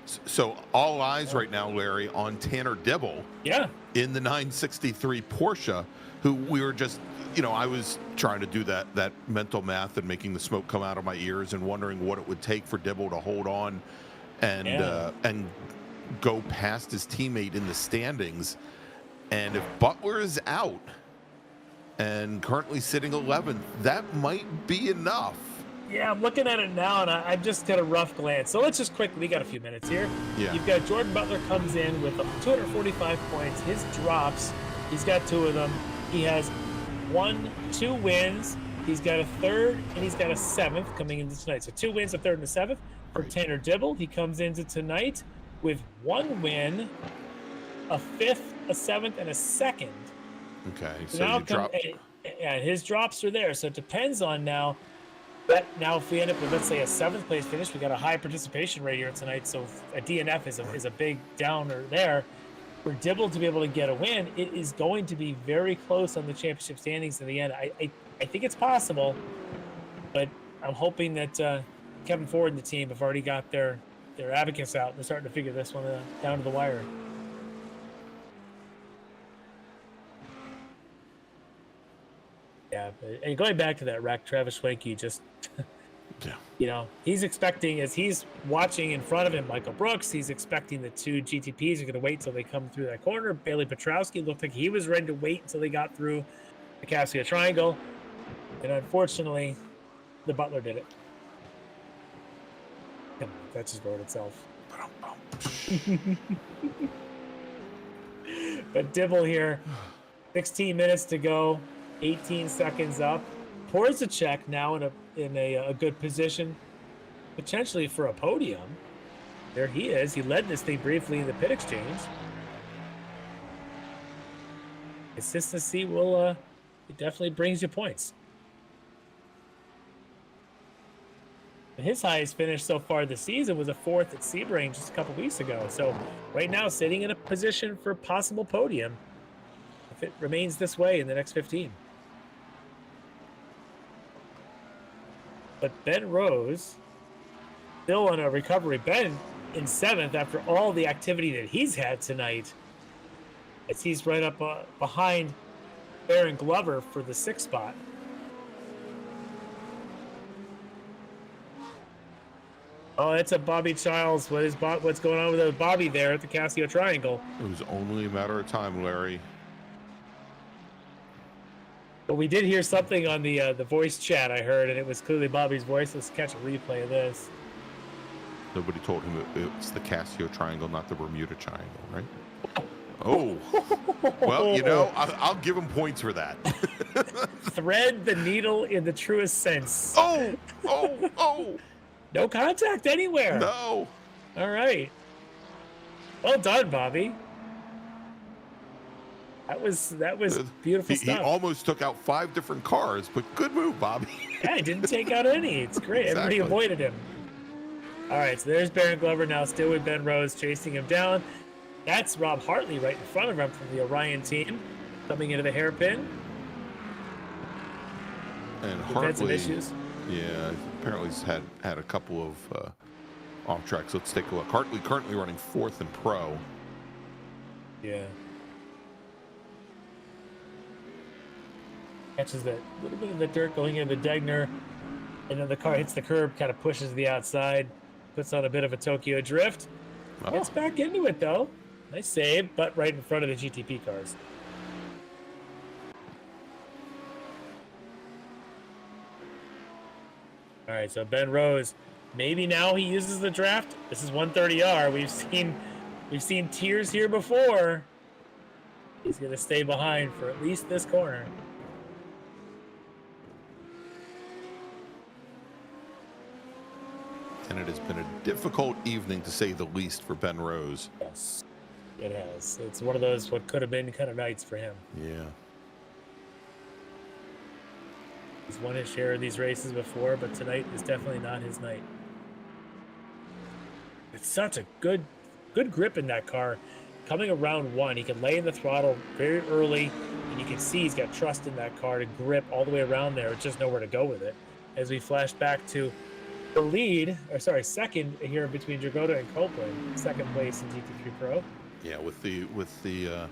so all eyes right now, Larry, on Tanner Dibble. Yeah. In the 963 Porsche, who we were just, I was trying to do that mental math and making the smoke come out of my ears and wondering what it would take for Dibble to hold on and go past his teammate in the standings. And if Butler is out and currently sitting 11th, that might be enough. Yeah, I'm looking at it now, and I just got a rough glance. So let's just quickly, we got a few minutes here. Yeah. You've got Jordan Butler comes in with 245 points. His drops, he's got 2 of them. He has 2 wins. He's got a 3rd, and he's got a 7th coming into tonight. So 2 wins, a 3rd, and a 7th. For Tanner Dibble, he comes into tonight with 1 win, a 5th, a 7th, and a 2nd. Okay, so now his drops are there. So it depends on now if we end up with, let's say, a 7th place finish, we got a high participation rate here tonight. So a DNF is a big downer there. For Dibble to be able to get a win, it is going to be very close on the championship standings in the end. I think it's possible, but I'm hoping that Kevin Ford and the team have already got their advocates out. They're starting to figure this one down to the wire. Yeah, and going back to that wreck, Travis Schwenke just, he's expecting, as he's watching in front of him, Michael Brooks, he's expecting the 2 GTPs are going to wait till they come through that corner. Bailey Petrowski looked like he was ready to wait until they got through the Cassia Triangle. And unfortunately, the Butler did it. That just wrote itself. But Dibble here, 16 minutes to go, 18 seconds up. Porzachek now in a good position, potentially for a podium. There he is. He led this thing briefly in the pit exchange. Consistency will it definitely brings you points. And his highest finish so far this season was a 4th at Sebring just a couple weeks ago. So right now, sitting in a position for possible podium if it remains this way in the next 15. But Ben Rose still on a recovery. Ben in 7th after all the activity that he's had tonight, as he's right up behind Aaron Glover for the 6th spot. Oh, it's a Bobby Childs. What's going on with Bobby there at the Casio Triangle? It was only a matter of time, Larry. But we did hear something on the voice chat I heard, and it was clearly Bobby's voice. Let's catch a replay of this. Nobody told him it's the Casio Triangle, not the Bermuda Triangle, right? Oh, well, you know, I'll give him points for that. Thread the needle in the truest sense. Oh. No contact anywhere. No. All right. Well done, Bobby. That was beautiful stuff. He almost took out 5 different cars, but good move, Bobby. Yeah, he didn't take out any. It's great. Exactly. Everybody avoided him. All right, so there's Baron Glover now still with Ben Rose chasing him down. That's Rob Hartley right in front of him from the Orion team, coming into the hairpin. And Defensive Hartley, issues. yeah, apparently he's had a couple of off tracks. Let's take a look. Hartley currently running 4th in pro. Yeah. Catches that little bit of the dirt going into Degner, and then the car hits the curb, kind of pushes to the outside, puts on a bit of a Tokyo drift. Oh. Gets back into it though. Nice save, but right in front of the GTP cars. All right, so Ben Rose, maybe now he uses the draft. This is 130R. We've seen tears here before. He's gonna stay behind for at least this corner. And it has been a difficult evening, to say the least, for Ben Rose. Yes, it has. It's one of those what could have been kind of nights for him. Yeah. He's won his share of these races before, but tonight is definitely not his night. It's such a good grip in that car. Coming around 1, he can lay in the throttle very early, and you can see he's got trust in that car to grip all the way around there. It's just nowhere to go with it. As we flash back to the lead, or sorry, second here between Dragotta and Copeland, 2nd place in GT3 Pro. Yeah, with the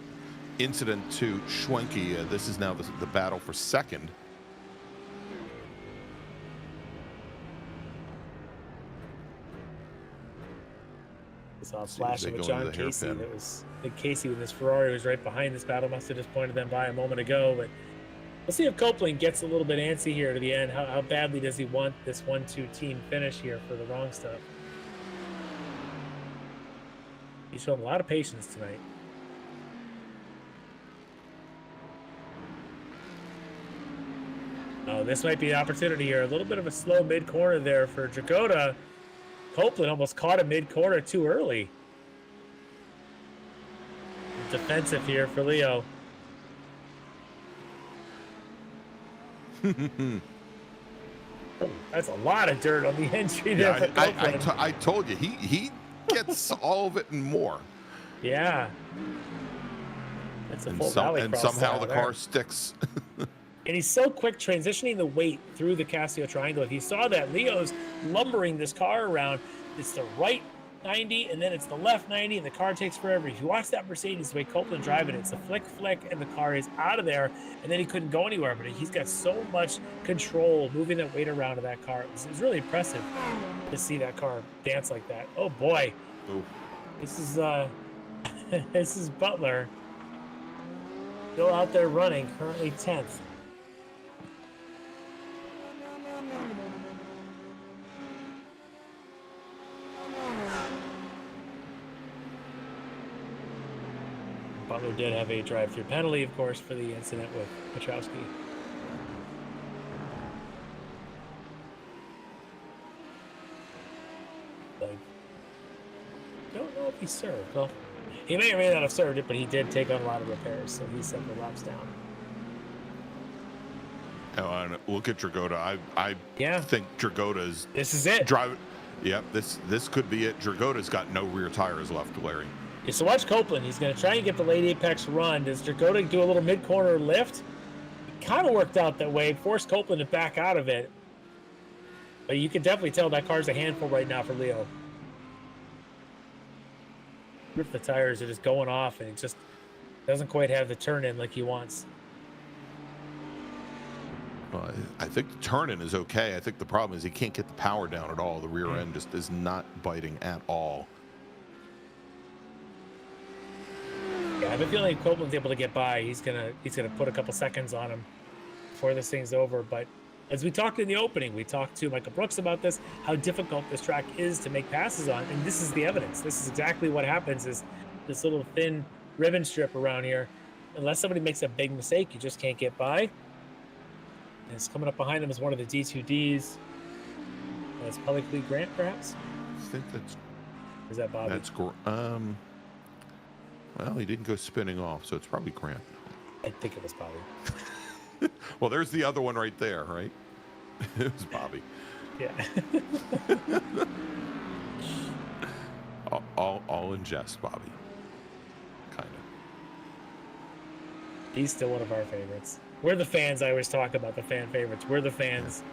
incident to Schwenke, this is now the battle for 2nd. Saw flashing with John Casey. That was Nick Casey with his Ferrari was right behind this battle. Must have just pointed them by a moment ago. But we'll see if Copeland gets a little bit antsy here to the end. How badly does he want this 1-2 team finish here for the wrong stuff? He's showing a lot of patience tonight. Oh, this might be an opportunity here. A little bit of a slow mid-corner there for Dragotta. Copeland almost caught him mid-corner too early. Defensive here for Leo. That's a lot of dirt on the entry there for Copeland. I told you, he gets all of it and more. Yeah. That's a full valley and cross somehow the there. car sticks. And he's so quick transitioning the weight through the Casio Triangle. If you saw that, Leo's lumbering this car around. It's the right 90, and then it's the left 90, and the car takes forever. If you watch that Mercedes, the way Copeland driving it, it's a flick, and the car is out of there, and then he couldn't go anywhere. But he's got so much control moving that weight around in that car. It was really impressive to see that car dance like that. Oh, boy. Ooh. This is this is Butler. Still out there running, currently 10th. Butler did have a drive-through penalty, of course, for the incident with Petrowski. like. Don't know if he served. Well, he may or may not have served it, but he did take on a lot of repairs, so he sent the laps down. Oh, and look at Dragotta. I think Dragotta's. This is it. Driving. Yep, this could be it. Dragotta's got no rear tires left, Larry. Yeah, so watch Copeland. He's going to try and get the late apex run. Does Dragotta do a little mid-corner lift? It kind of worked out that way. Forced Copeland to back out of it. But you can definitely tell that car's a handful right now for Leo. The tires are just going off, and it just doesn't quite have the turn in like he wants. Well, I think the turn-in is okay. I think the problem is he can't get the power down at all. The rear end just is not biting at all. Yeah, I have a feeling if Copeland's able to get by, he's gonna put a couple seconds on him before this thing's over. But as we talked in the opening, we talked to Michael Brooks about this, how difficult this track is to make passes on, and this is the evidence. This is exactly what happens, is this little thin ribbon strip around here. Unless somebody makes a big mistake, you just can't get by. And it's coming up behind him is one of the D2Ds. That's probably Grant, perhaps? I think that's... Or is that Bobby? That's... Well, he didn't go spinning off, so it's probably Grant. I think it was Bobby. Well, there's the other one right there, right? It was Bobby. Yeah. all in jest, Bobby. Kind of. He's still one of our favorites. We're the fans. I always talk about the fan favorites. We're the fans. Yeah.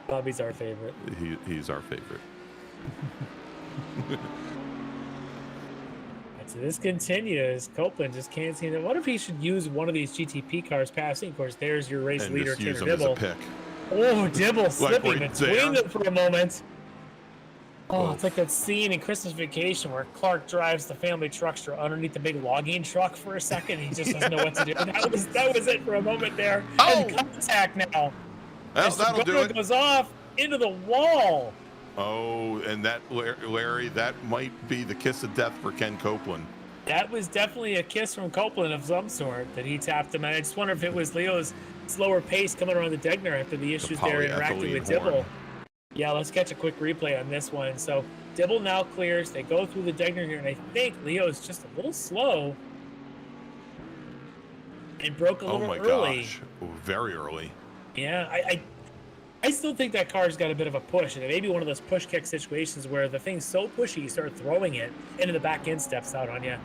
Bobby's our favorite. He's our favorite. So this continues. Copeland just can't seem to. What if he should use one of these GTP cars passing? Of course, there's your race and leader, just use Tanner him Dibble. as a pick. Oh, Dibble slipping right between there. them for a moment. Oh, Oof. it's like that scene in Christmas Vacation where Clark drives the family truckster underneath the big logging truck for a second. He just doesn't know what to do. That was it for a moment there. Oh! And contact now. Well, that'll do it. Goes off into the wall. Oh, and that, Larry, that might be the kiss of death for Ken Copeland. That was definitely a kiss from Copeland of some sort that he tapped him. And I just wonder if it was Leo's slower pace coming around the Degner after the issues there interacting with Dibble. Horn. Yeah, let's catch a quick replay on this one. So Dibble now clears. They go through the Degner here, and I think Leo's just a little slow and broke a little early. Oh my gosh, very early. Yeah, I still think that car's got a bit of a push, and it may be one of those push kick situations where the thing's so pushy you start throwing it into the back end steps out on you.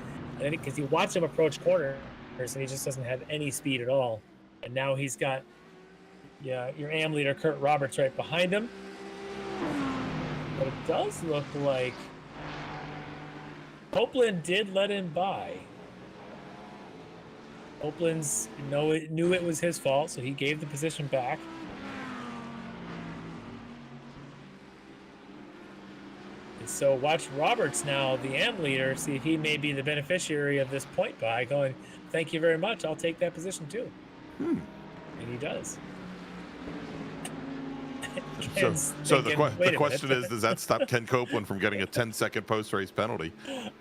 And because you watch him approach corners and he just doesn't have any speed at all. And now he's got your AM leader Kurt Roberts right behind him. But it does look like Copeland did let him by. Copeland's knew it was his fault, so he gave the position back. And so watch Roberts now, the AM leader, see if he may be the beneficiary of this point by going, thank you very much, I'll take that position too. And he does. So the question is, does that stop Ken Copeland from getting a 10-second post-race penalty?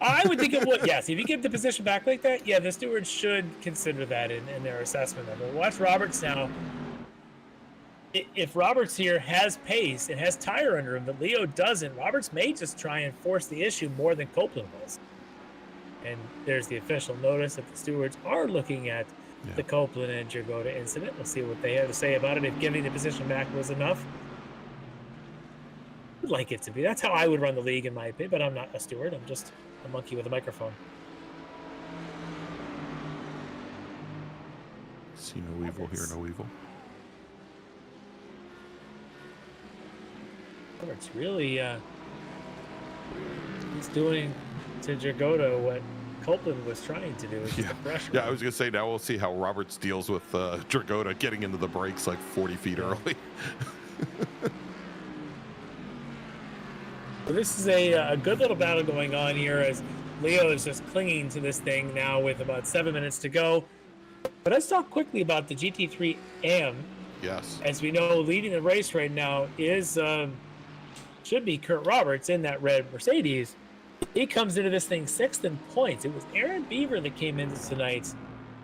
I would think it would, yes. If you give the position back like that, yeah, the stewards should consider that in their assessment of it. Watch Roberts now. If Roberts here has pace and has tire under him, but Leo doesn't, Roberts may just try and force the issue more than Copeland was. And there's the official notice that the stewards are looking at the Copeland and Dragotta incident. We'll see what they have to say about it, if giving the position back was enough. I would like it to be. That's how I would run the league, in my opinion, but I'm not a steward. I'm just a monkey with a microphone. See no evil, hear no evil. It's really, he's doing to Dragotta what Copeland was trying to do. The pressure. Yeah, I was going to say, now we'll see how Roberts deals with Dragotta getting into the brakes like 40 feet early. So this is a good little battle going on here as Leo is just clinging to this thing now with about 7 minutes to go. But let's talk quickly about the GT3 AM. Yes. As we know, leading the race right now is should be Kurt Roberts in that red Mercedes. He comes into this thing 6th in points. It was Aaron Beaver that came into tonight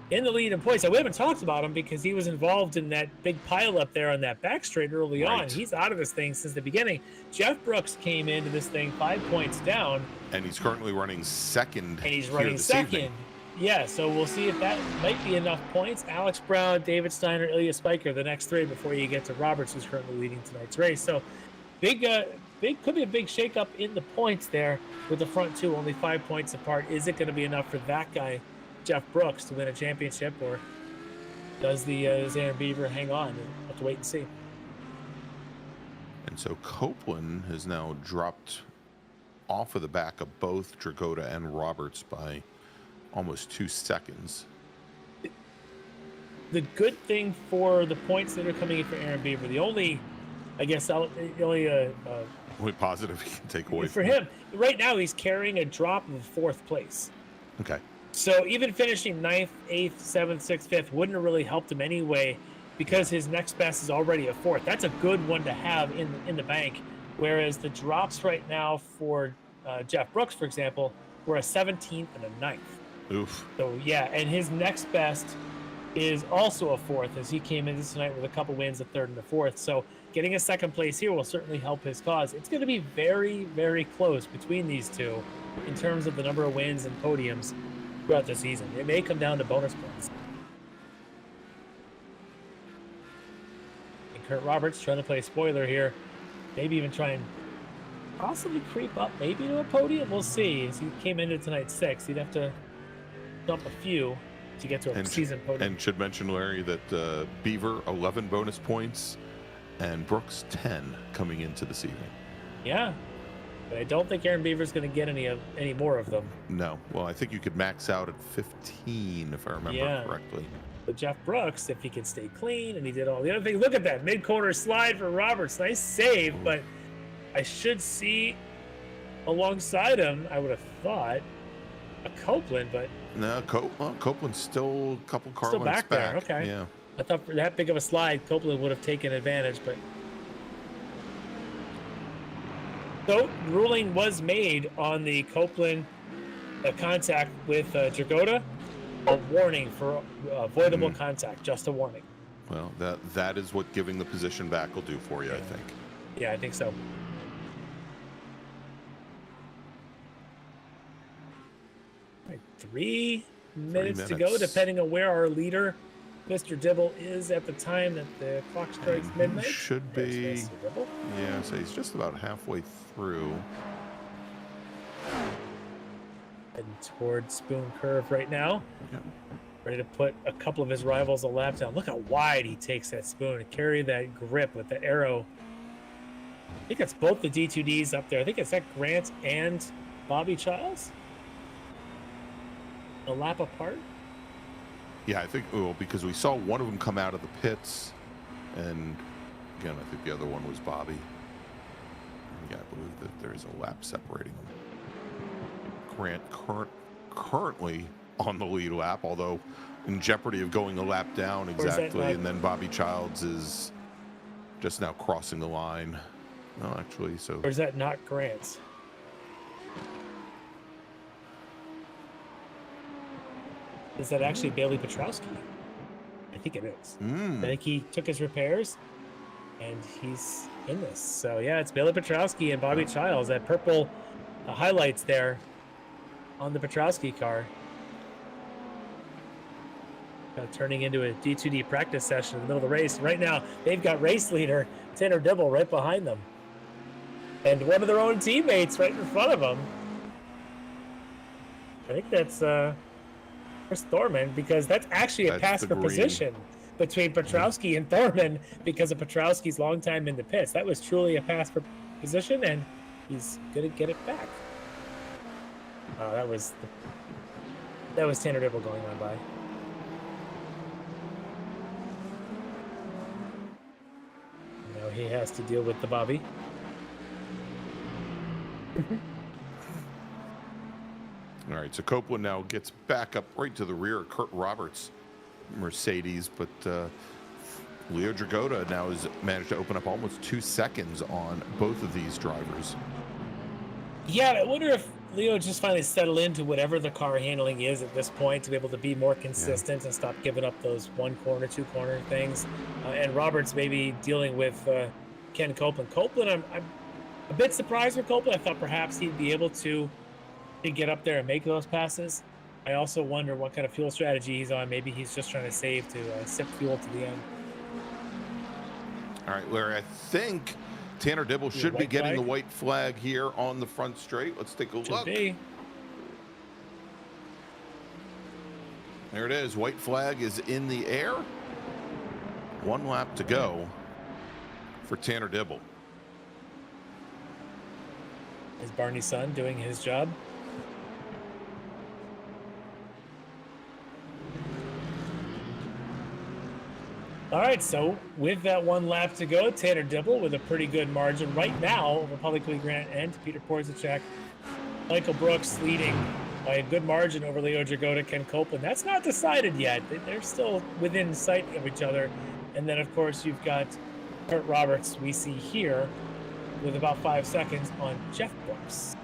in the lead in points. We haven't talked about him because he was involved in that big pile up there on that back straight early on. He's out of this thing since the beginning. Jeff Brooks came into this thing 5 points down. And he's currently running second. And he's running second. Evening. Yeah, so we'll see if that might be enough points. Alex Brown, David Steiner, Ilya Spiker, the next three before you get to Roberts, who's currently leading tonight's race. So big could be a big shakeup in the points there with the front two only 5 points apart. Is it going to be enough for that guy, Jeff Brooks, to win a championship, or does Aaron Beaver hang on? We'll have to wait and see. And so Copeland has now dropped off of the back of both Dragota and Roberts by almost 2 seconds. The good thing for the points that are coming in for Aaron Beaver, the only, I guess, only positive he can take away for him right now, he's carrying a drop of 4th place. Okay. So even finishing 9th, 8th, 7th, 6th, 5th wouldn't have really helped him anyway, because his next best is already a 4th. That's a good one to have in the bank. Whereas the drops right now for Jeff Brooks, for example, were a 17th and a 9th. Oof. So yeah, and his next best is also a 4th, as he came in this tonight with a couple wins, a 3rd and a 4th. So getting a 2nd place here will certainly help his cause. It's going to be very, very close between these two in terms of the number of wins and podiums throughout the season. It may come down to bonus points. And Kurt Roberts trying to play spoiler here, maybe even try and possibly creep up maybe to a podium. We'll see. As he came into tonight's 6th, he'd have to jump a few to get to a season podium. And should mention, Larry, that Beaver 11 bonus points and Brooks 10 coming into this evening. Yeah, but I don't think Aaron Beaver's going to get any more of them. No. Well, I think you could max out at 15 if I remember correctly. But Jeff Brooks, if he can stay clean and he did all the other things, look at that mid-corner slide for Roberts. Nice save, but I should see alongside him, I would have thought, a Copeland, but no, Copeland's still a couple car still lengths back there. Okay. Yeah. I thought for that big of a slide, Copeland would have taken advantage, but so ruling was made on the Copeland contact with Dragota. A warning for avoidable contact, just a warning. Well, that is what giving the position back will do for you, I think. Yeah, I think so. Right, 3 minutes to go, depending on where our leader, Mr. Dibble, is at the time that the clock strikes midnight. Should be. Yeah, so he's just about halfway through. Heading towards Spoon Curve right now. Yep. Ready to put a couple of his rivals a lap down. Look how wide he takes that spoon and carry that grip with the arrow. I think that's both the D2Ds up there. I think it's that Grant and Bobby Childs. A lap apart. Yeah, I think, because we saw one of them come out of the pits, and again, I think the other one was Bobby. Yeah, I believe that there is a lap separating them. Grant currently on the lead lap, although in jeopardy of going a lap down exactly, and then Bobby Childs is just now crossing the line. No, actually, so. Or is that not Grant's? Is that actually Bailey Petrowski? I think it is. I think he took his repairs and he's in this. So yeah, it's Bailey Petrowski and Bobby Childs. That purple highlights there on the Petrowski car. Turning into a D2D practice session in the middle of the race. Right now, they've got race leader Tanner Dibble right behind them. And one of their own teammates right in front of them. I think that's Chris Thorman, because that's actually a pass for position between Petrowski and Thorman because of Petrowski's long time in the pits. That was truly a pass for position, and he's going to get it back. That was Tanner Dibble going on by. Now he has to deal with the Bobby. All right, so Copeland now gets back up right to the rear of Kurt Roberts' Mercedes, but Leo Dragota now has managed to open up almost 2 seconds on both of these drivers. Yeah, I wonder if Leo just finally settle into whatever the car handling is at this point to be able to be more consistent and stop giving up those 1 corner, 2 corner things. And Roberts maybe dealing with Ken Copeland. Copeland, I'm a bit surprised with Copeland. I thought perhaps he'd be able to get up there and make those passes. I also wonder what kind of fuel strategy he's on. Maybe he's just trying to save to sip fuel to the end. All right, Larry, I think Tanner Dibble should be getting the white flag here on the front straight. Let's take a look. Should be. There it is. White flag is in the air. 1 lap to go for Tanner Dibble. Is Barney's son doing his job? All right, so with that 1 lap to go, Tanner Dibble with a pretty good margin right now over Public League Grant and Peter Porzacek. Michael Brooks leading by a good margin over Leo Dragoda, Ken Copeland. That's not decided yet. They're still within sight of each other. And then, of course, you've got Kurt Roberts, we see here, with about 5 seconds on Jeff Brooks.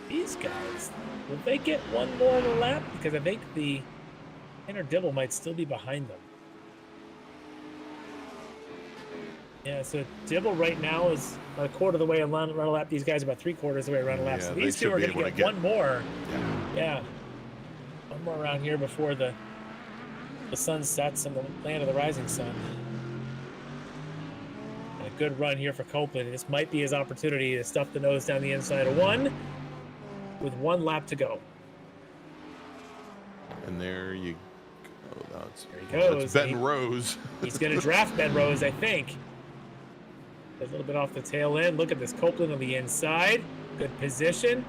These guys, will they get one more in a lap? Because I think the Tanner Dibble might still be behind them. Yeah, so Dibble right now is a quarter of the way around a lap. These guys are about 3/4 of the way around a lap. Yeah, So these two are going to get one more. Yeah. One more around here before the sun sets and the land of the rising sun. And a good run here for Copeland. This might be his opportunity to stuff the nose down the inside of 1 with 1 lap to go. And there you go. There he goes. That's Ben Rose. He's going to draft Ben Rose, I think. A little bit off the tail end. Look at this Copeland on the inside. Good position.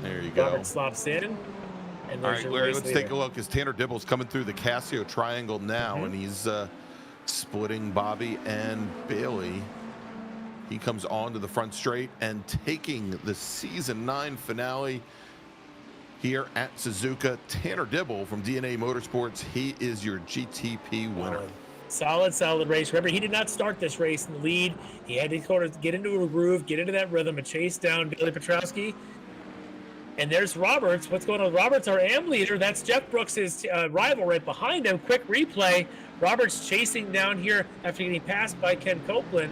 There you go. Robert slops in. And All right, Larry, let's take a look as Tanner Dibble's coming through the Casio triangle now, and he's splitting Bobby and Bailey. He comes on to the front straight and taking the Season 9 finale here at Suzuka. Tanner Dibble from DNA Motorsports. He is your GTP winner. Solid race. Remember, he did not start this race in the lead. He had to sort of get into a groove, get into that rhythm, and chase down Bailey Petrowski. And there's Roberts. What's going on? Roberts, our AM leader. That's Jeff Brooks' rival right behind him. Quick replay. Roberts chasing down here after getting passed by Ken Copeland.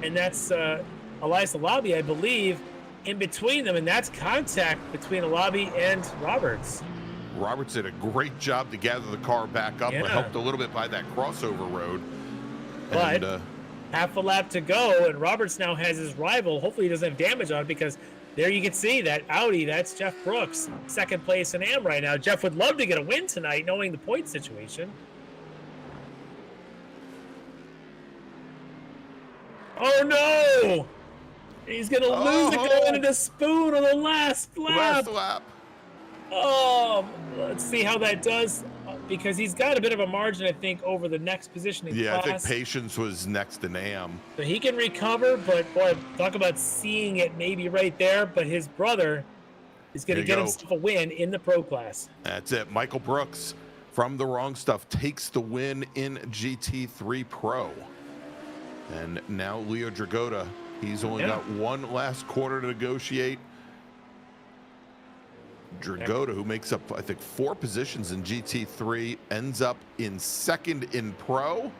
And that's Elias Alabi, I believe, in between them. And that's contact between Alabi and Roberts. Roberts did a great job to gather the car back up, but helped a little bit by that crossover road. But and, half a lap to go, and Roberts now has his rival. Hopefully he doesn't have damage on it, because there you can see that Audi, that's Jeff Brooks, second place in AM right now. Jeff would love to get a win tonight, knowing the point situation. Oh no! He's gonna lose it going into Spoon on the last lap. Last lap. Oh, let's see how that does, because he's got a bit of a margin, I think, over the next positioning class. I think Patience was next in AM. So he can recover, but boy, talk about seeing it maybe right there. But his brother is going to get himself a win in the pro class. That's it. Michael Brooks from The Wrong Stuff takes the win in GT3 Pro. And now Leo Dragoda, he's only got one last quarter to negotiate. Dragoda, who makes up, I think, 4 positions in GT3, ends up in second in Pro.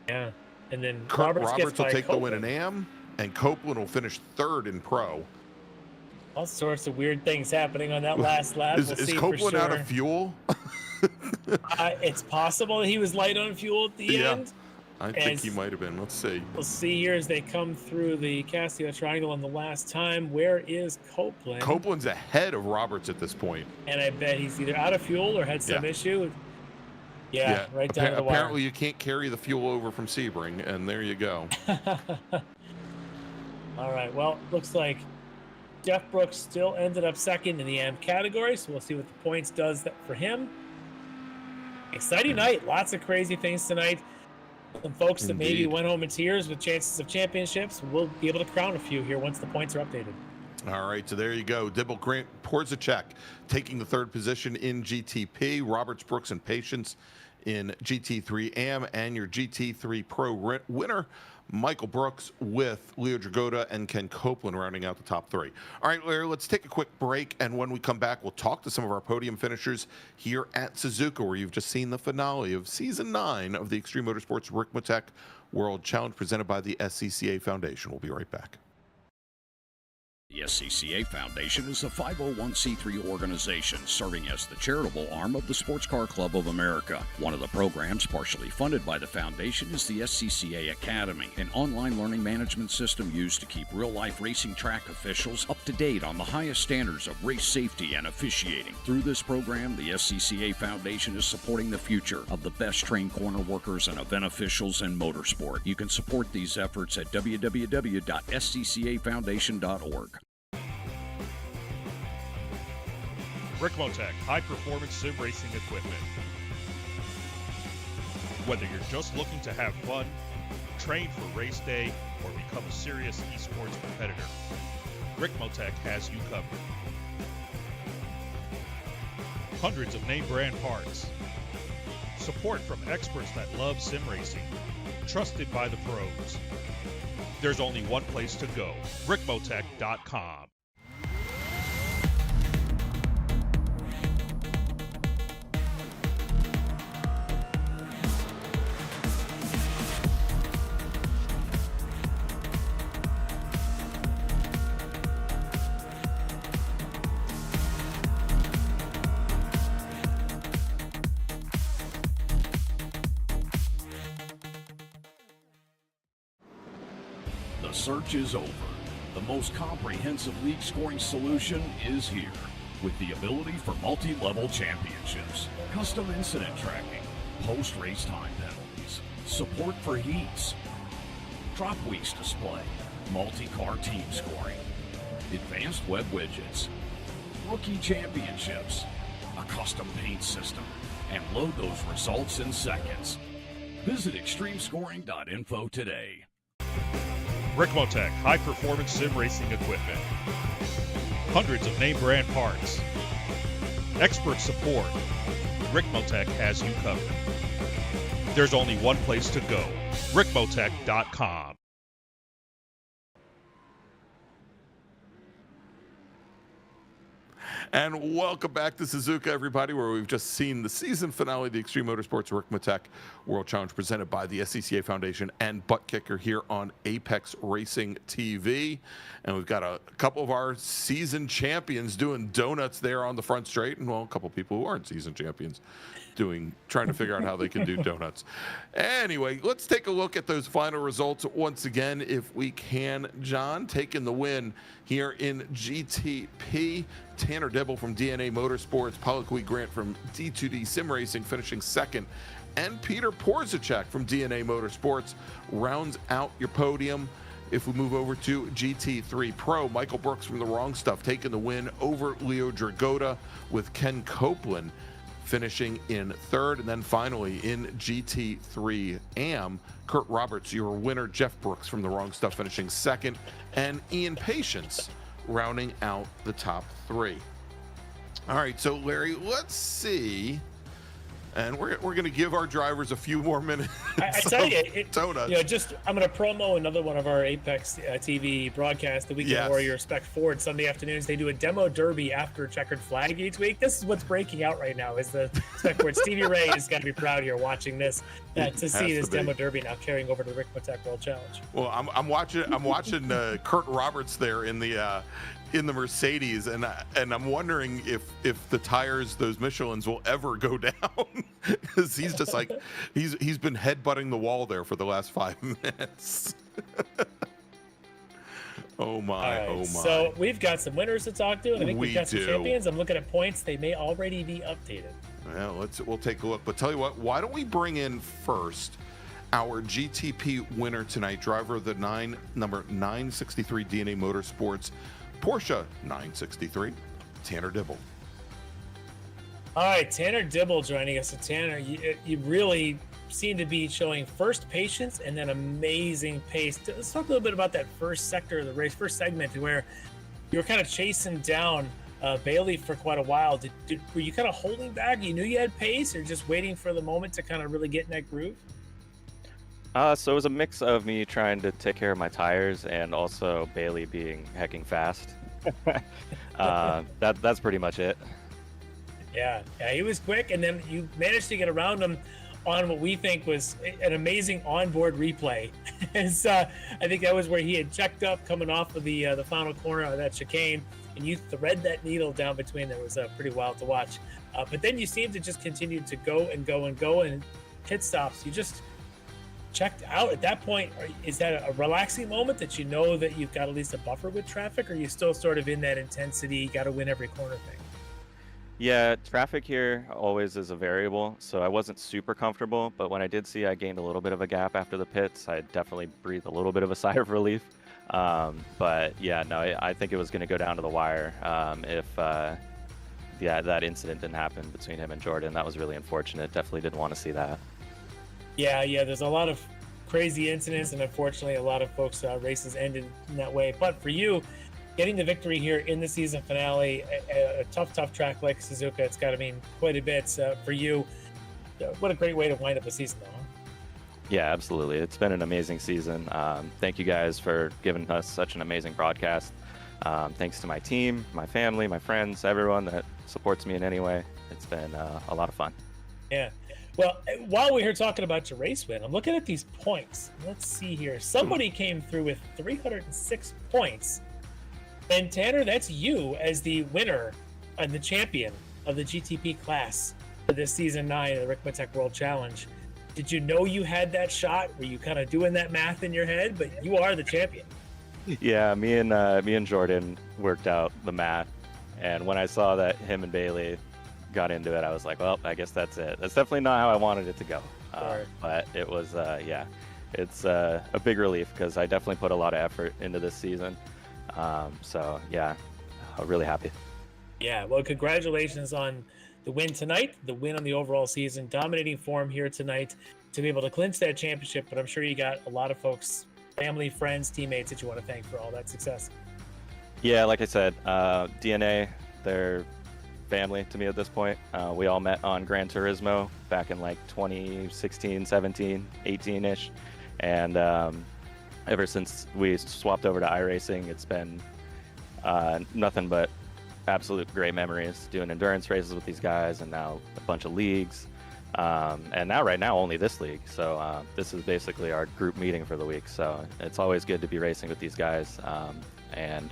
Yeah, and then Kurt Roberts will take the win Copeland. in AM, and Copeland will finish third in Pro. All sorts of weird things happening on that last lap. Is Copeland out of fuel? It's possible that he was light on fuel at the end. I think he might have been. Let's see. We'll see here as they come through the Casio triangle on the last time. Where is Copeland? Copeland's ahead of Roberts at this point. And I bet he's either out of fuel or had some issue. Yeah, right down to the wire. Apparently you can't carry the fuel over from Sebring, and there you go. All right, well, looks like Jeff Brooks still ended up second in the AM category, so we'll see what the points does for him. Exciting night. Lots of crazy things tonight. Some folks that maybe went home in tears with chances of championships, we'll be able to crown a few here once the points are updated. All right, so there you go. Dibble, Grant, Porzacek taking the third position in GTP. Roberts, Brooks, and Patience in GT3 AM, and your GT3 Pro winner, Michael Brooks, with Leo Dragota and Ken Copeland rounding out the top 3. All right, Larry, let's take a quick break, and when we come back, we'll talk to some of our podium finishers here at Suzuka, where you've just seen the finale of Season 9 of the Extreme Motorsports Ricmotech World Challenge presented by the SCCA Foundation. We'll be right back. The SCCA Foundation is a 501c3 organization serving as the charitable arm of the Sports Car Club of America. One of the programs partially funded by the foundation is the SCCA Academy, an online learning management system used to keep real-life racing track officials up to date on the highest standards of race safety and officiating. Through this program, the SCCA Foundation is supporting the future of the best-trained corner workers and event officials in motorsport. You can support these efforts at www.sccafoundation.org. Ricmotech high-performance sim racing equipment. Whether you're just looking to have fun, train for race day, or become a serious esports competitor, Ricmotech has you covered. Hundreds of name brand parts. Support from experts that love sim racing. Trusted by the pros. There's only one place to go, ricmotech.com. The search is over. The most comprehensive league scoring solution is here, with the ability for multi-level championships, custom incident tracking, post-race time penalties, support for heats, drop weeks display, multi-car team scoring, advanced web widgets, rookie championships, a custom paint system, and load those results in seconds. Visit extremescoring.info today. Ricmotech high-performance sim racing equipment. Hundreds of name brand parts. Expert support. Ricmotech has you covered. There's only one place to go, ricmotech.com. And welcome back to Suzuka, everybody, where we've just seen the season finale of the Extreme Motorsports Ricmotech World Challenge presented by the SCCA Foundation and Buttkicker here on Apex Racing TV. And we've got a couple of our season champions doing donuts there on the front straight, and well, a couple of people who aren't season champions trying to figure out how they can do donuts. Anyway, let's take a look at those final results once again, if we can. John taking the win here in GTP. Tanner Dibble from DNA Motorsports, Pollock Grant from D2D Sim Racing finishing second, and Peter Porzacek from DNA Motorsports rounds out your podium. If we move over to GT3 Pro, Michael Brooks from The Wrong Stuff taking the win over Leo Dragota, with Ken Copeland finishing in third. And then finally in GT3 AM, Kurt Roberts, your winner, Jeff Brooks from The Wrong Stuff finishing second, and Ian Patience rounding out the top 3. All right, so Larry, let's see. And we're going to give our drivers a few more minutes. I tell you, donuts. I'm going to promo another one of our Apex TV broadcasts, the Weekend Warrior Spec Ford, Sunday afternoons. They do a demo derby after Checkered flag each week. This is what's breaking out right now, is the Spec Ford. Stevie Ray is going to be proud here watching this, to see this demo derby now carrying over to the Ricmotech World Challenge. Well, I'm watching Kurt Roberts there in the Mercedes, and I'm wondering if the tires, those Michelins, will ever go down, because he's just like he's been headbutting the wall there for the last 5 minutes. Oh my! Oh my! So we've got some winners to talk to, and I think we've got some champions. I'm looking at points; they may already be updated. Well, we'll take a look. But tell you what, why don't we bring in first our GTP winner tonight, driver of the number 963 DNA Motorsports Porsche 963, Tanner Dibble. All right, Tanner Dibble joining us. So Tanner, you really seem to be showing first patience and then amazing pace. Let's talk a little bit about that first sector of the race, first segment, where you were kind of chasing down Bailey for quite a while. Were you kind of holding back? You knew you had pace, or just waiting for the moment to kind of really get in that groove? So it was a mix of me trying to take care of my tires and also Bailey being hecking fast. That's pretty much it. Yeah, he was quick, and then you managed to get around him on what we think was an amazing onboard replay. I think that was where he had checked up coming off of the final corner of that chicane, and you thread that needle down between. That was pretty wild to watch. But then you seemed to just continue to go and go and go, and pit stops. You just checked out at that point. Is that a relaxing moment that you know that you've got at least a buffer with traffic, or are you still sort of in that intensity, got to win every corner thing? Yeah, traffic here always is a variable, so I wasn't super comfortable, but when I did see I gained a little bit of a gap after the pits, I definitely breathed a little bit of a sigh of relief. But yeah, no, I think it was going to go down to the wire if that incident didn't happen between him and Jordan. That was really unfortunate. Definitely didn't want to see that. Yeah, there's a lot of crazy incidents, and unfortunately a lot of folks' races ended in that way. But for you, getting the victory here in the season finale, a tough track like Suzuka, it's got to mean quite a bit for you. What a great way to wind up a season, though. Yeah, absolutely. It's been an amazing season. Thank you guys for giving us such an amazing broadcast. Thanks to my team, my family, my friends, everyone that supports me in any way. It's been a lot of fun. Yeah. Well, while we're here talking about your race win, I'm looking at these points. Let's see here. Somebody came through with 306 points. And Tanner, that's you as the winner and the champion of the GTP class for this season 9 of the Ricmotech World Challenge. Did you know you had that shot? Were you kind of doing that math in your head? But you are the champion. Yeah, me and Jordan worked out the math, and when I saw that him and Bailey got into it, I was like, well, I guess that's it. That's definitely not how I wanted it to go. But it was, it's a big relief because I definitely put a lot of effort into this season. So yeah, I'm really happy. Yeah, well, congratulations on the win tonight, the win on the overall season, dominating form here tonight to be able to clinch that championship. But I'm sure you got a lot of folks, family, friends, teammates that you want to thank for all that success. Yeah, like I said, DNA, they're family to me at this point. We all met on Gran Turismo back in like 2016, 17, 18-ish. And ever since we swapped over to iRacing, it's been nothing but absolute great memories doing endurance races with these guys, and now a bunch of leagues. And now right now only this league. So this is basically our group meeting for the week. So it's always good to be racing with these guys. And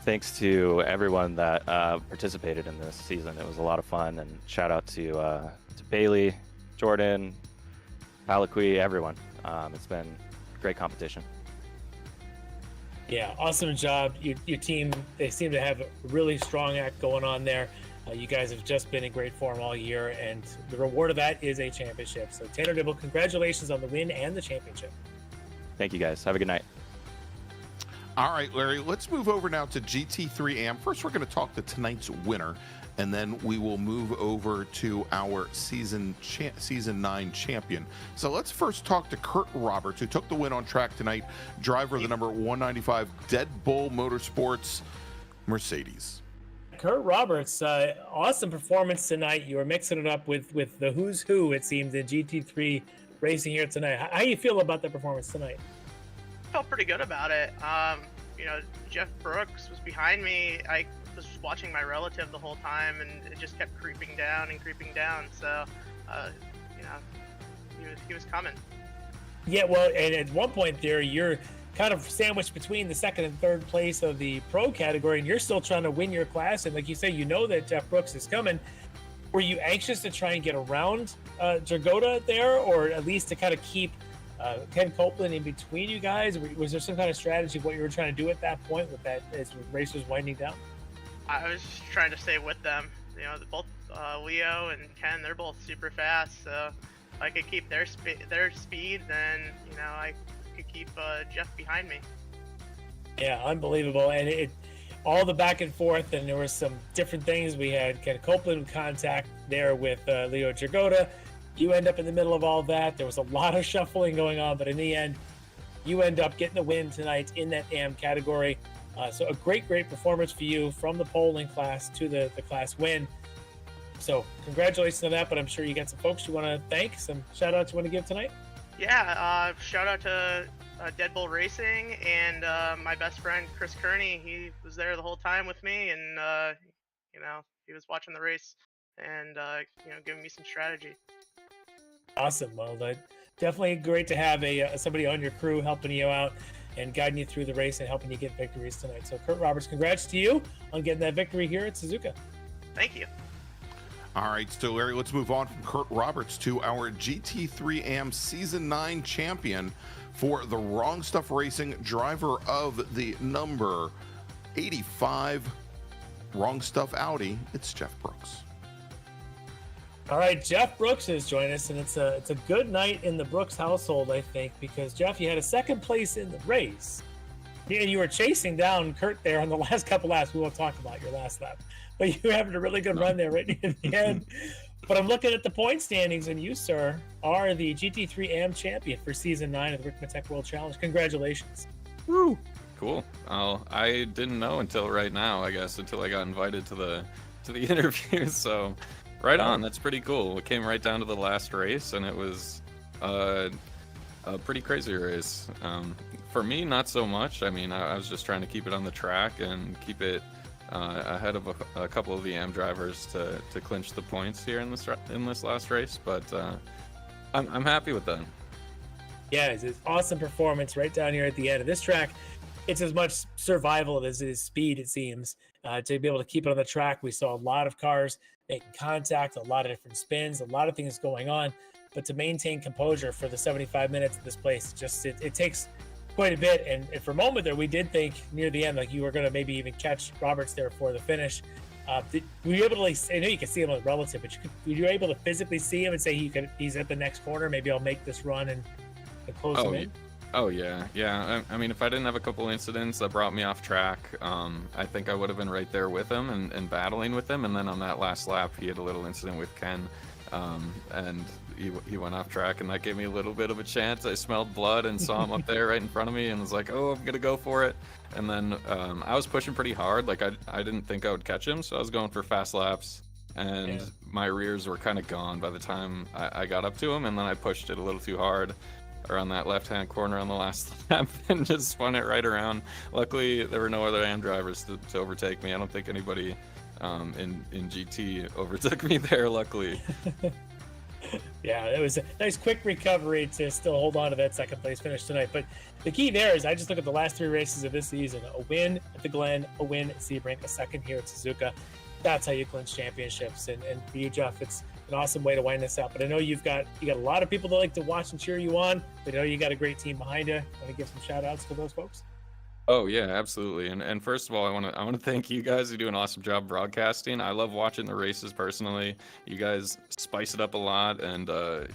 thanks to everyone that participated in this season. It was a lot of fun, and shout out to Bailey, Jordan, Paliqui, everyone. It's been great competition. Yeah, awesome job. Your team, they seem to have a really strong act going on there. You guys have just been in great form all year, and the reward of that is a championship. So Tanner Dibble, congratulations on the win and the championship. Thank you guys. Have a good night. All right, Larry, let's move over now to GT3 AM. First, we're going to talk to tonight's winner, and then we will move over to our Season 9 champion. So let's first talk to Kurt Roberts, who took the win on track tonight, driver of the number 195 Dead Bull Motorsports Mercedes. Kurt Roberts, awesome performance tonight. You were mixing it up with the who's who, it seems, in GT3 racing here tonight. How do you feel about that performance tonight? Felt pretty good about it. Jeff Brooks was behind me. I was watching my relative the whole time, and it just kept creeping down and creeping down. So, he was coming. Yeah, well, and at one point there, you're kind of sandwiched between the second and third place of the pro category, and you're still trying to win your class. And like you say, you know that Jeff Brooks is coming. Were you anxious to try and get around Jagoda there, or at least to kind of keep Ken Copeland in between you guys? Was there some kind of strategy of what you were trying to do at that point with that as the race was winding down? I was just trying to stay with them. Both Leo and Ken, they're both super fast. So if I could keep their speed, then I could keep Jeff behind me. Yeah, unbelievable. And it all the back and forth, and there were some different things. We had Ken Copeland contact there with Leo Jagoda. You end up in the middle of all that. There was a lot of shuffling going on, but in the end, you end up getting the win tonight in that AM category. So a great performance for you from the polling class to the class win. So congratulations on that, but I'm sure you got some folks you want to thank, some shout outs you want to give tonight. Yeah, shout out to Deadbolt Racing and my best friend Chris Kearney. He was there the whole time with me, and you know, he was watching the race and you know, giving me some strategy. Awesome. Well, definitely great to have somebody on your crew helping you out and guiding you through the race and helping you get victories tonight. So Kurt Roberts, congrats to you on getting that victory here at Suzuka. Thank you. All right, so Larry, let's move on from Kurt Roberts to our GT3 AM Season 9 champion for the Wrong Stuff Racing, driver of the number 85 Wrong Stuff Audi. It's Jeff Brooks. All right, Jeff Brooks has joined us, and it's a good night in the Brooks household, I think, because Jeff, you had a second place in the race. Yeah, you were chasing down Kurt there on the last couple laps. We won't talk about your last lap, but you were having a really good run there right near the end. But I'm looking at the point standings, and you, sir, are the GT3 AM champion for Season 9 of the Ricmotech World Challenge. Congratulations. Woo! Cool. I didn't know until right now, I guess, until I got invited to the interview. So, right on. That's pretty cool. It came right down to the last race, and it was a pretty crazy race. For me, not so much. I mean, I was just trying to keep it on the track and keep it ahead of a couple of the AM drivers to clinch the points here in this last race. But I'm happy with that. Yeah, it's an awesome performance right down here at the end of this track. It's as much survival as it is speed, it seems. To be able to keep it on the track, we saw a lot of cars making contact, a lot of different spins, a lot of things going on. But to maintain composure for the 75 minutes of this place, it takes quite a bit. And for a moment there, we did think near the end, like you were going to maybe even catch Roberts there for the finish. Were you able to, I know you can see him on the relative, but were you able to physically see him and say he's at the next corner, maybe I'll make this run and close him in? Oh, yeah. I mean, if I didn't have a couple incidents that brought me off track, I think I would have been right there with him and battling with him. And then on that last lap, he had a little incident with Ken, and he went off track, and that gave me a little bit of a chance. I smelled blood and saw him up there right in front of me and was like, oh, I'm going to go for it. And then I was pushing pretty hard. Like, I didn't think I would catch him, so I was going for fast laps. And my rears were kind of gone by the time I got up to him, and then I pushed it a little too hard around that left-hand corner on the last lap and just spun it right around. Luckily, there were no other AM drivers to overtake me. I don't think anybody in GT overtook me there, luckily. Yeah, it was a nice quick recovery to still hold on to that second place finish tonight. But the key there is I just look at the last three races of this season: a win at the Glen, a win at Sebring, a second here at Suzuka. That's how you clinch championships. And for you, Jeff, it's an awesome way to wind this up. But I know you got a lot of people that like to watch and cheer you on. But I know you got a great team behind you. Want to give some shout outs to those folks? Oh yeah, absolutely. And first of all, I want to thank you guys. You do an awesome job broadcasting. I love watching the races personally. You guys spice it up a lot, and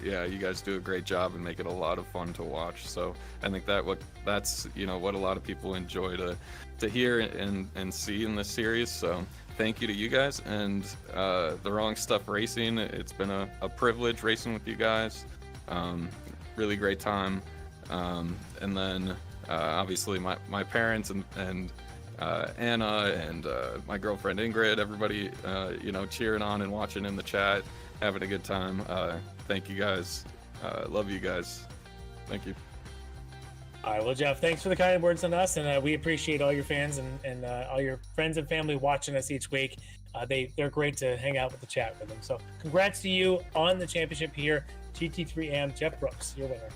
yeah, you guys do a great job and make it a lot of fun to watch. So I think that's what a lot of people enjoy to hear and see in this series. So thank you to you guys and the Wrong Stuff Racing. It's been a privilege racing with you guys. Really great time. And then obviously my parents and Anna and my girlfriend Ingrid, everybody cheering on and watching in the chat, having a good time. Thank you guys. Love you guys. Thank you. All right, well, Jeff, thanks for the kind words on us, and we appreciate all your fans and all your friends and family watching us each week. They're great to hang out with the chat with them. So congrats to you on the championship here, GT3AM. Jeff Brooks, your winner.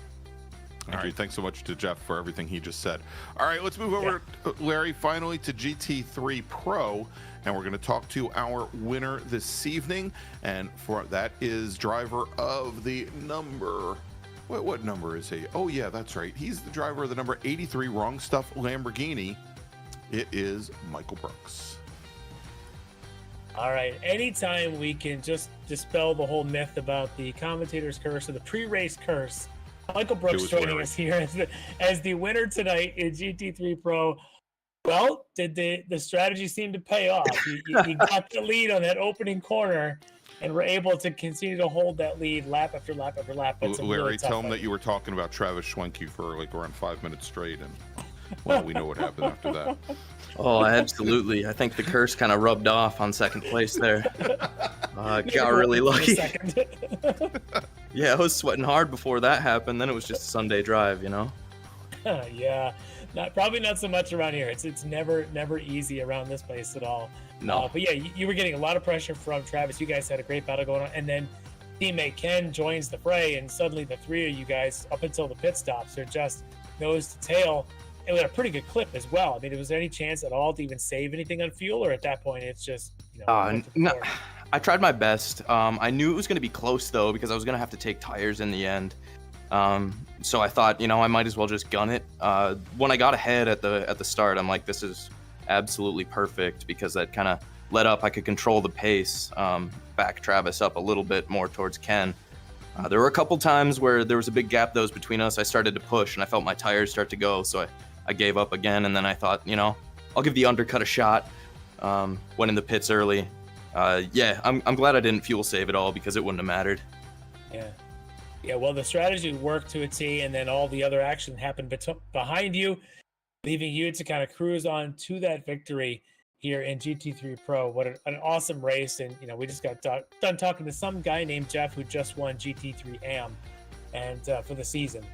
All right, thanks so much to Jeff for everything he just said. All right, let's move over, Larry, finally to GT3 Pro, and we're going to talk to our winner this evening, and for that is driver of the number... What number is he? Oh, yeah, that's right. He's the driver of the number 83 Wrong Stuff Lamborghini. It is Michael Brooks. All right. Anytime we can just dispel the whole myth about the commentator's curse or the pre-race curse, Michael Brooks joining us here as the winner tonight in GT3 Pro. Well, did the strategy seem to pay off? You got the lead on that opening corner, and we're able to continue to hold that lead lap after lap after lap. Larry, tell him that you were talking about Travis Schwenke for like around 5 minutes straight, and Well, we know what happened after that. Oh, absolutely. I think the curse kind of rubbed off on second place there. Got really lucky. Yeah, I was sweating hard before that happened. Then it was just a Sunday drive, you know? Yeah, probably not so much around here. It's never easy around this place at all. No. But yeah, you were getting a lot of pressure from Travis. You guys had a great battle going on, and then teammate Ken joins the fray, and suddenly the three of you guys, up until the pit stops, are just nose to tail, and with a pretty good clip as well. I mean, was there any chance at all to even save anything on fuel, or at that point it's just no, I tried my best. I knew it was going to be close though, because I was going to have to take tires in the end. So I thought, I might as well just gun it. When I got ahead at the start, I'm like, this is absolutely perfect, because that kind of let up. I could control the pace, back Travis up a little bit more towards Ken. There were a couple times where there was a big gap that was between us. I started to push, and I felt my tires start to go, so I gave up again. And then I thought, I'll give the undercut a shot. Went in the pits early. Yeah, I'm glad I didn't fuel save at all, because it wouldn't have mattered. Yeah, well, the strategy worked to a T, and then all the other action happened behind you, leaving you to kind of cruise on to that victory here in GT3 Pro. What an awesome race. And, we just got done talking to some guy named Jeff who just won GT3 AM and for the season.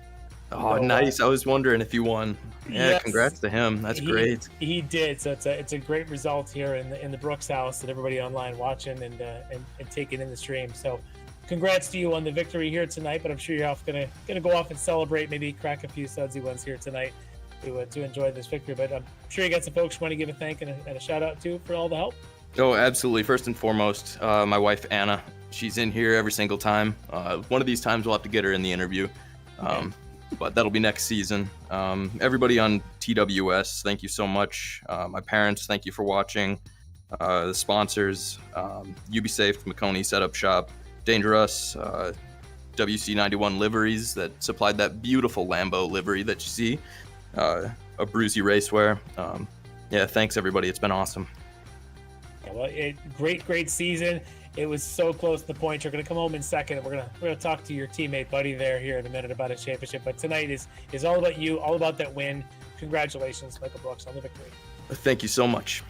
Oh, nice. I was wondering if you won. Yeah, yes. Congrats to him. That's great. He did. So it's a great result here in the Brooks house, and everybody online watching and taking in the stream. So congrats to you on the victory here tonight, but I'm sure you're gonna go off and celebrate, maybe crack a few sudsy ones here tonight to enjoy this victory. But I'm sure you got some folks you want to give a thank and a shout out to for all the help. Oh, absolutely. First and foremost, my wife Anna. She's in here every single time. One of these times we'll have to get her in the interview. Okay. But that'll be next season. Everybody on TWS, thank you so much. My parents, thank you for watching. The sponsors, UbiSafe, McConey Setup Shop, Dangerous, WC91 liveries that supplied that beautiful Lambo livery that you see, a Brucey Racewear. Yeah, thanks everybody. It's been awesome. Yeah, well, great season. It was so close to the point. You're going to come home in second. We're gonna talk to your teammate buddy there here in a minute about a championship. But tonight is all about you, all about that win. Congratulations, Michael Brooks, on the victory. Thank you so much.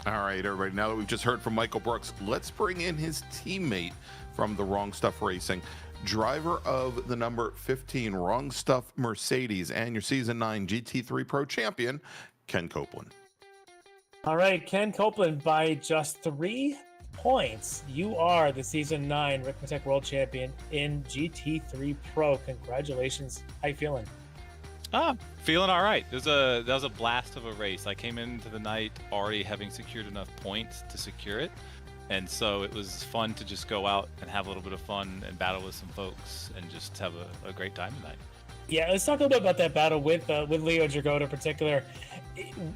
All right, everybody. Now that we've just heard from Michael Brooks, let's bring in his teammate from the Wrong Stuff Racing, driver of the number 15 Wrong Stuff Mercedes, and your Season 9 GT3 Pro champion, Ken Copeland. All right, Ken Copeland, by just 3 points, you are the Season 9 Ricmotech World Champion in GT3 Pro. Congratulations. How you feeling? Feeling all right. That was a blast of a race. I came into the night already having secured enough points to secure it, and so it was fun to just go out and have a little bit of fun and battle with some folks and just have a great time tonight. Yeah, let's talk a little bit about that battle with Leo Dragotta in particular.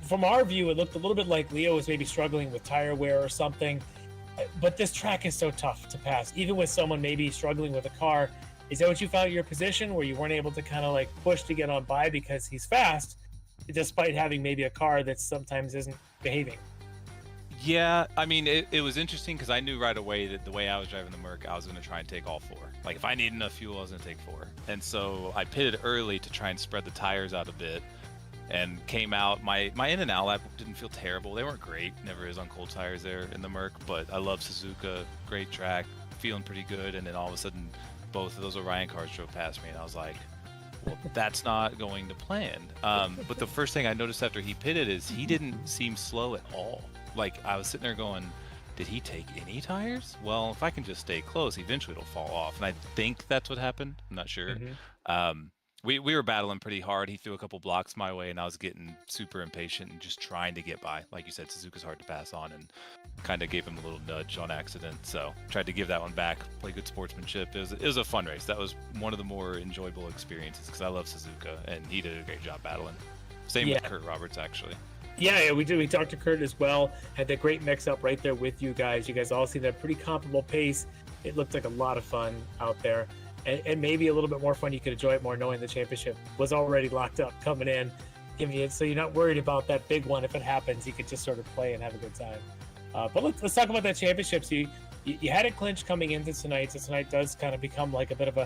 From our view, it looked a little bit like Leo was maybe struggling with tire wear or something. But this track is so tough to pass, even with someone maybe struggling with a car. Is that what you found your position, where you weren't able to kind of like push to get on by because he's fast, despite having maybe a car that sometimes isn't behaving? Yeah, I mean, it was interesting because I knew right away that the way I was driving the Merc, I was going to try and take all 4. Like, if I needed enough fuel, I was going to take 4. And so I pitted early to try and spread the tires out a bit, and came out. My in and out lap didn't feel terrible. They weren't great, never is on cold tires there in the Merc, but I love Suzuka, great track, feeling pretty good. And then all of a sudden, both of those Orion cars drove past me, and I was like, well, that's not going to plan. But the first thing I noticed after he pitted is he didn't seem slow at all. Like, I was sitting there going, did he take any tires? Well, if I can just stay close, eventually it'll fall off. And I think that's what happened. I'm not sure. Mm-hmm. We were battling pretty hard. He threw a couple blocks my way, and I was getting super impatient and just trying to get by. Like you said, Suzuka's hard to pass on, and kind of gave him a little nudge on accident. So tried to give that one back, play good sportsmanship. It was a fun race. That was one of the more enjoyable experiences because I love Suzuka, and he did a great job battling. Same with Kurt Roberts, actually. Yeah, we did. We talked to Kurt as well. Had that great mix-up right there with you guys. You guys all see that pretty comparable pace. It looked like a lot of fun out there. And maybe a little bit more fun. You could enjoy it more knowing the championship was already locked up coming in. So you're not worried about that big one. If it happens, you could just sort of play and have a good time. But let's talk about that championship. So you had it clinched coming into tonight. So tonight does kind of become like a bit of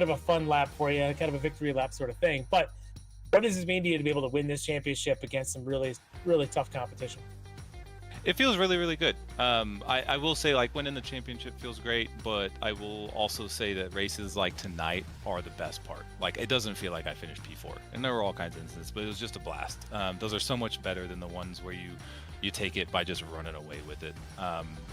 a fun lap for you, kind of a victory lap sort of thing. But What does this mean to you to be able to win this championship against some really, really tough competition? It feels really, really good. I will say, like, winning the championship feels great, but I will also say that races like tonight are the best part. Like, it doesn't feel like I finished P4, and there were all kinds of instances, but it was just a blast. Those are so much better than the ones where you take it by just running away with it.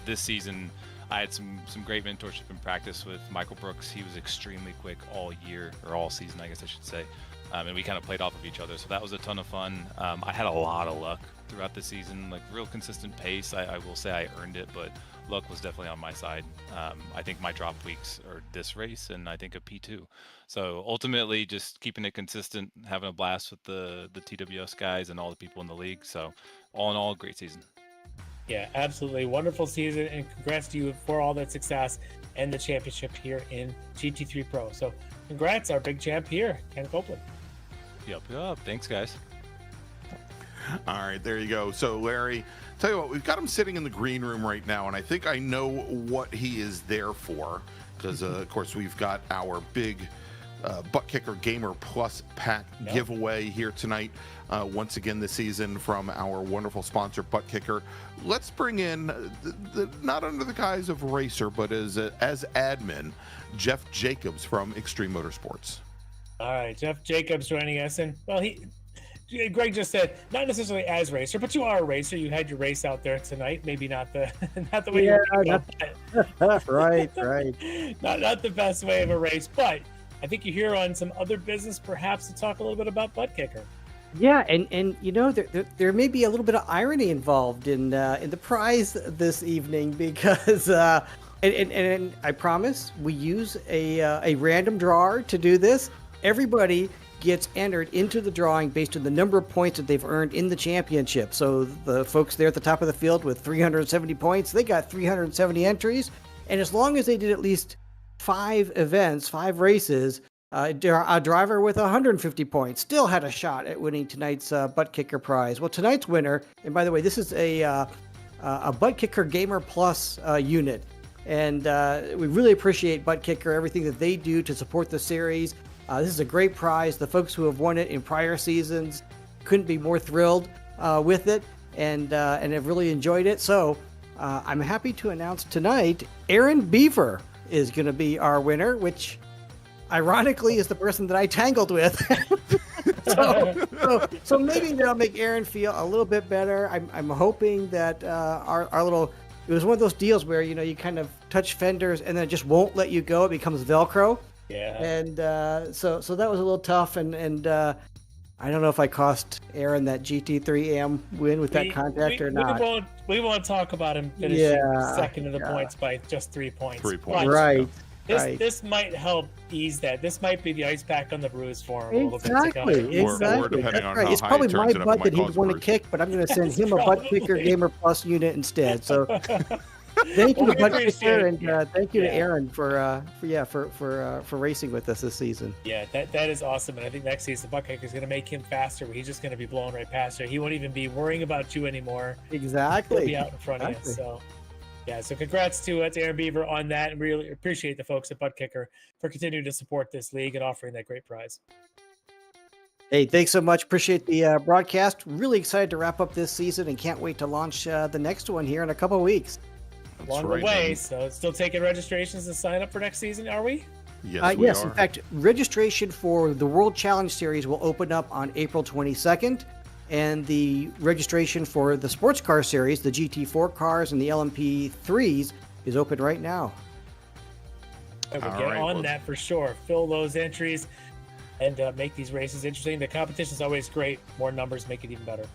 This season, I had some great mentorship and practice with Michael Brooks. He was extremely quick all year, or all season, I guess I should say. And we kind of played off of each other, so that was a ton of fun. I had a lot of luck throughout the season, like real consistent pace. I will say I earned it, but luck was definitely on my side. I think my drop weeks are this race, and I think a P2. So ultimately, just keeping it consistent, having a blast with the TWS guys and all the people in the league. So all in all, great season. Yeah, absolutely. Wonderful season, and congrats to you for all that success and the championship here in GT3 Pro. So congrats, our big champ here, Ken Copeland. Yup. Thanks, guys. All right, there you go. So, Larry, tell you what, we've got him sitting in the green room right now, and I think I know what he is there for, because, of course, we've got our big Buttkicker Gamer Plus pack giveaway here tonight, once again this season from our wonderful sponsor, Buttkicker. Let's bring in, not under the guise of racer, but as admin, Jeff Jacobs from Extreme Motorsports. All right, Jeff Jacobs joining us, and well, Greg just said not necessarily as racer, but you are a racer. You had your race out there tonight. Maybe not the way you right. not the best way of a race, but I think you're here on some other business, perhaps, to talk a little bit about Buttkicker. Yeah, and you know there may be a little bit of irony involved in the prize this evening because. And I promise we use a random drawer to do this. Everybody gets entered into the drawing based on the number of points that they've earned in the championship. So the folks there at the top of the field with 370 points, they got 370 entries. And as long as they did at least 5 events, 5 races, a driver with 150 points still had a shot at winning tonight's Buttkicker prize. Well, tonight's winner, and by the way, this is a Buttkicker Gamer Plus unit. And we really appreciate Buttkicker, everything that they do to support the series. This is a great prize. The folks who have won it in prior seasons couldn't be more thrilled with it and have really enjoyed it. So I'm happy to announce tonight, Aaron Beaver is going to be our winner, which ironically is the person that I tangled with. so maybe that'll make Aaron feel a little bit better. I'm hoping that our little... It was one of those deals where, you know, you kind of touch fenders and then it just won't let you go. It becomes Velcro. Yeah. And so that was a little tough. And I don't know if I cost Aaron that GT3 AM win with that contact or not. We won't talk about him finishing second in the points by just 3 points. 3 points. Right. This might help ease that. This might be the ice pack on the bruise for him a little bit. Exactly. Or depending on how it's high probably it my turns, it butt that might he'd want to cause kick, but I'm going to send him a Buttkicker Gamer Plus unit instead. So thank you to Buttkicker and thank you to Aaron for racing with us this season. Yeah, that is awesome, and I think next season Buttkicker is going to make him faster. He's just going to be blowing right past you. He won't even be worrying about you anymore. Exactly. He'll be out in front of you. So. Yeah, so congrats to Aaron Beaver on that, and really appreciate the folks at Buttkicker for continuing to support this league and offering that great prize. Hey, thanks so much. Appreciate the broadcast. Really excited to wrap up this season and can't wait to launch the next one here in a couple of weeks. Along the way, so still taking registrations to sign up for next season, are we? Yes, we yes. are. In fact, registration for the World Challenge Series will open up on April 22nd. And the registration for the sports car series, the GT4 cars and the LMP3s, is open right now. Get on that for sure. Fill those entries and make these races interesting. The competition is always great. More numbers make it even better.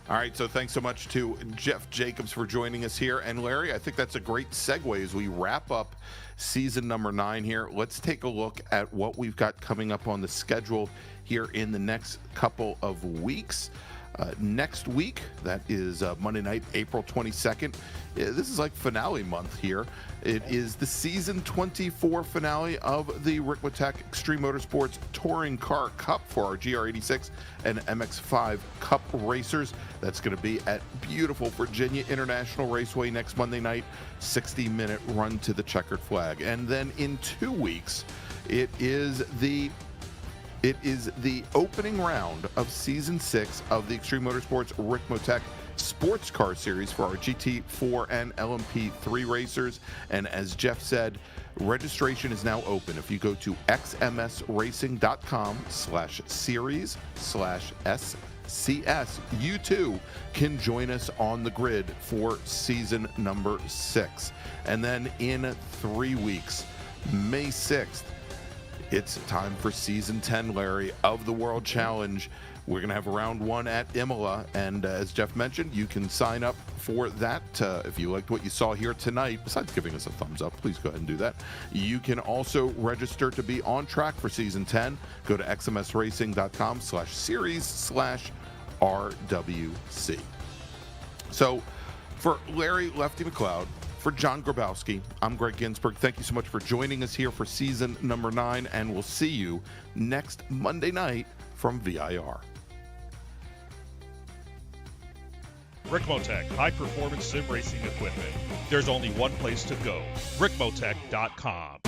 All right, so thanks so much to Jeff Jacobs for joining us here. And Larry, I think that's a great segue as we wrap up season number 9 here. Let's take a look at what we've got coming up on the schedule here in the next couple of weeks. Next week, that is Monday night, April 22nd. This is like finale month here. It is the season 24 finale of the Ricmotech Extreme Motorsports Touring Car Cup for our GR86 and MX5 Cup racers. That's going to be at beautiful Virginia International Raceway next Monday night, 60-minute run to the checkered flag. And then in 2 weeks, it is the It is the opening round of Season 6 of the Extreme Motorsports Ricmotech Sports Car Series for our GT4 and LMP3 racers. And as Jeff said, registration is now open. If you go to xmsracing.com/series/SCS, you too can join us on the grid for season number 6. And then in 3 weeks, May 6th, it's time for season 10, Larry, of the World Challenge. We're going to have round 1 at Imola, and as Jeff mentioned, you can sign up for that. If you liked what you saw here tonight, besides giving us a thumbs up, please go ahead and do that. You can also register to be on track for season 10. Go to xmsracing.com/series/RWC. So for Larry Lefty McLeod, for John Grabowski, I'm Greg Ginsburg. Thank you so much for joining us here for season number 9, and we'll see you next Monday night from VIR. Ricmotech, high-performance sim racing equipment. There's only one place to go, ricmotech.com.